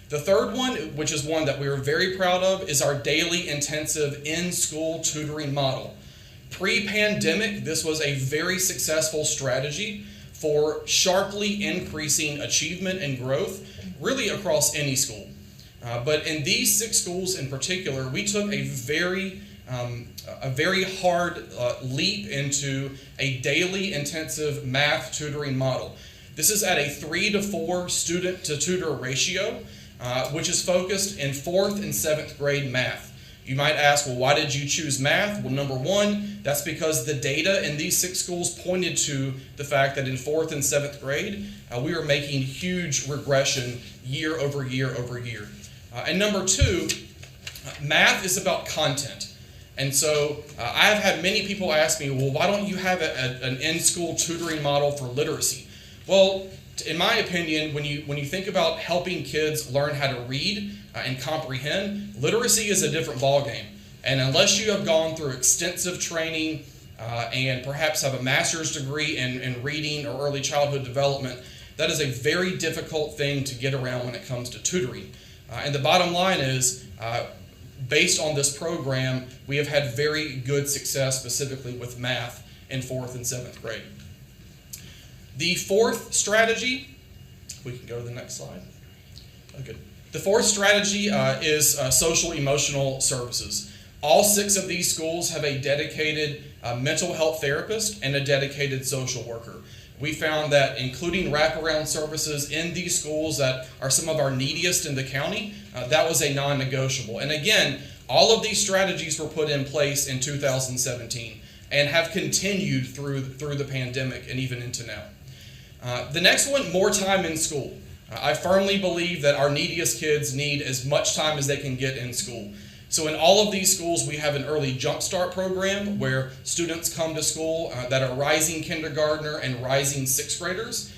The third one, which is one that we are very proud of, is our daily intensive in-school tutoring model. Pre-pandemic, this was a very successful strategy for sharply increasing achievement and growth, really across any school. But in these 6 schools in particular, we took a very hard leap into a daily intensive math tutoring model. This is at a 3 to 4 student to tutor ratio, which is focused in 4th and 7th grade math. You might ask, well, why did you choose math? Well, number one, that's because the data in these 6 schools pointed to the fact that in 4th and 7th grade, we were making huge regression year over year over year. And number two, math is about content. And so I've had many people ask me, well, why don't you have an in-school tutoring model for literacy? Well, in my opinion, when you think about helping kids learn how to read and comprehend, literacy is a different ballgame. And unless you have gone through extensive training and perhaps have a master's degree in reading or early childhood development, that is a very difficult thing to get around when it comes to tutoring. And the bottom line is, based on this program, we have had very good success specifically with math in 4th and 7th grade. The fourth strategy, we can go to the next slide. Okay. The fourth strategy is social emotional services. All 6 of these schools have a dedicated mental health therapist and a dedicated social worker. We found that including wraparound services in these schools that are some of our neediest in the county, that was a non-negotiable. And again, all of these strategies were put in place in 2017 and have continued through the pandemic and even into now. The next one, more time in school. I firmly believe that our neediest kids need as much time as they can get in school. So in all of these schools, we have an early jumpstart program where students come to school that are rising kindergartner and rising 6th graders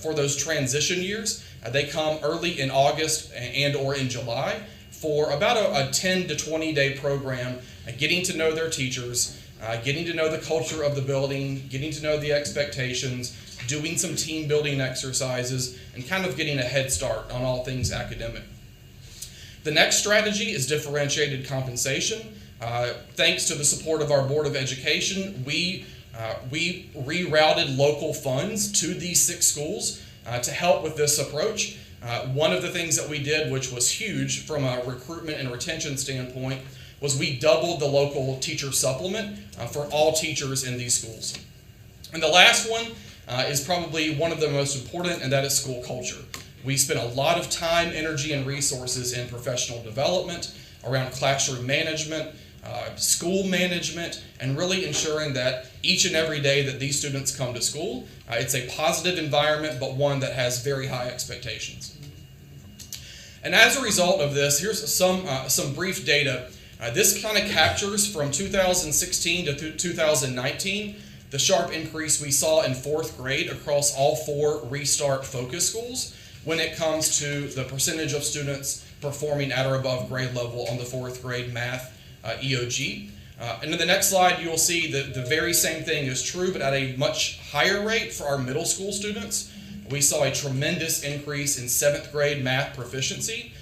for those transition years. They come early in August and or in July for about a 10 to 20 day program, getting to know their teachers, getting to know the culture of the building, getting to know the expectations, doing some team building exercises, and kind of getting a head start on all things academic. The next strategy is differentiated compensation. Thanks to the support of our Board of Education, we rerouted local funds to these 6 schools to help with this approach. One of the things that we did, which was huge from a recruitment and retention standpoint, was we doubled the local teacher supplement for all teachers in these schools. And the last one is probably one of the most important, and that is school culture. We spent a lot of time, energy, and resources in professional development, around classroom management, school management, and really ensuring that each and every day that these students come to school, it's a positive environment, but one that has very high expectations. And as a result of this, here's some brief data. This kind of captures from 2016 to 2019 the sharp increase we saw in 4th grade across all 4 Restart focus schools when it comes to the percentage of students performing at or above grade level on the 4th grade math EOG. And in the next slide, you'll see that the very same thing is true, but at a much higher rate for our middle school students. We saw a tremendous increase in 7th grade math proficiency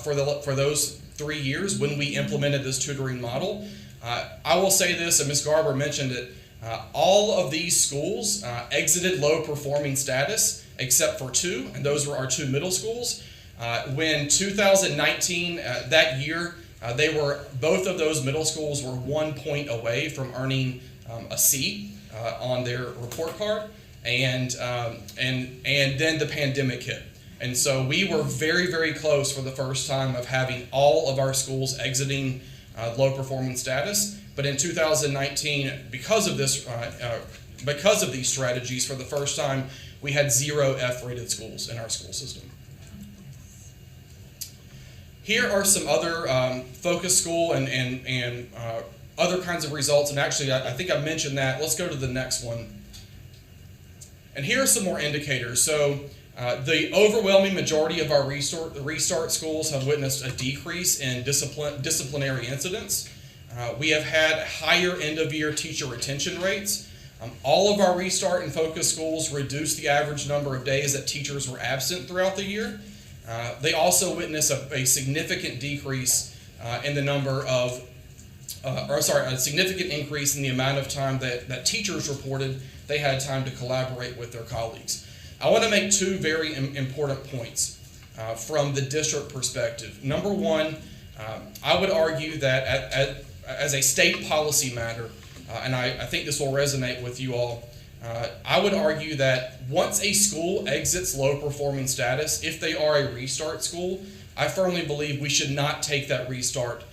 for those 3 years when we implemented this tutoring model. I will say this, and Ms. Garber mentioned it, all of these schools exited low performing status except for 2, and those were our 2 middle schools. When 2019, that year, both of those middle schools were 1 point away from earning a C on their report card, and then the pandemic hit. And so we were very, very close for the first time of having all of our schools exiting low performing status. But in 2019, because of these strategies, for the first time, we had 0 F-rated schools in our school system. Here are some other focus school and other kinds of results. And actually, I think I mentioned that. Let's go to the next one. And here are some more indicators. So the overwhelming majority of our restart schools have witnessed a decrease in disciplinary incidents. We have had higher end-of-year teacher retention rates. All of our restart and focus schools reduced the average number of days that teachers were absent throughout the year. They also witnessed a significant decrease in the number of, a significant increase in the amount of time that teachers reported they had time to collaborate with their colleagues. I want to make two very important points from the district perspective. Number one, I would argue that as a state policy matter, and I think this will resonate with you all, I would argue that once a school exits low performing status, if they are a restart school, I firmly believe we should not take that restart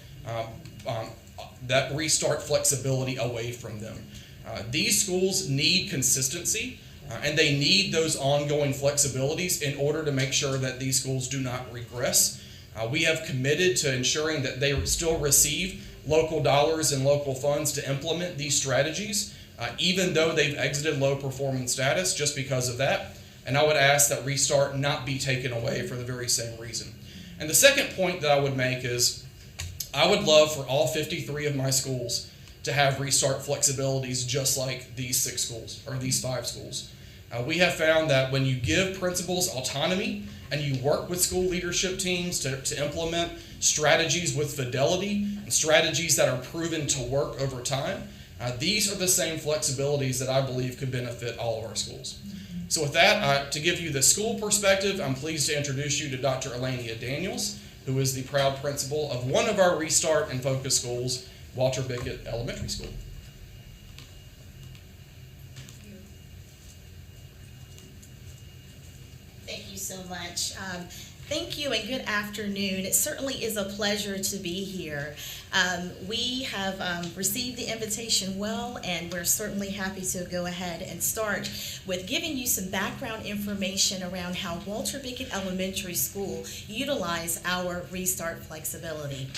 flexibility away from them. These schools need consistency, and they need those ongoing flexibilities in order to make sure that these schools do not regress. We have committed to ensuring that they still receive local dollars and local funds to implement these strategies, even though they've exited low performing status just because of that. And I would ask that restart not be taken away for the very same reason. And the second point that I would make is I would love for all 53 of my schools to have restart flexibilities just like these 6 schools or these 5 schools. We have found that when you give principals autonomy and you work with school leadership teams to implement strategies with fidelity and strategies that are proven to work over time, these are the same flexibilities that I believe could benefit all of our schools. So with that, to give you the school perspective, I'm pleased to introduce you to Dr. Elania Daniels, who is the proud principal of one of our restart and focus schools, Walter Bickett Elementary School. Thank you so much. Thank you and good afternoon. It certainly is a pleasure to be here. We have received the invitation well, and we're certainly happy to go ahead and start with giving you some background information around how Walter Bickett Elementary School utilize our restart flexibility.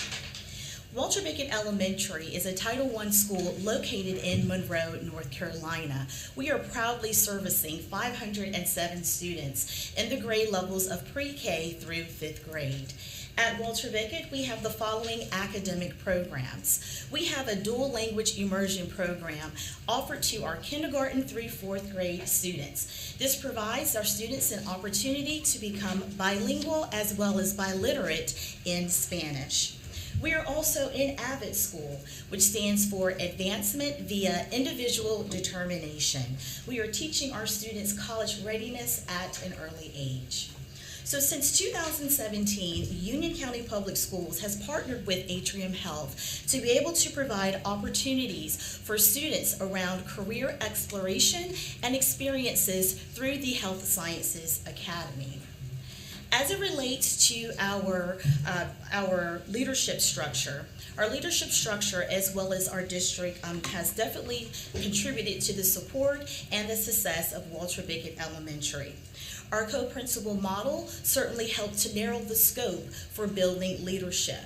Walter Bickett Elementary is a Title I school located in Monroe, North Carolina. We are proudly servicing 507 students in the grade levels of pre-K through 5th grade. At Walter Bickett, we have the following academic programs. We have a dual language immersion program offered to our kindergarten through 4th grade students. This provides our students an opportunity to become bilingual as well as biliterate in Spanish. We are also in AVID School, which stands for Advancement via Individual Determination. We are teaching our students college readiness at an early age. So since 2017, Union County Public Schools has partnered with Atrium Health to be able to provide opportunities for students around career exploration and experiences through the Health Sciences Academy. As it relates to our leadership structure, as well as our district has definitely contributed to the support and the success of Walter Bickett Elementary. Our co-principal model certainly helped to narrow the scope for building leadership.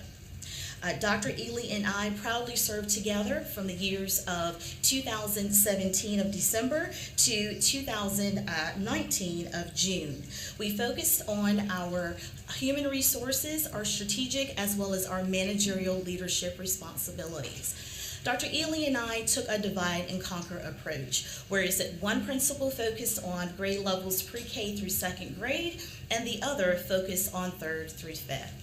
Dr. Ely and I proudly served together from the years of 2017 of December to 2019 of June. We focused on our human resources, our strategic, as well as our managerial leadership responsibilities. Dr. Ely and I took a divide and conquer approach, whereas one principal focused on grade levels pre-K through 2nd grade, and the other focused on 3rd through 5th.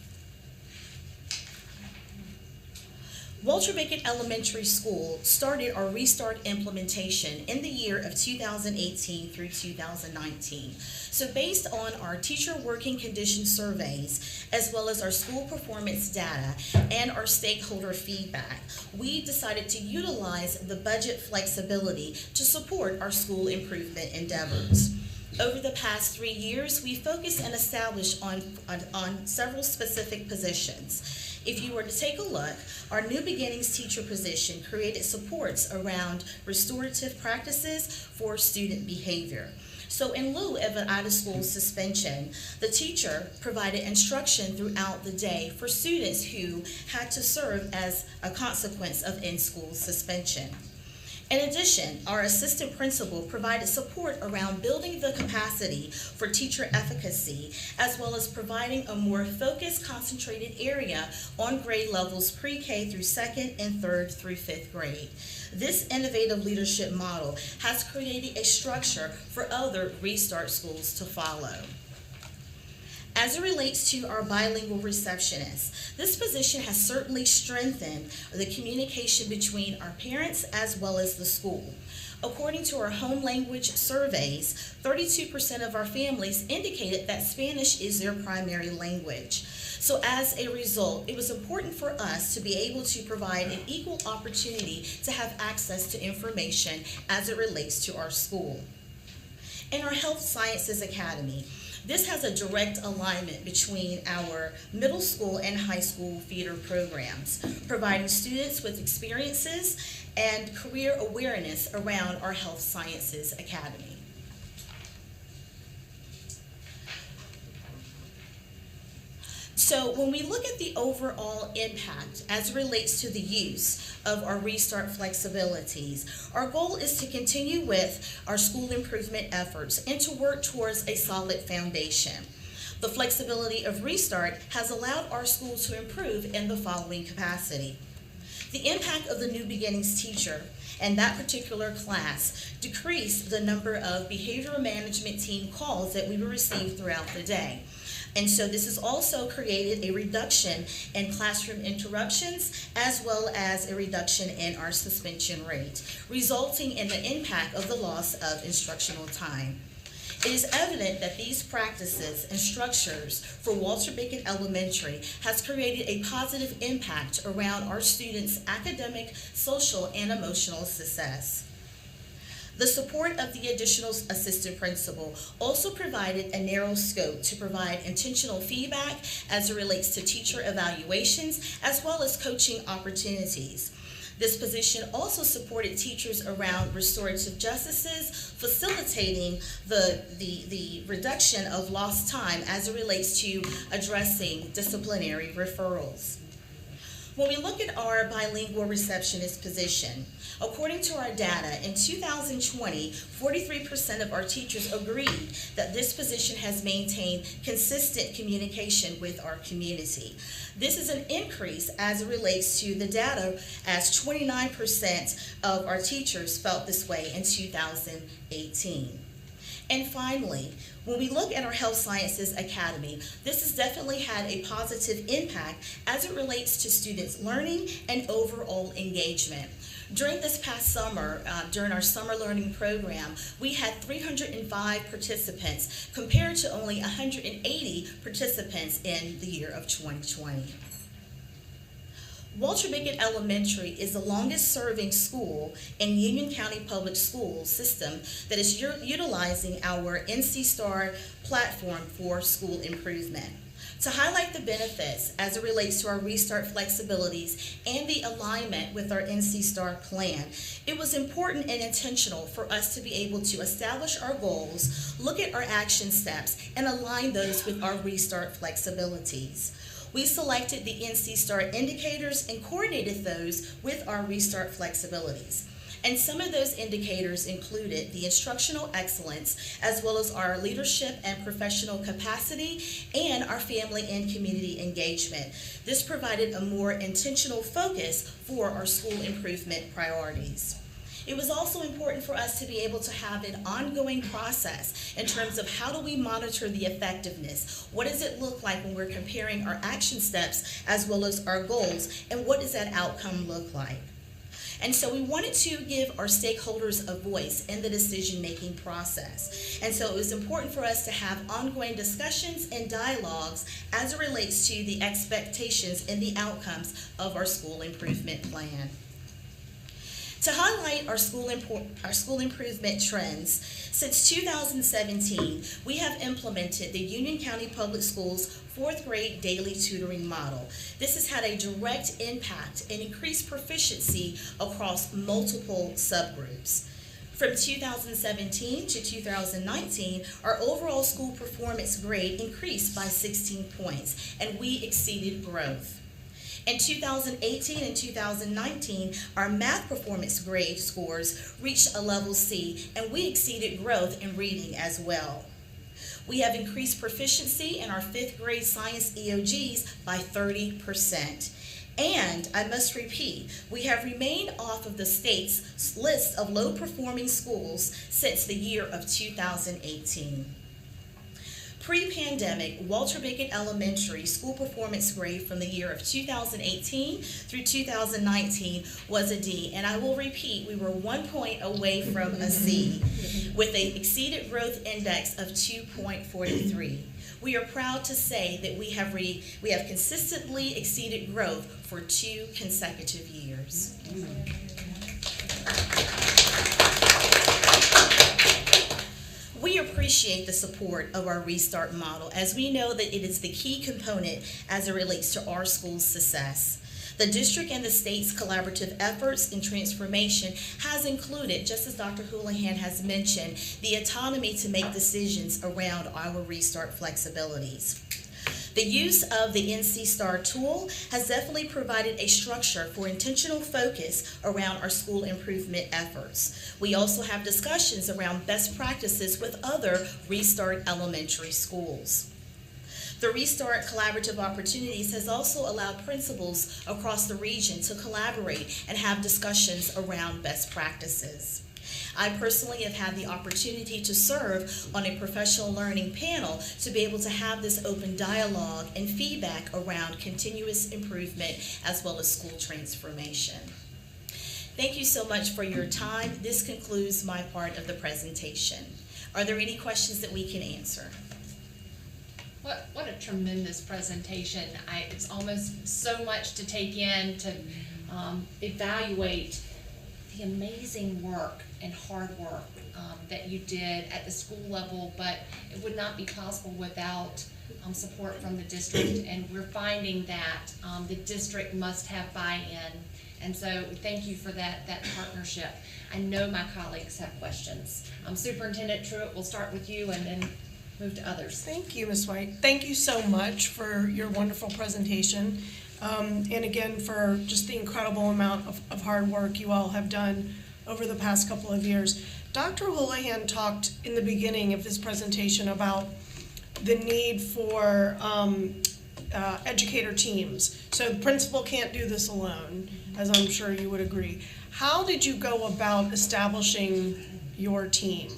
Walter Bickett Elementary School started our restart implementation in the year of 2018 through 2019. So based on our teacher working condition surveys, as well as our school performance data and our stakeholder feedback, we decided to utilize the budget flexibility to support our school improvement endeavors. Over the past 3 years, we focused and established on several specific positions. If you were to take a look, our New Beginnings teacher position created supports around restorative practices for student behavior. So in lieu of an out-of-school suspension, the teacher provided instruction throughout the day for students who had to serve as a consequence of in-school suspension. In addition, our assistant principal provided support around building the capacity for teacher efficacy, as well as providing a more focused, concentrated area on grade levels pre-K through 2nd and 3rd through 5th grade. This innovative leadership model has created a structure for other Restart schools to follow. As it relates to our bilingual receptionists, this position has certainly strengthened the communication between our parents as well as the school. According to our home language surveys, 32% of our families indicated that Spanish is their primary language. So as a result, it was important for us to be able to provide an equal opportunity to have access to information as it relates to our school. In our Health Sciences Academy, this has a direct alignment between our middle school and high school feeder programs, providing students with experiences and career awareness around our Health Sciences Academy. So when we look at the overall impact as it relates to the use of our Restart flexibilities, our goal is to continue with our school improvement efforts and to work towards a solid foundation. The flexibility of Restart has allowed our school to improve in the following capacity. The impact of the New Beginnings teacher and that particular class decreased the number of behavioral management team calls that we would receive throughout the day. And so this has also created a reduction in classroom interruptions as well as a reduction in our suspension rate, resulting in the impact of the loss of instructional time. It is evident that these practices and structures for Walter Bacon Elementary has created a positive impact around our students' academic, social, and emotional success. The support of the additional assistant principal also provided a narrow scope to provide intentional feedback as it relates to teacher evaluations as well as coaching opportunities. This position also supported teachers around restorative justices, facilitating the reduction of lost time as it relates to addressing disciplinary referrals. When we look at our bilingual receptionist position, according to our data, in 2020, 43% of our teachers agreed that this position has maintained consistent communication with our community. This is an increase as it relates to the data, as 29% of our teachers felt this way in 2018. And finally, when we look at our Health Sciences Academy, this has definitely had a positive impact as it relates to students' learning and overall engagement. During this past summer, during our summer learning program, we had 305 participants compared to only 180 participants in the year of 2020. Walter Bacon Elementary is the longest serving school in Union County Public Schools system that is utilizing our NC STAR platform for school improvement. To highlight the benefits as it relates to our Restart flexibilities and the alignment with our NC STAR plan, it was important and intentional for us to be able to establish our goals, look at our action steps, and align those with our Restart flexibilities. We selected the NC STAR indicators and coordinated those with our Restart flexibilities. And some of those indicators included the instructional excellence, as well as our leadership and professional capacity, and our family and community engagement. This provided a more intentional focus for our school improvement priorities. It was also important for us to be able to have an ongoing process in terms of how do we monitor the effectiveness? What does it look like when we're comparing our action steps as well as our goals? And what does that outcome look like? And so we wanted to give our stakeholders a voice in the decision-making process. And so it was important for us to have ongoing discussions and dialogues as it relates to the expectations and the outcomes of our school improvement plan. To highlight our school improvement trends, since 2017, we have implemented the Union County Public Schools 4th grade daily tutoring model. This has had a direct impact and increased proficiency across multiple subgroups. From 2017 to 2019, our overall school performance grade increased by 16 points, and we exceeded growth. In 2018 and 2019, our math performance grade scores reached a level C, and we exceeded growth in reading as well. We have increased proficiency in our 5th grade science EOGs by 30%. And I must repeat, we have remained off of the state's list of low-performing schools since the year of 2018. Pre-pandemic, Walter Bacon Elementary school performance grade from the year of 2018 through 2019 was a D, and I will repeat, we were 1 point away from a C, with an exceeded growth index of 2.43. We are proud to say that we have consistently exceeded growth for 2 consecutive years. We appreciate the support of our Restart model, as we know that it is the key component as it relates to our school's success. The district and the state's collaborative efforts in transformation has included, just as Dr. Houlihan has mentioned, the autonomy to make decisions around our Restart flexibilities. The use of the NC STAR tool has definitely provided a structure for intentional focus around our school improvement efforts. We also have discussions around best practices with other Restart elementary schools. The Restart Collaborative Opportunities has also allowed principals across the region to collaborate and have discussions around best practices. I personally have had the opportunity to serve on a professional learning panel to be able to have this open dialogue and feedback around continuous improvement as well as school transformation. Thank you so much for your time. This concludes my part of the presentation. Are there any questions that we can answer? What a tremendous presentation. It's almost so much to take in, to evaluate the amazing work and hard work that you did at the school level, but it would not be possible without support from the district, and we're finding that the district must have buy-in, and so thank you for that partnership. I know my colleagues have questions. Superintendent Truitt, we'll start with you and then move to others. Thank you, Ms. White. Thank you so much for your wonderful presentation. And again, for just the incredible amount of hard work you all have done over the past couple of years. Dr. Houlihan talked in the beginning of this presentation about the need for educator teams. So the principal can't do this alone, as I'm sure you would agree. How did you go about establishing your team?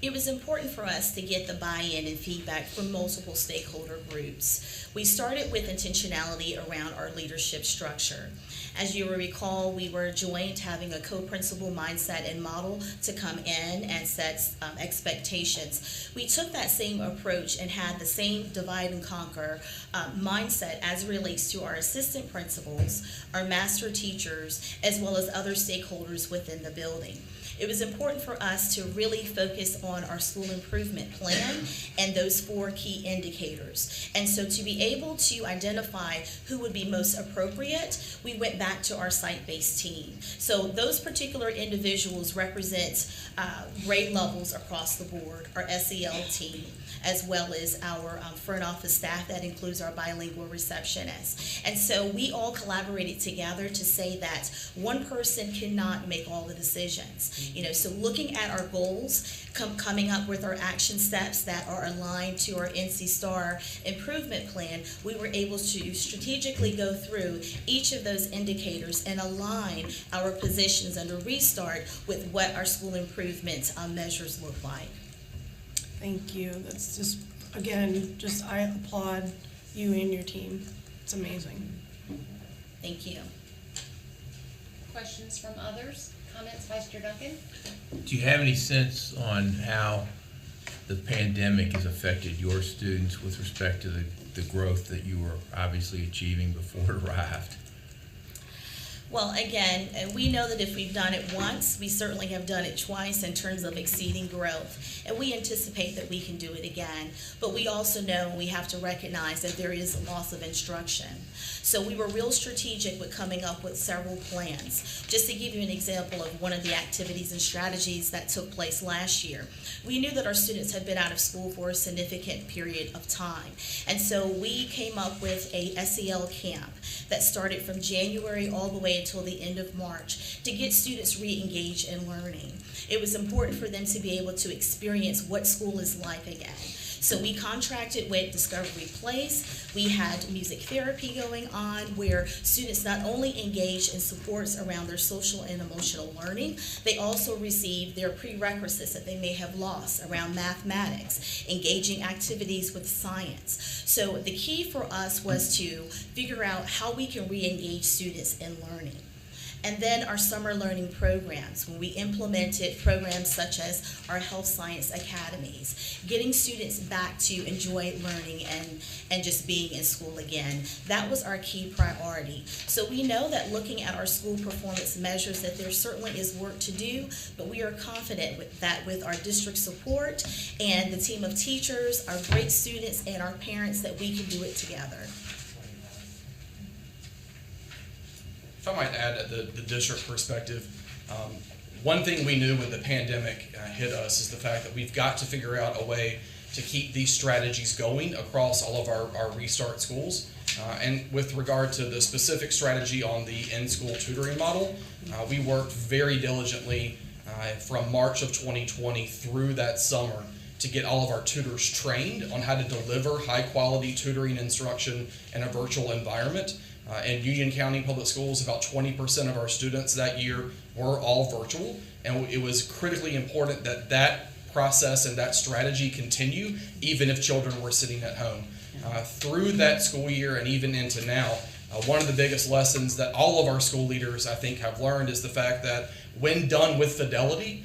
It was important for us to get the buy-in and feedback from multiple stakeholder groups. We started with intentionality around our leadership structure. As you will recall, we were joined having a co-principal mindset and model to come in and set expectations. We took that same approach and had the same divide and conquer mindset as it relates to our assistant principals, our master teachers, as well as other stakeholders within the building. It was important for us to really focus on our school improvement plan and those 4 key indicators. And so to be able to identify who would be most appropriate, we went back to our site-based team. So those particular individuals represent grade levels across the board, our SEL team, as well as our front office staff. That includes our bilingual receptionists. And so we all collaborated together to say that one person cannot make all the decisions. So looking at our goals, coming up with our action steps that are aligned to our NC STAR improvement plan, we were able to strategically go through each of those indicators and align our positions under Restart with what our school improvement measures look like. Thank you. That's just, again, I applaud you and your team. It's amazing. Thank you. Questions from others? Comments, Vice Chair Duncan? Do you have any sense on how the pandemic has affected your students with respect to the growth that you were obviously achieving before it arrived? Well, again, we know that if we've done it once, we certainly have done it twice in terms of exceeding growth. And we anticipate that we can do it again. But we also know we have to recognize that there is a loss of instruction. So we were real strategic with coming up with several plans. Just to give you an example of one of the activities and strategies that took place last year, we knew that our students had been out of school for a significant period of time. And so we came up with a SEL camp that started from January all the way until the end of March to get students re-engaged in learning. It was important for them to be able to experience what school is like again. So we contracted with Discovery Place. We had music therapy going on where students not only engaged in supports around their social and emotional learning, they also received their prerequisites that they may have lost around mathematics, engaging activities with science. So the key for us was to figure out how we can re-engage students in learning. And then our summer learning programs, when we implemented programs such as our health science academies, getting students back to enjoy learning and just being in school again. That was our key priority. So we know that looking at our school performance measures that there certainly is work to do, but we are confident with our district support and the team of teachers, our great students, and our parents that we can do it together. If I might add at the district perspective, one thing we knew when the pandemic hit us is the fact that we've got to figure out a way to keep these strategies going across all of our restart schools. And with regard to the specific strategy on the in-school tutoring model, we worked very diligently from March of 2020 through that summer to get all of our tutors trained on how to deliver high-quality tutoring instruction in a virtual environment. In Union County Public Schools, about 20% of our students that year were all virtual, and it was critically important that that process and that strategy continue even if children were sitting at home. Through that school year and even into now, one of the biggest lessons that all of our school leaders, I think, have learned is the fact that when done with fidelity,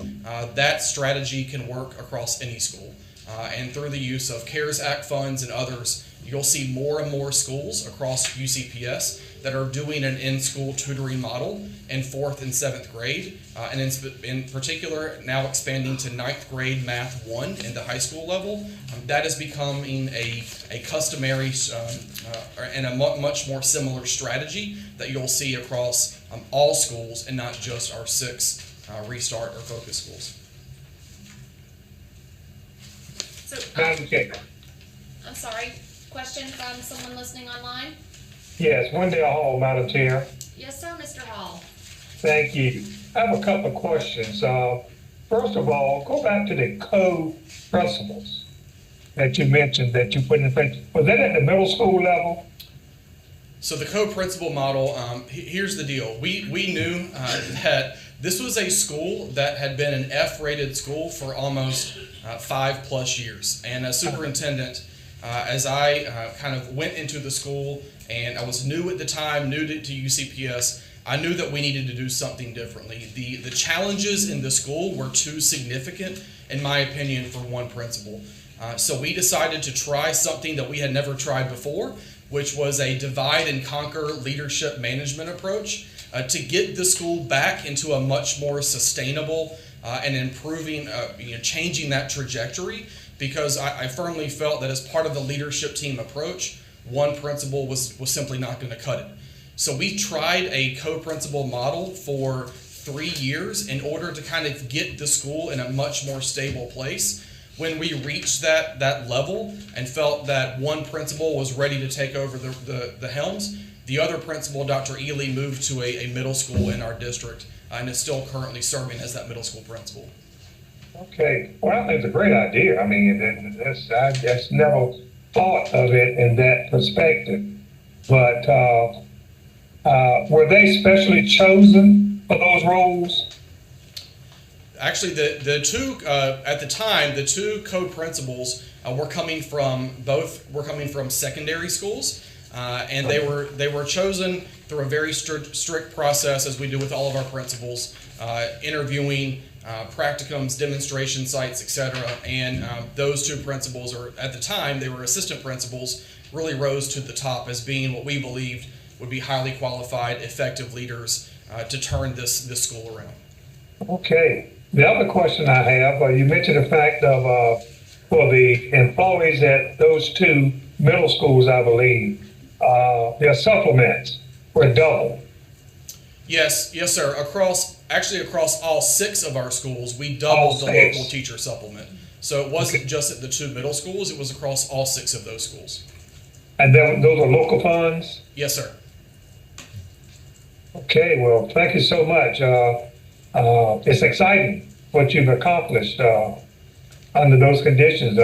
that strategy can work across any school. And through the use of CARES Act funds and others, you'll see more and more schools across UCPS that are doing an in-school tutoring model in 4th and 7th grade, and in particular now expanding to 9th grade Math 1 in the high school level. That is becoming a customary and a much more similar strategy that you'll see across all schools and not just our 6 restart or focus schools. I'm sorry, question from someone listening online? Yes, Wendy Hall, Madam Chair. Yes, sir, Mr. Hall. Thank you. I have a couple of questions. First of all, go back to the co-principals that you mentioned that you put in place. Was that at the middle school level? So the co-principal model, here's the deal. We knew that this was a school that had been an F-rated school for almost 5+ years. And as superintendent, as I kind of went into the school, and I was new at the time, new to UCPS, I knew that we needed to do something differently. The challenges in the school were too significant, in my opinion, for one principal. So we decided to try something that we had never tried before, which was a divide and conquer leadership management approach to get the school back into a much more sustainable and improving, changing that trajectory, because I firmly felt that as part of the leadership team approach, one principal was simply not going to cut it. So we tried a co-principal model for 3 years in order to kind of get the school in a much more stable place. When we reached that level and felt that one principal was ready to take over the helms, the other principal, Dr. Ely, moved to a middle school in our district and is still currently serving as that middle school principal. Okay, well, I think it's a great idea. I mean, I just never thought of it in that perspective. But were they specially chosen for those roles? Actually, the two at the time, the two co-principals were coming from secondary schools, and they were chosen through a very strict process, as we do with all of our principals, interviewing, practicums, demonstration sites, etc. And those two principals, or at the time they were assistant principals, really rose to the top as being what we believed would be highly qualified, effective leaders to turn this school around. Okay. The other question I have, you mentioned the fact of, for the employees at those two middle schools, I believe, their supplements were double. Yes, sir. Across all 6 of our schools, we doubled the local teacher supplement. So it wasn't just at the 2 middle schools, it was across all 6 of those schools. And then those are local funds? Yes, sir. Okay, well, thank you so much. It's exciting what you've accomplished under those conditions.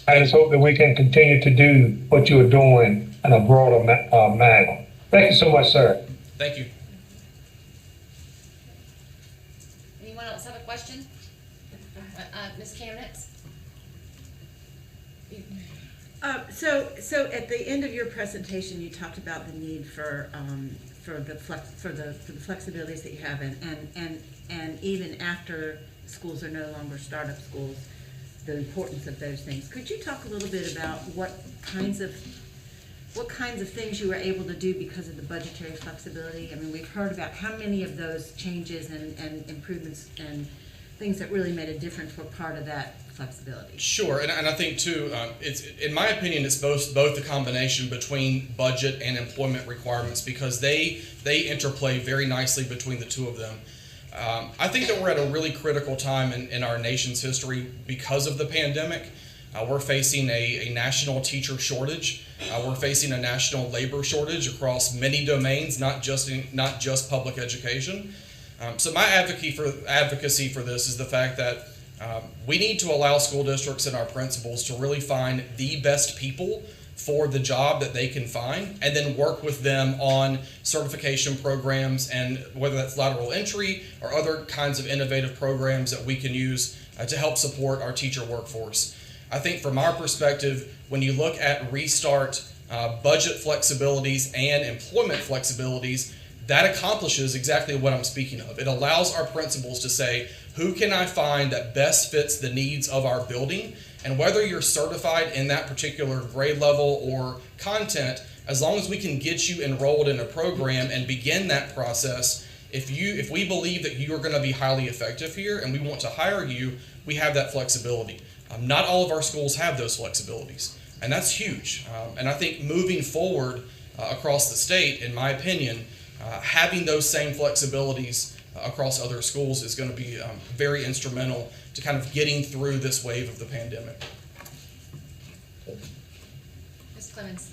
I just hope that we can continue to do what you are doing in a broader manner. Thank you so much, sir. Thank you. Anyone else have a question? Ms. Kamnitz? So at the end of your presentation, you talked about the need for the flexibilities that you have, and even after schools are no longer startup schools, the importance of those things. Could you talk a little bit about what kinds of things you were able to do because of the budgetary flexibility? I mean, we've heard about how many of those changes and improvements and things that really made a difference were part of that flexibility. Sure, and I think too, it's, in my opinion, it's both the combination between budget and employment requirements, because they interplay very nicely between the two of them. I think that we're at a really critical time in our nation's history because of the pandemic. We're facing a national teacher shortage. We're facing a national labor shortage across many domains, not just public education. So my advocacy for this is the fact that we need to allow school districts and our principals to really find the best people for the job that they can find, and then work with them on certification programs, and whether that's lateral entry or other kinds of innovative programs that we can use to help support our teacher workforce. I think from our perspective, when you look at Restart, budget flexibilities and employment flexibilities, that accomplishes exactly what I'm speaking of. It allows our principals to say, who can I find that best fits the needs of our building? And whether you're certified in that particular grade level or content, as long as we can get you enrolled in a program and begin that process, if we believe that you are going to be highly effective here and we want to hire you, we have that flexibility. Not all of our schools have those flexibilities, and that's huge. And I think moving forward across the state, in my opinion, having those same flexibilities across other schools is going to be very instrumental to kind of getting through this wave of the pandemic. Ms. Clemens.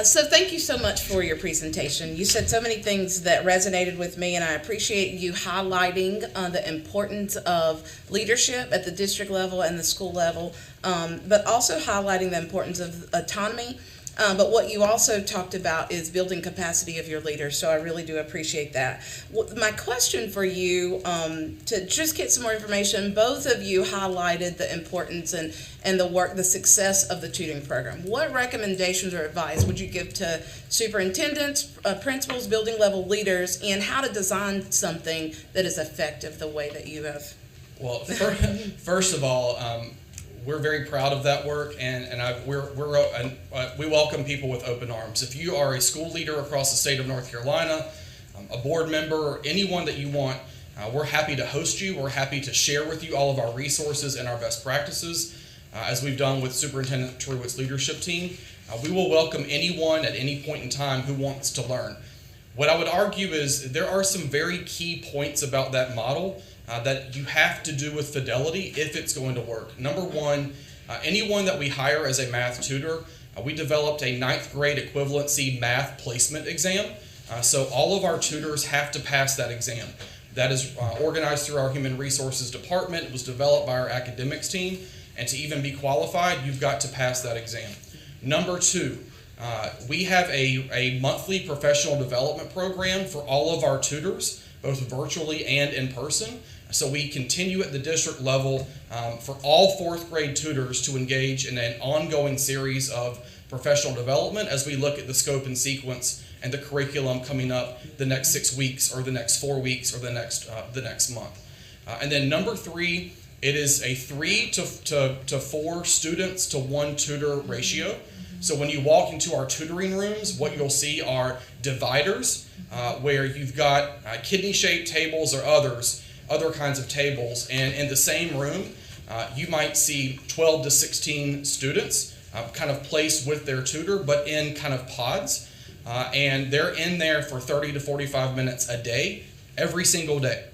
So thank you so much for your presentation. You said so many things that resonated with me, and I appreciate you highlighting the importance of leadership at the district level and the school level, but also highlighting the importance of autonomy. But what you also talked about is building capacity of your leaders, so I really do appreciate that. My question for you, to just get some more information, both of you highlighted the importance and the work, the success of the tutoring program. What recommendations or advice would you give to superintendents, principals, building level leaders, and how to design something that is effective the way that you have? Well, first of all, we're very proud of that work, and we welcome people with open arms. If you are a school leader across the state of North Carolina, a board member, or anyone that you want, we're happy to host you. We're happy to share with you all of our resources and our best practices, as we've done with Superintendent Truitt's leadership team. We will welcome anyone at any point in time who wants to learn. What I would argue is there are some very key points about that model that you have to do with fidelity if it's going to work. Number one, anyone that we hire as a math tutor, we developed a 9th grade equivalency math placement exam. So all of our tutors have to pass that exam. That is organized through our Human Resources Department. It was developed by our academics team. And to even be qualified, you've got to pass that exam. Number two, we have a monthly professional development program for all of our tutors, both virtually and in person. So we continue at the district level for all 4th grade tutors to engage in an ongoing series of professional development as we look at the scope and sequence and the curriculum coming up the next 6 weeks or the next 4 weeks or the next month. And then number three, It is a 3 to 4 students to 1 tutor ratio. So when you walk into our tutoring rooms, what you'll see are dividers where you've got kidney-shaped tables or other kinds of tables. And in the same room, you might see 12 to 16 students kind of placed with their tutor, but in kind of pods. And they're in there for 30 to 45 minutes a day, every single day.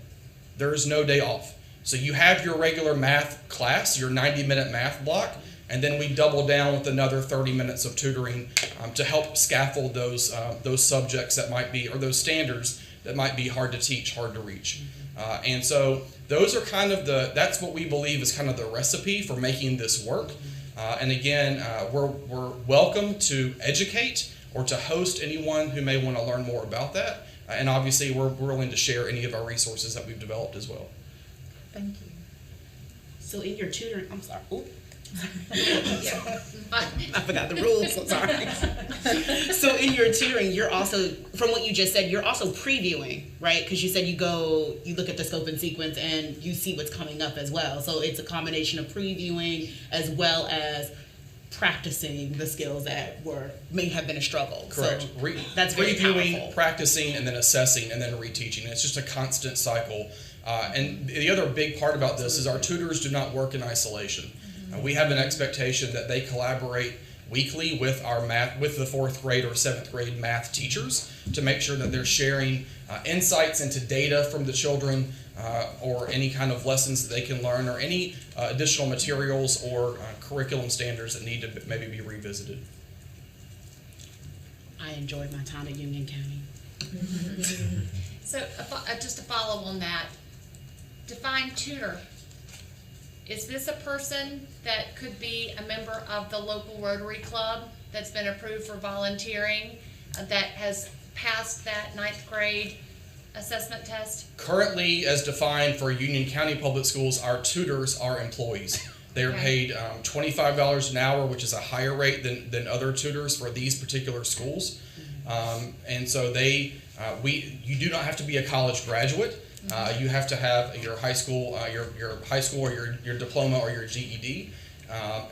There is no day off. So you have your regular math class, your 90-minute math block, and then we double down with another 30 minutes of tutoring to help scaffold those subjects that might be, or those standards that might be hard to teach, hard to reach. And so those are kind of that's what we believe is kind of the recipe for making this work. And again, we're welcome to educate or to host anyone who may want to learn more about that. And obviously, we're willing to share any of our resources that we've developed as well. Thank you. So in your tutoring, I'm sorry. Ooh. I forgot the rules. I'm sorry. So in your tutoring, you're also, from what you just said, you're also previewing, right? Because you said you look at the scope and sequence, and you see what's coming up as well. So it's a combination of previewing as well as practicing the skills that may have been a struggle. Correct. So that's very reviewing, powerful. practicing, and then assessing, and then reteaching. It's just a constant cycle. And the other big part about this is our tutors do not work in isolation. We have an expectation that they collaborate weekly with with the 4th grade or 7th grade math teachers to make sure that they're sharing insights into data from the children or any kind of lessons that they can learn or any additional materials or curriculum standards that need to maybe be revisited. I enjoyed my time at Union County. So just to follow on that, define tutor. Is this a person that could be a member of the local Rotary Club that's been approved for volunteering, that has passed that 9th grade assessment test? Currently, as defined for Union County Public Schools, our tutors are employees. They are paid $25 an hour, which is a higher rate than other tutors for these particular schools. And so you do not have to be a college graduate. You have to have your high school, or your diploma or your GED,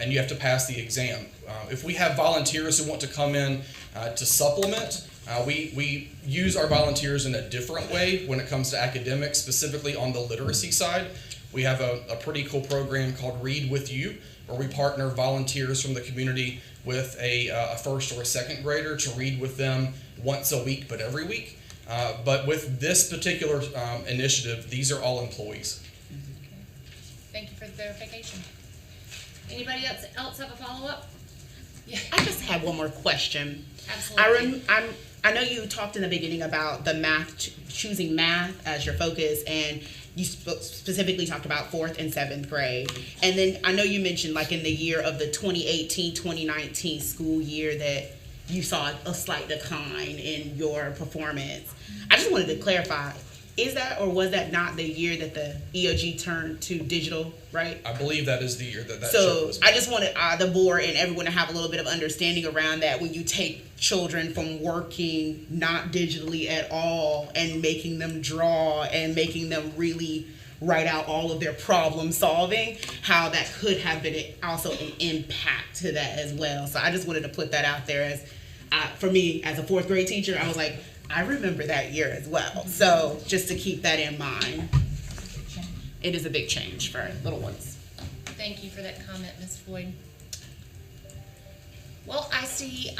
and you have to pass the exam. If we have volunteers who want to come in to supplement, we use our volunteers in a different way when it comes to academics, specifically on the literacy side. We have a pretty cool program called Read With You, where we partner volunteers from the community with a 1st or a 2nd grader to read with them once a week, but every week. But with this particular initiative, these are all employees. Thank you for the clarification. Anybody else have a follow-up? Yeah. I just have one more question. Absolutely. I know you talked in the beginning about the choosing math as your focus, and you specifically talked about 4th and 7th grade. And then I know you mentioned like in the year of the 2018-2019 school year that you saw a slight decline in your performance. I just wanted to clarify, is that or was that not the year that the EOG turned to digital, right? I believe that is the year that So I just wanted the board and everyone to have a little bit of understanding around that when you take children from working not digitally at all and making them draw and making them really write out all of their problem solving, how that could have been also an impact to that as well. So I just wanted to put that out there as, for me as a 4th grade teacher, I was like, I remember that year as well. So just to keep that in mind, it is a big change for little ones. Thank you for that comment, Ms. Floyd. Well, I see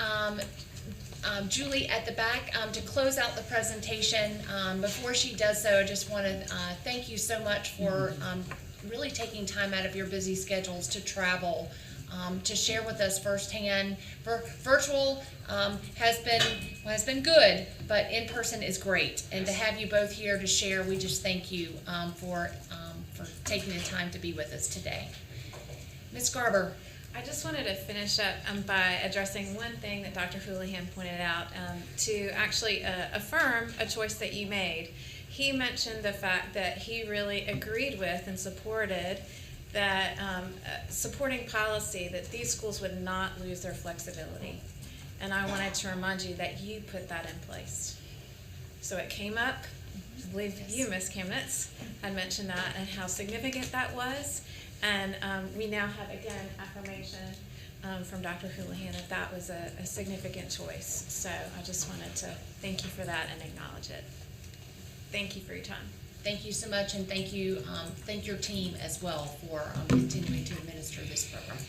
Julie at the back. To close out the presentation, before she does so, I just want to thank you so much for really taking time out of your busy schedules to travel to share with us firsthand. Virtual has been good, but in person is great. And to have you both here to share, we just thank you for taking the time to be with us today. Ms. Garber. I just wanted to finish up by addressing one thing that Dr. Houlihan pointed out, to actually affirm a choice that you made. He mentioned the fact that he really agreed with and supported that supporting policy that these schools would not lose their flexibility. And I wanted to remind you that you put that in place. So it came up, I believe you, Ms. Kamnitz, had mentioned that and how significant that was. And we now have, again, affirmation from Dr. Houlihan that that was a significant choice. So I just wanted to thank you for that and acknowledge it. Thank you for your time. Thank you so much, and thank your team as well for continuing to administer this program.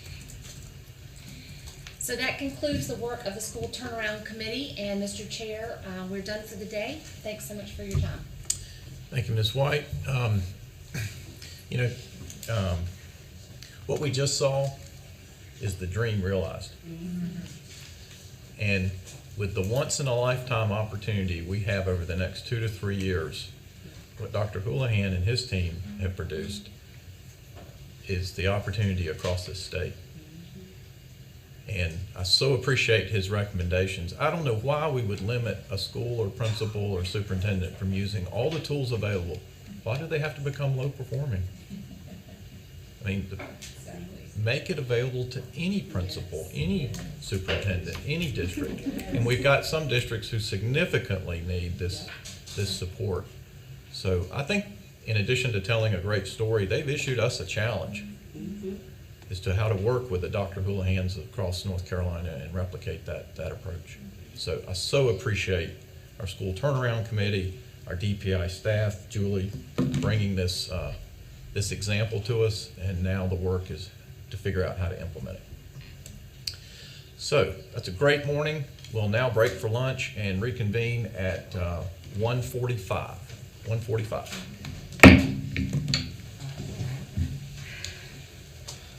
So that concludes the work of the School Turnaround Committee, and Mr. Chair, we're done for the day. Thanks so much for your time. Thank you, Ms. White. What we just saw is the dream realized. And with the once-in-a-lifetime opportunity we have over the next 2 to 3 years, what Dr. Houlihan and his team have produced is the opportunity across this state. And I so appreciate his recommendations. I don't know why we would limit a school or principal or superintendent from using all the tools available. Why do they have to become low performing? I mean, make it available to any principal, any superintendent, any district. And we've got some districts who significantly need this support. So I think in addition to telling a great story, they've issued us a challenge as to how to work with the Dr. Houlihan's across North Carolina and replicate that approach. So I so appreciate our School Turnaround Committee, our DPI staff, Julie, bringing this example to us, and now the work is to figure out how to implement it. So that's a great morning. We'll now break for lunch and reconvene at 1:45.